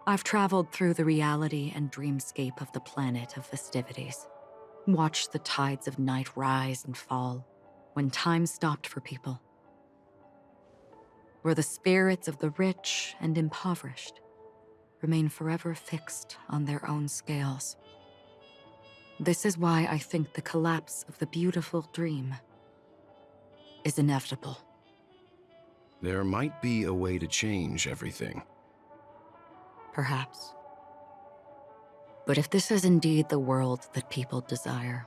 I've traveled through the reality and dreamscape of the planet of festivities, watched the tides of night rise and fall when time stopped for people, where the spirits of the rich and impoverished remain forever fixed on their own scales. This is why I think the collapse of the beautiful dream is inevitable. There might be a way to change everything. Perhaps. But if this is indeed the world that people desire,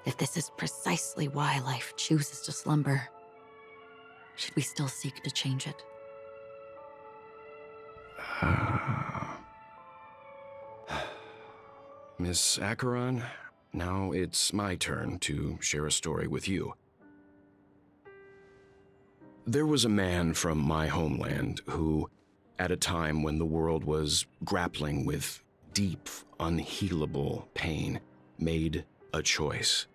if this is precisely why life chooses to slumber, should we still seek to change it? Miss Acheron, now it's my turn to share a story with you. There was a man from my homeland who, at a time when the world was grappling with deep, unhealable pain, made a choice.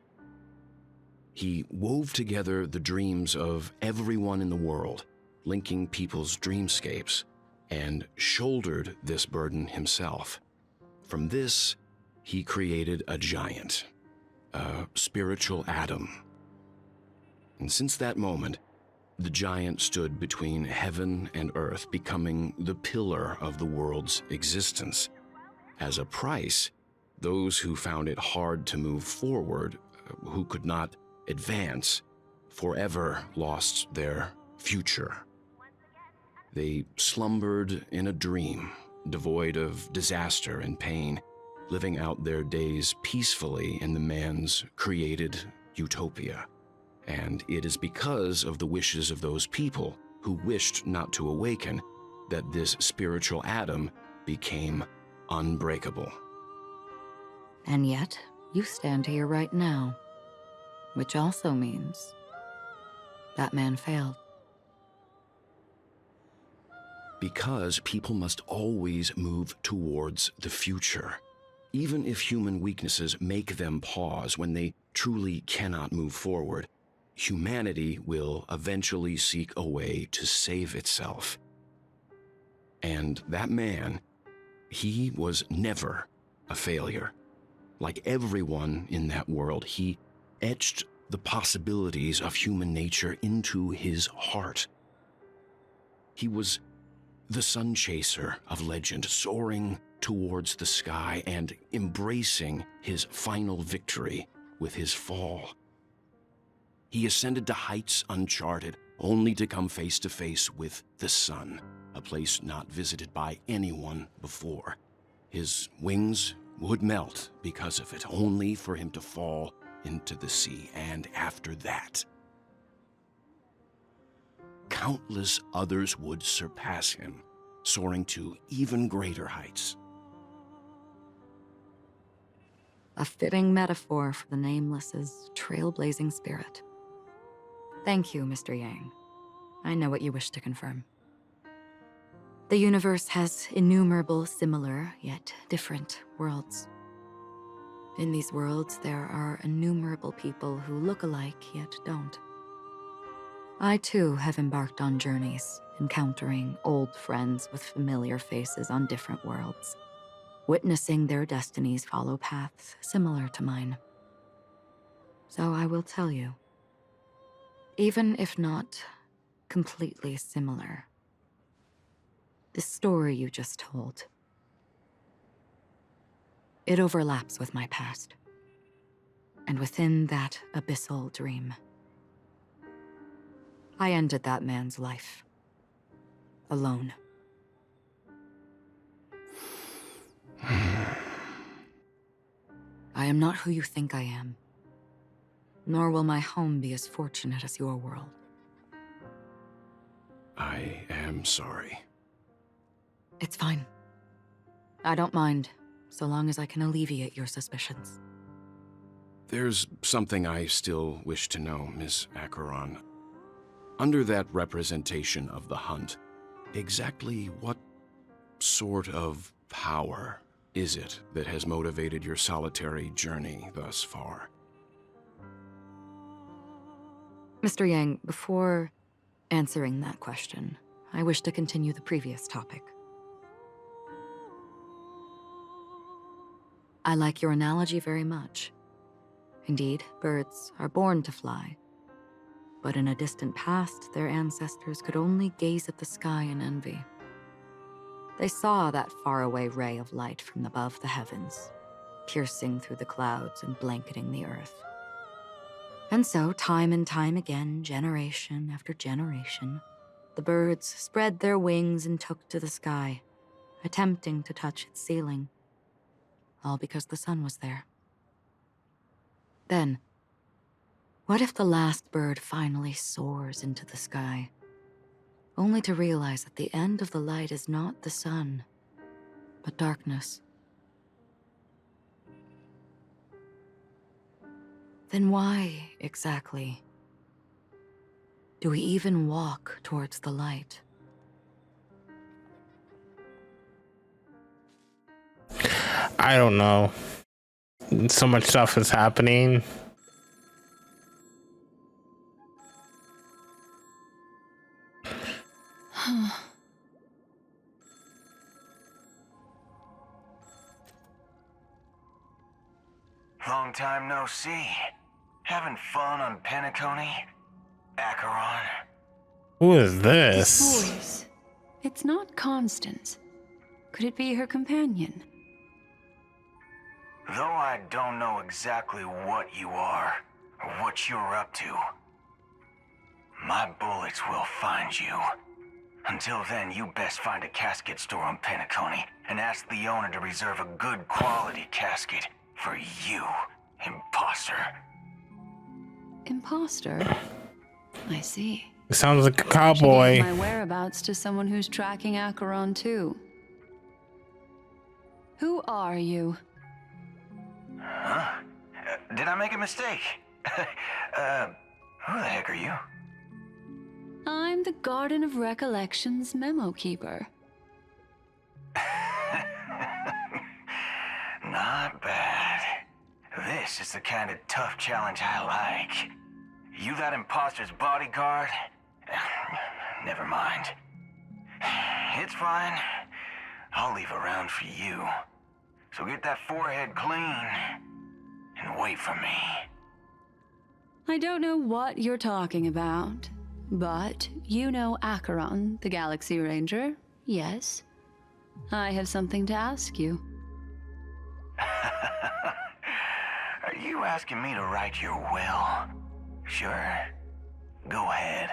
He wove together the dreams of everyone in the world, linking people's dreamscapes, and shouldered this burden himself. From this, he created a giant, a spiritual atom. And since that moment, the giant stood between heaven and earth, becoming the pillar of the world's existence. As a price, those who found it hard to move forward, who could not advance, forever lost their future. They slumbered in a dream, devoid of disaster and pain, living out their days peacefully in the man's created utopia. And it is because of the wishes of those people who wished not to awaken that this spiritual atom became unbreakable. And yet, you stand here right now, which also means that man failed. Because people must always move towards the future. Even if human weaknesses make them pause when they truly cannot move forward, humanity will eventually seek a way to save itself. And that man, he was never a failure. Like everyone in that world, he etched the possibilities of human nature into his heart. He was the sun chaser of legend, soaring towards the sky and embracing his final victory with his fall. He ascended to heights uncharted, only to come face to face with the sun, a place not visited by anyone before. His wings would melt because of it, only for him to fall into the sea. And after that, countless others would surpass him, soaring to even greater heights. A fitting metaphor for the Nameless's trailblazing spirit. Thank you, Mr. Yang. I know what you wish to confirm. The universe has innumerable similar, yet different worlds. In these worlds, there are innumerable people who look alike, yet don't. I, too, have embarked on journeys, encountering old friends with familiar faces on different worlds, witnessing their destinies follow paths similar to mine. So I will tell you, even if not completely similar, the story you just told, it overlaps with my past. And within that abyssal dream, I ended that man's life. Alone. I am not who you think I am, nor will my home be as fortunate as your world. I am sorry. It's fine. I don't mind, so long as I can alleviate your suspicions. There's something I still wish to know, Miss Acheron. Under that representation of the hunt, exactly what sort of power is it that has motivated your solitary journey thus far? Mr. Yang, before answering that question, I wish to continue the previous topic. I like your analogy very much. Indeed, birds are born to fly. But in a distant past, their ancestors could only gaze at the sky in envy. They saw that faraway ray of light from above the heavens, piercing through the clouds and blanketing the earth. And so, time and time again, generation after generation, the birds spread their wings and took to the sky, attempting to touch its ceiling, all because the sun was there. Then, what if the last bird finally soars into the sky, only to realize that the end of the light is not the sun, but darkness? Then why, exactly, do we even walk towards the light? I don't know. So much stuff is happening. Long time no see. Having fun on Penacony? Acheron? Who is This this? voice. It's not Constance. Could it be her companion? Though I don't know exactly what you are, or what you're up to, my bullets will find you. Until then, you best find a casket store on Penacony and ask the owner to reserve a good quality casket for you, imposter. Imposter? I see. Sounds like a She cowboy. gave my whereabouts to someone who's tracking Acheron too. Who are you? Huh? Did I make a mistake? Who the heck are you? I'm the Garden of Recollection's memo keeper. Not bad. This is the kind of tough challenge I like. You that imposter's bodyguard? Never mind. It's fine. I'll leave a round for you. So get that forehead clean and wait for me. I don't know what you're talking about, but you know Acheron, the Galaxy Ranger, yes? I have something to ask you. Are you asking me to write your will? Sure. Go ahead.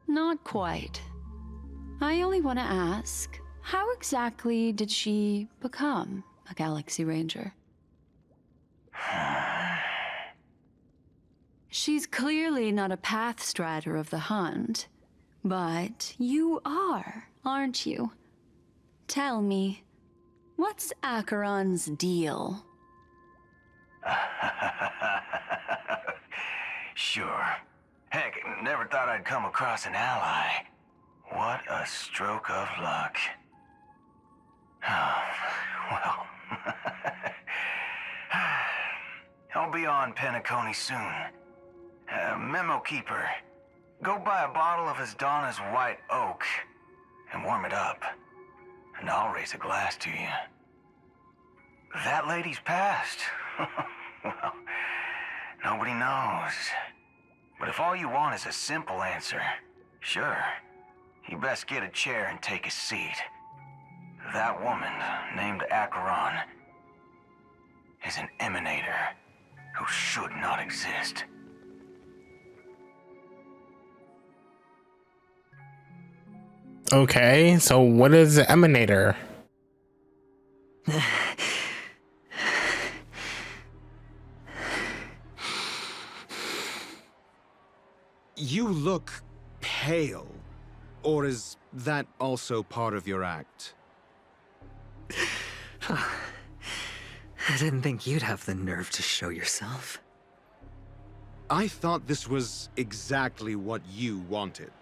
Not quite. I only want to ask, how exactly did she become a Galaxy Ranger? She's clearly not a path strider of the hunt, but you are, aren't you? Tell me, what's Acheron's deal? Sure. Heck, never thought I'd come across an ally. What a stroke of luck. Oh, well. I'll be on Penacony soon. Memo keeper, go buy a bottle of Asdana's white oak and warm it up, and I'll raise a glass to you. That lady's passed. Well, nobody knows. But if all you want is a simple answer, sure, you best get a chair and take a seat. That woman, named Acheron, is an emanator who should not exist. Okay, so what is the emanator? You look pale. Or is that also part of your act? I didn't think you'd have the nerve to show yourself. I thought this was exactly what you wanted.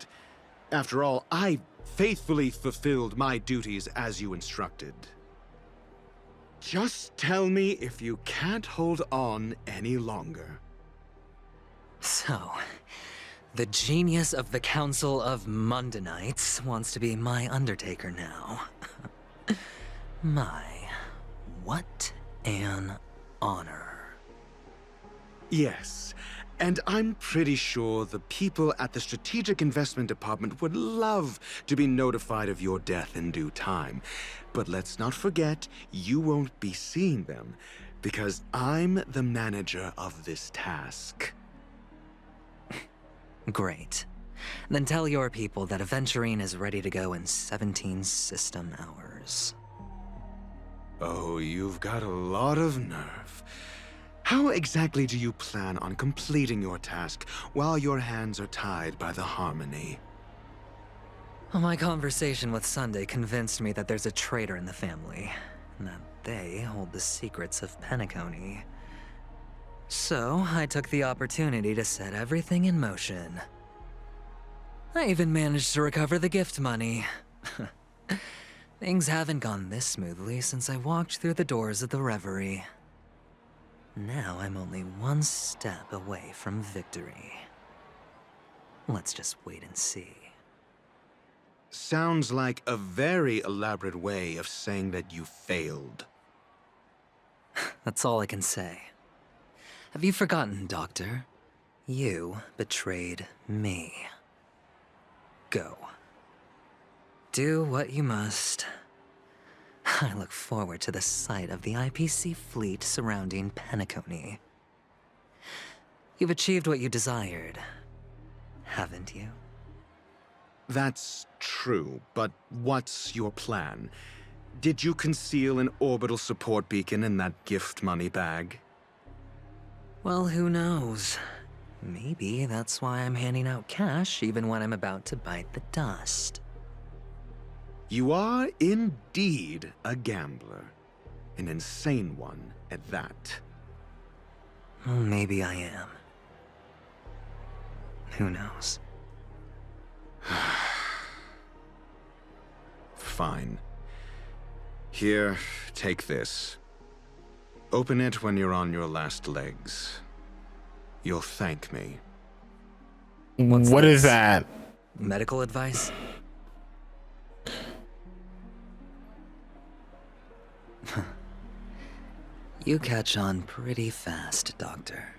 After all, I faithfully fulfilled my duties as you instructed. Just tell me if you can't hold on any longer. So, the genius of the Council of Mundanites wants to be my Undertaker now. What an honor. Yes, and I'm pretty sure the people at the Strategic Investment Department would love to be notified of your death in due time. But let's not forget, you won't be seeing them, because I'm the manager of this task. Great. Then tell your people that Aventurine is ready to go in 17 system hours. Oh, you've got a lot of nerve. How exactly do you plan on completing your task while your hands are tied by the Harmony? My conversation with Sunday convinced me that there's a traitor in the family, and that they hold the secrets of Penacony. So, I took the opportunity to set everything in motion. I even managed to recover the gift money. Things haven't gone this smoothly since I walked through the doors of the Reverie. Now I'm only one step away from victory. Let's just wait and see. Sounds like a very elaborate way of saying that you failed. That's all I can say. Have you forgotten, Doctor? You betrayed me. Go. Do what you must. I look forward to the sight of the IPC fleet surrounding Penacony. You've achieved what you desired, haven't you? That's true, but what's your plan? Did you conceal an orbital support beacon in that gift money bag? Well, who knows? Maybe that's why I'm handing out cash even when I'm about to bite the dust. You are indeed a gambler. An insane one at that. Well, maybe I am. Who knows? Fine. Here, take this. Open it when you're on your last legs. You'll thank me. What is that? Medical advice? You catch on pretty fast, Doctor.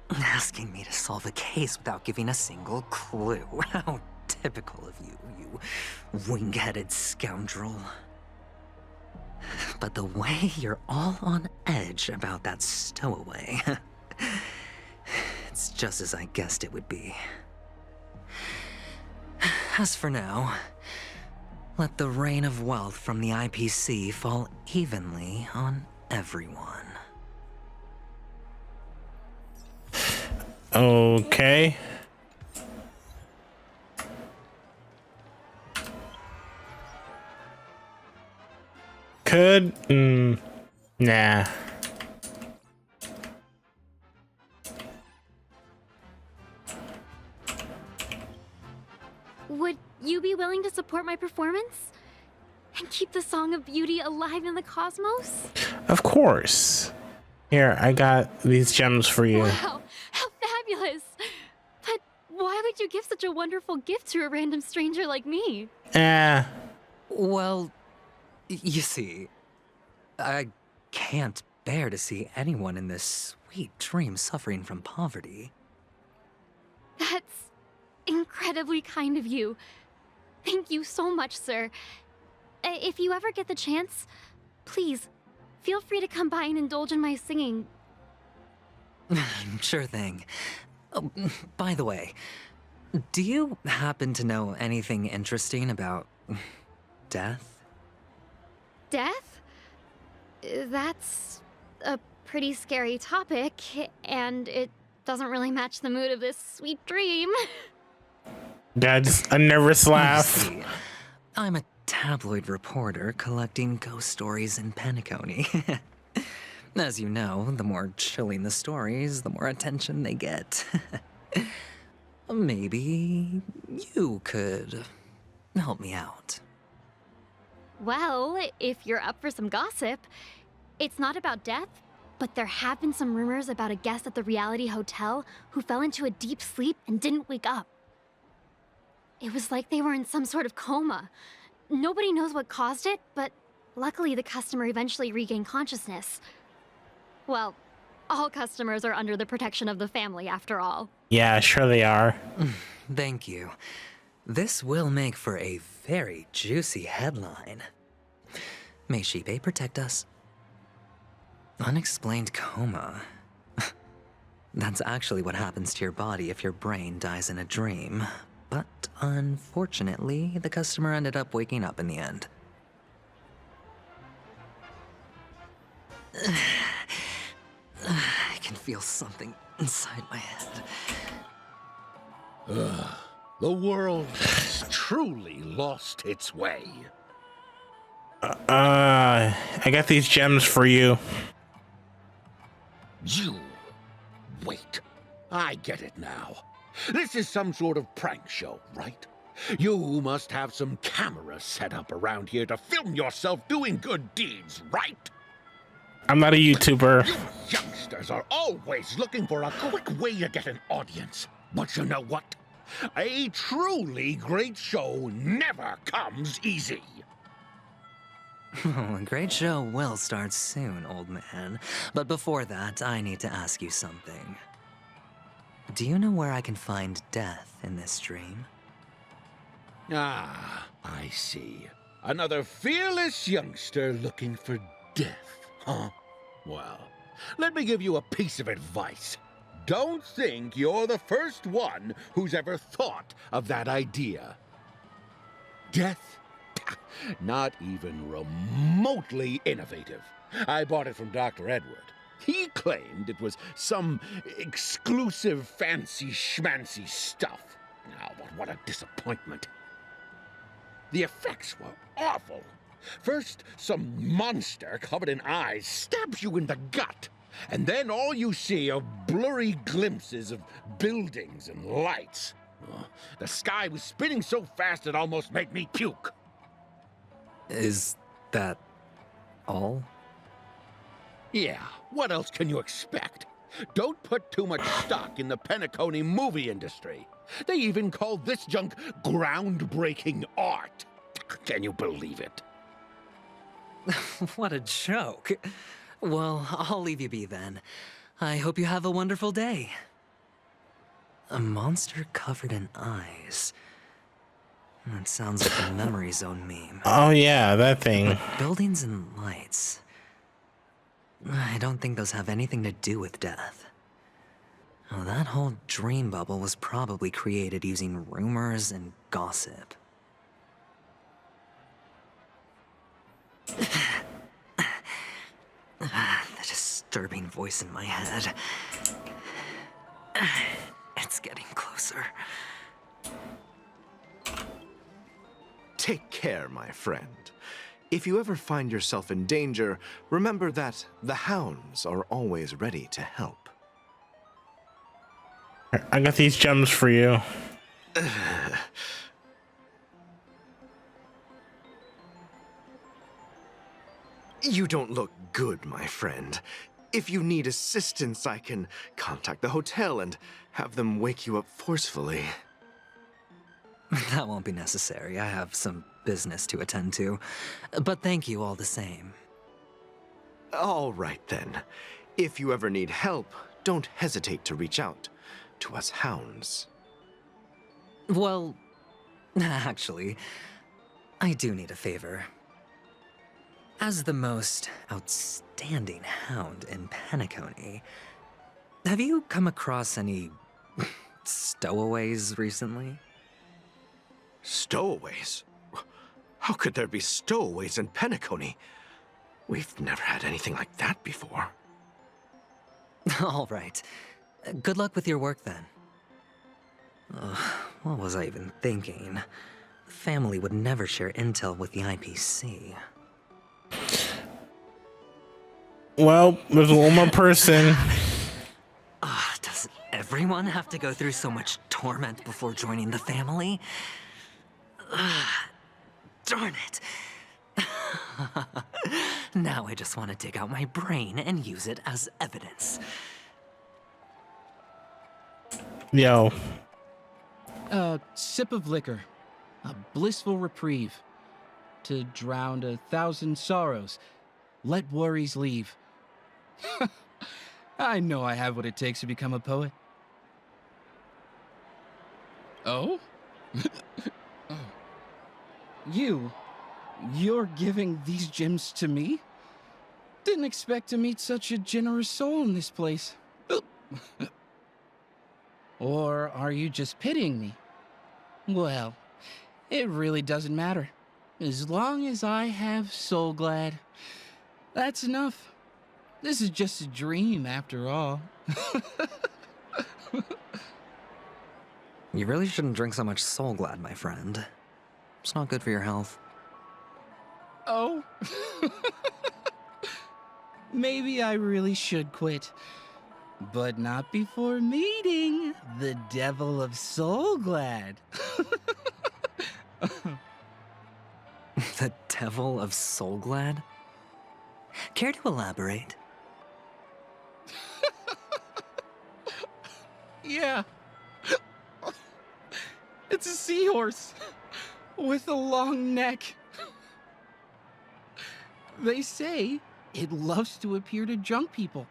Asking me to solve a case without giving a single clue. How typical of you, you wing-headed scoundrel. But the way you're all on edge about that stowaway, it's just as I guessed it would be. As for now, let the rain of wealth from the IPC fall evenly on everyone. Okay. Could, nah. Would you be willing to support my performance? And keep the Song of Beauty alive in the cosmos? Of course. Here, I got these gems for you. Wow, how fabulous! But why would you give such a wonderful gift to a random stranger like me? Well, you see, I can't bear to see anyone in this sweet dream suffering from poverty. That's incredibly kind of you. Thank you so much, sir. If you ever get the chance, please, feel free to come by and indulge in my singing. Sure thing. Oh, by the way, do you happen to know anything interesting about death? Death? That's a pretty scary topic, and it doesn't really match the mood of this sweet dream. That's a nervous laugh. See, I'm a tabloid reporter collecting ghost stories in Penacony. As you know, the more chilling the stories, the more attention they get. Maybe you could help me out. Well, if you're up for some gossip, it's not about death, But there have been some rumors about a guest at the reality hotel who fell into a deep sleep and didn't wake up. It was like they were in some sort of coma. Nobody knows what caused it, but luckily the customer eventually regained consciousness. Well, all customers are under the protection of the family, after all. Yeah, sure they are. Thank you. This will make for a very juicy headline. May Shibe protect us. Unexplained coma. That's actually what happens to your body if your brain dies in a dream. But unfortunately, the customer ended up waking up in the end. I can feel something inside my head. The world has truly lost its way. I got these gems for you. You... Wait. I get it now. This is some sort of prank show, right? You must have some cameras set up around here to film yourself doing good deeds, right? I'm not a YouTuber. You youngsters are always looking for a quick way to get an audience. But you know what? A truly great show never comes easy. A great show will start soon, old man. But before that, I need to ask you something. Do you know where I can find death in this dream? Ah, I see. Another fearless youngster looking for death, huh? Well, let me give you a piece of advice. Don't think you're the first one who's ever thought of that idea. Death? Not even remotely innovative. I bought it from Dr. Edward. He claimed it was some exclusive fancy schmancy stuff. Now, what a disappointment. The effects were awful. First, some monster covered in eyes stabs you in the gut. And then all you see are blurry glimpses of buildings and lights. The sky was spinning so fast it almost made me puke. Is that all? Yeah, what else can you expect? Don't put too much stock in the Penacony movie industry. They even call this junk groundbreaking art. Can you believe it? What a joke. Well, I'll leave you be then. I hope you have a wonderful day. A monster covered in eyes. That sounds like a Memory Zone meme. Oh yeah, that thing. But buildings and lights. I don't think those have anything to do with death. Oh, that whole dream bubble was probably created using rumors and gossip. The disturbing voice in my head. It's getting closer. Take care, my friend. If you ever find yourself in danger, remember that the hounds are always ready to help. I got these gems for you. You don't look good, my friend. If you need assistance, I can contact the hotel and have them wake you up forcefully. That won't be necessary. I have some business to attend to. But thank you all the same. All right, then. If you ever need help, don't hesitate to reach out to us hounds. Well, actually, I do need a favor. As the most outstanding hound in Penacony, have you come across any stowaways recently? Stowaways? How could there be stowaways in Penacony? We've never had anything like that before. All right. Good luck with your work, then. What was I even thinking? The family would never share intel with the IPC. Well, there's one more person. Does everyone have to go through so much torment before joining the family? Darn it. Now I just want to dig out my brain and use it as evidence. Yo. A sip of liquor. A blissful reprieve. To drown 1,000 sorrows. Let worries leave. I know I have what it takes to become a poet. Oh? Oh. You're giving these gems to me? Didn't expect to meet such a generous soul in this place. Or are you just pitying me? Well, it really doesn't matter. As long as I have Soul Glad, that's enough. This is just a dream after all. You really shouldn't drink so much Soul Glad, my friend. It's not good for your health. Oh? Maybe I really should quit. But not before meeting the Devil of Soul Glad. The Devil of Soul Glad? Care to elaborate? Yeah. It's a seahorse with a long neck. They say it loves to appear to drunk people,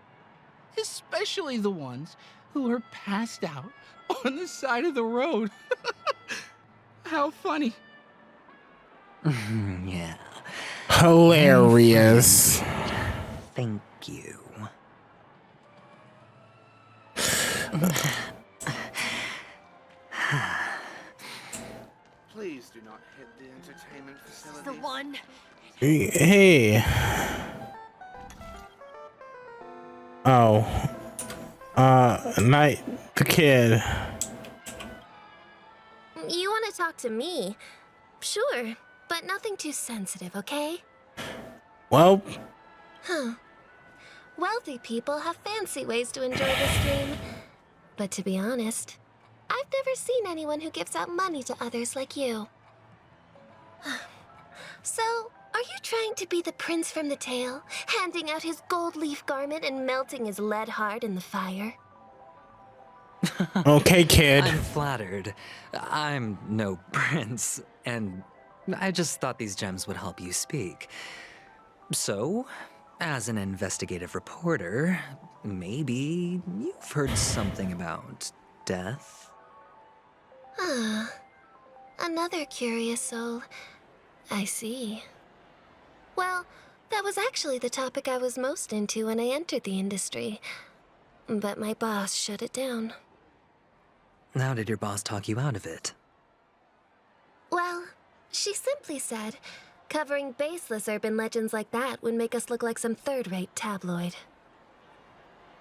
especially the ones who are passed out on the side of the road. How funny. Yeah. Hilarious. Thank you. Please do not hit the entertainment facilities. The one. Hey. Oh. Night the kid. You want to talk to me? Sure, but nothing too sensitive, okay? Well. Huh. Wealthy people have fancy ways to enjoy this game. But to be honest, I've never seen anyone who gives out money to others like you. So, are you trying to be the prince from the tale, handing out his gold leaf garment and melting his lead heart in the fire? Okay, kid. I'm flattered. I'm no prince, and I just thought these gems would help you speak. So, as an investigative reporter, maybe you've heard something about death? Ah, another curious soul. I see. Well, that was actually the topic I was most into when I entered the industry. But my boss shut it down. How did your boss talk you out of it? Well, she simply said, covering baseless urban legends like that would make us look like some third-rate tabloid.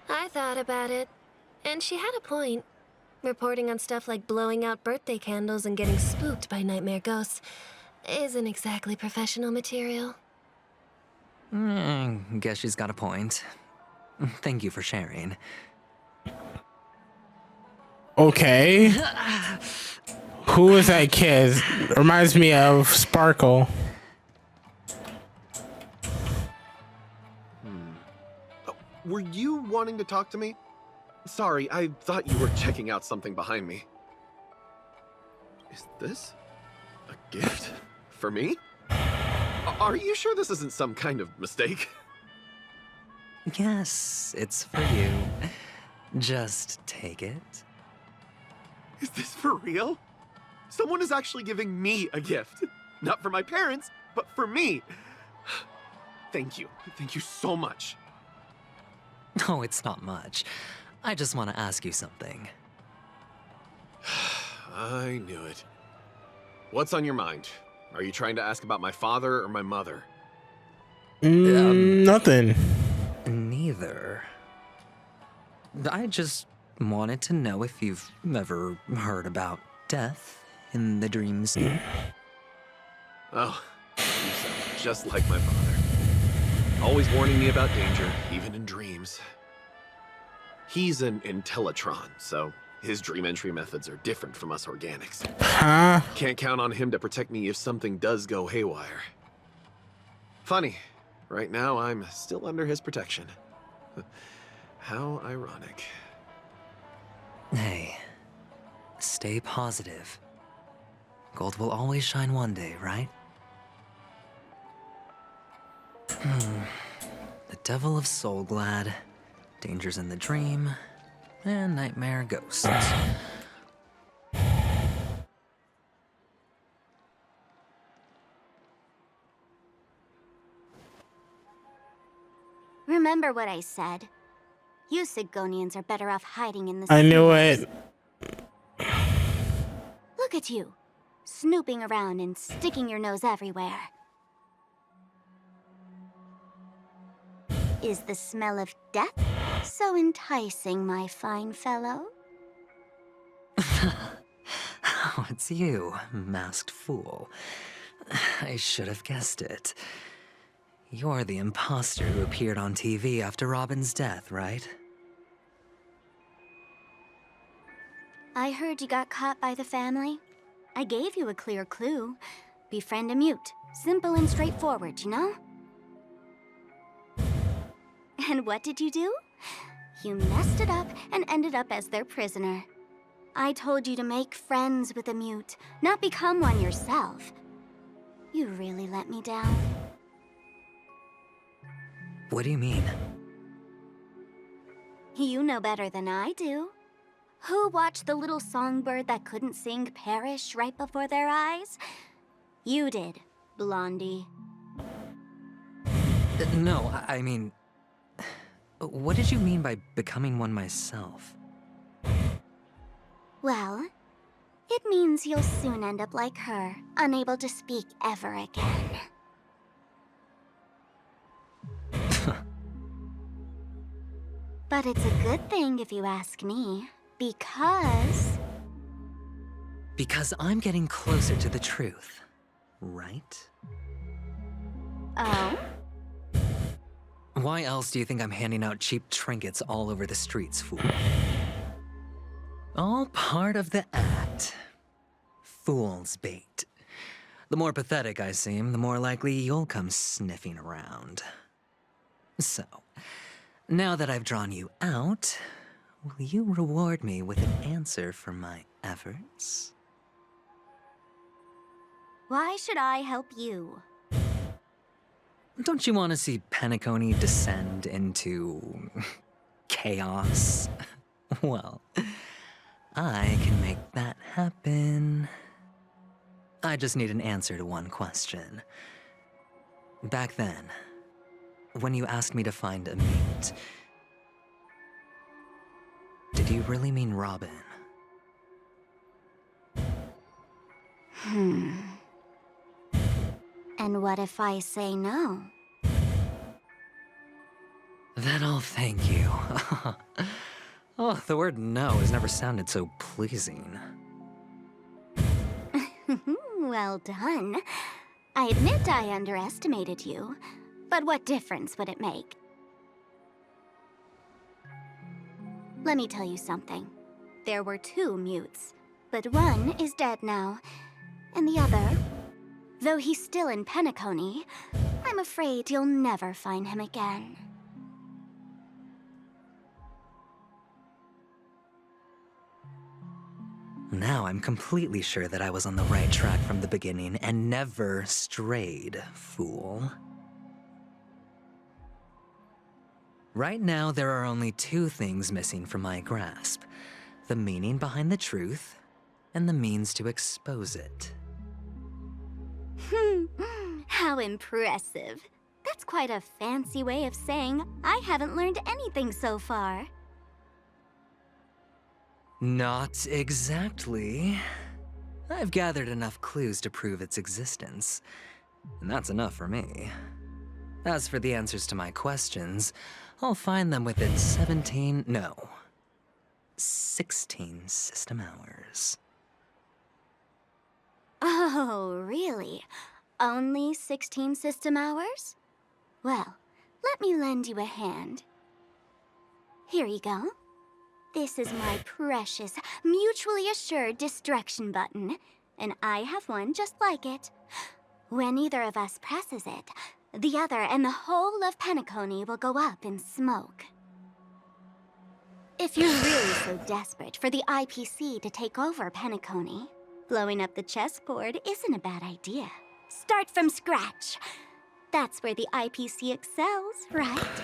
I thought about it, and she had a point. Reporting on stuff like blowing out birthday candles and getting spooked by nightmare ghosts isn't exactly professional material. Guess she's got a point. Thank you for sharing. Okay. Who is that kid? Reminds me of Sparkle. Were you wanting to talk to me? Sorry, I thought you were checking out something behind me. Is this a gift for me? Are you sure this isn't some kind of mistake? Yes, it's for you. Just take it. Is this for real? Someone is actually giving me a gift. Not for my parents, but for me. Thank you. Thank you so much. No, it's not much. I just want to ask you something. I knew it. What's on your mind? Are you trying to ask about my father or my mother? Nothing. Neither. I just wanted to know if you've ever heard about death in the dreams. Oh, you sound just like my father. Always warning me about danger, even in dreams. He's an Intellitron, so his dream entry methods are different from us organics. Huh? Can't count on him to protect me if something does go haywire. Funny. right now I'm still under his protection. How ironic. Hey, stay positive. Gold will always shine one day, right? The Devil of Soulglad, Dangers in the Dream, and Nightmare Ghosts. Remember what I said. You Sigonians are better off hiding in the I knew sewers. it. Look at you, snooping around and sticking your nose everywhere. Is the smell of death so enticing, my fine fellow? Oh, it's you, masked fool. I should have guessed it. You're the imposter who appeared on TV after Robin's death, right? I heard you got caught by the family. I gave you a clear clue. Befriend a mute. Simple and straightforward, you know? And what did you do? You messed it up and ended up as their prisoner. I told you to make friends with a mute, not become one yourself. You really let me down. What do you mean? You know better than I do. Who watched the little songbird that couldn't sing perish right before their eyes? You did, Blondie. No, I mean... What did you mean by becoming one myself? Well, it means you'll soon end up like her, unable to speak ever again. But it's a good thing if you ask me, because... Because I'm getting closer to the truth, right? Oh? Why else do you think I'm handing out cheap trinkets all over the streets, fool? All part of the act. Fool's bait. The more pathetic I seem, the more likely you'll come sniffing around. So, now that I've drawn you out, will you reward me with an answer for my efforts? Why should I help you? Don't you want to see Penacony descend into... chaos? Well, I can make that happen. I just need an answer to one question. Back then, when you asked me to find a mate, did you really mean Robin? And what if I say no? Then I'll thank you. Oh, the word no has never sounded so pleasing. Well done. I admit I underestimated you, but what difference would it make? Let me tell you something. There were 2 mutes, but one is dead now, and the other, though he's still in Penacony, I'm afraid you'll never find him again. Now I'm completely sure that I was on the right track from the beginning and never strayed, fool. Right now, there are only 2 things missing from my grasp. The meaning behind the truth, and the means to expose it. How impressive. That's quite a fancy way of saying I haven't learned anything so far. Not exactly. I've gathered enough clues to prove its existence, and that's enough for me. As for the answers to my questions, I'll find them within 16 system hours. Oh, really? Only 16 system hours? Well, let me lend you a hand. Here you go. This is my precious, mutually assured destruction button, and I have one just like it. When either of us presses it, the other and the whole of Penacony will go up in smoke. If you're really so desperate for the IPC to take over Penacony, blowing up the chessboard isn't a bad idea. Start from scratch. That's where the IPC excels, right?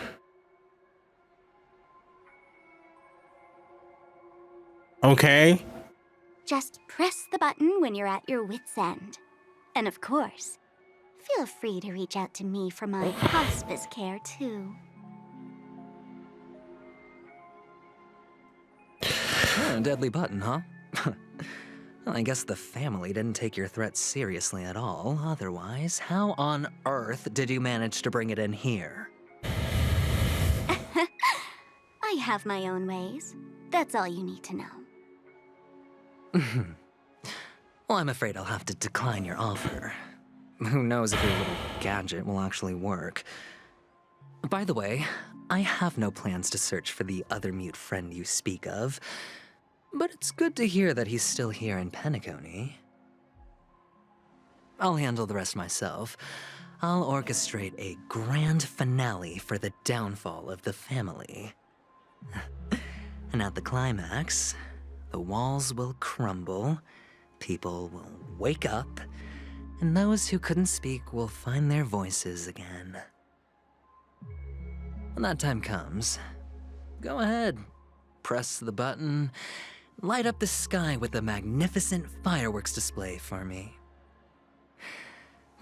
Okay. Just press the button when you're at your wit's end. And of course, feel free to reach out to me for my hospice care, too. Oh, deadly button, huh? Well, I guess the family didn't take your threat seriously at all. Otherwise, how on earth did you manage to bring it in here? I have my own ways. That's all you need to know. Well, I'm afraid I'll have to decline your offer. Who knows if your little gadget will actually work. By the way, I have no plans to search for the other mute friend you speak of, but it's good to hear that he's still here in Penacony. I'll handle the rest myself. I'll orchestrate a grand finale for the downfall of the family. And at the climax, the walls will crumble, people will wake up, and those who couldn't speak will find their voices again. When that time comes, go ahead, press the button, light up the sky with a magnificent fireworks display for me.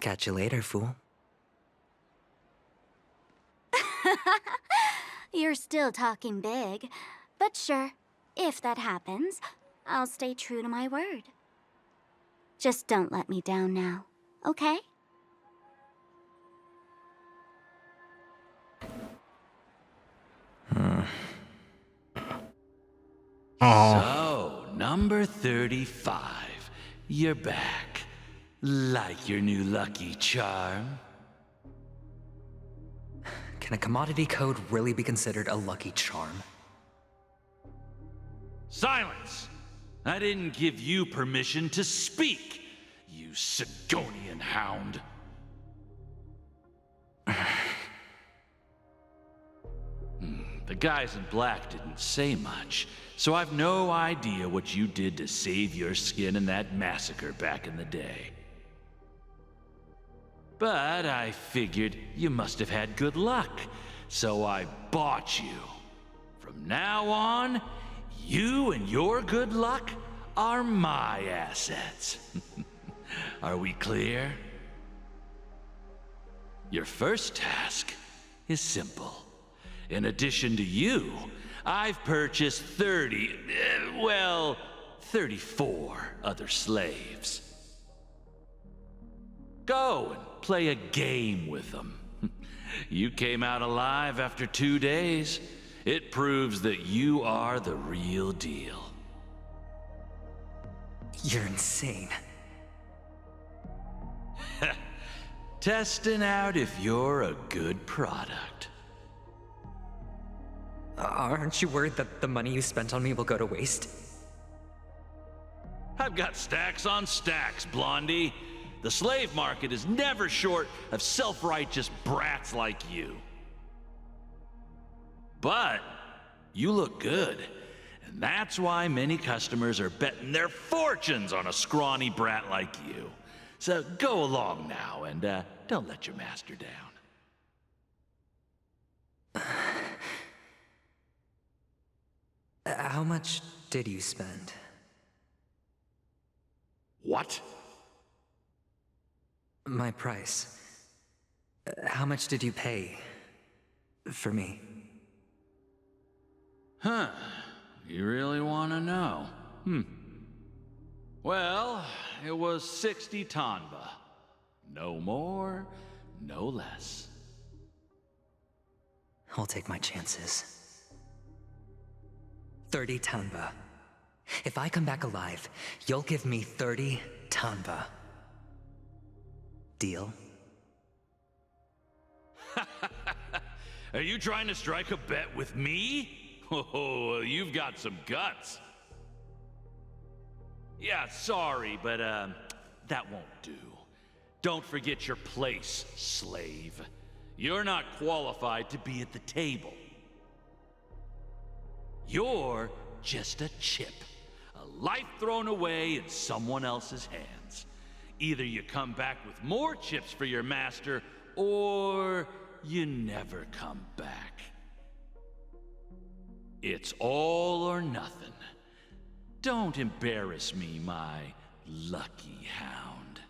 Catch you later, fool. You're still talking big, but sure, if that happens, I'll stay true to my word. Just don't let me down now, okay? So, number 35. You're back. Like your new lucky charm? Can a commodity code really be considered a lucky charm? Silence! I didn't give you permission to speak, you Sigonian hound. The guys in black didn't say much, so I've no idea what you did to save your skin in that massacre back in the day. But I figured you must have had good luck, so I bought you. From now on, you and your good luck are my assets. Are we clear? Your first task is simple. In addition to you, I've purchased 34 other slaves. Go and play a game with them. You came out alive after 2 days. It proves that you are the real deal. You're insane. Testing out if you're a good product. Aren't you worried that the money you spent on me will go to waste? I've got stacks on stacks, Blondie. The slave market is never short of self-righteous brats like you. But you look good, and that's why many customers are betting their fortunes on a scrawny brat like you. So go along now, and don't let your master down. How much did you spend? What? My price. How much did you pay for me? Huh. You really want to know? Well, it was 60 tanba. No more, no less. I'll take my chances. 30 tanba. If I come back alive, you'll give me 30 tanba. Deal? Are you trying to strike a bet with me? Oh, you've got some guts. Yeah, sorry, but that won't do. Don't forget your place, slave. You're not qualified to be at the table. You're just a chip. A life thrown away in someone else's hands. Either you come back with more chips for your master, or you never come back. It's all or nothing. Don't embarrass me, my lucky hound.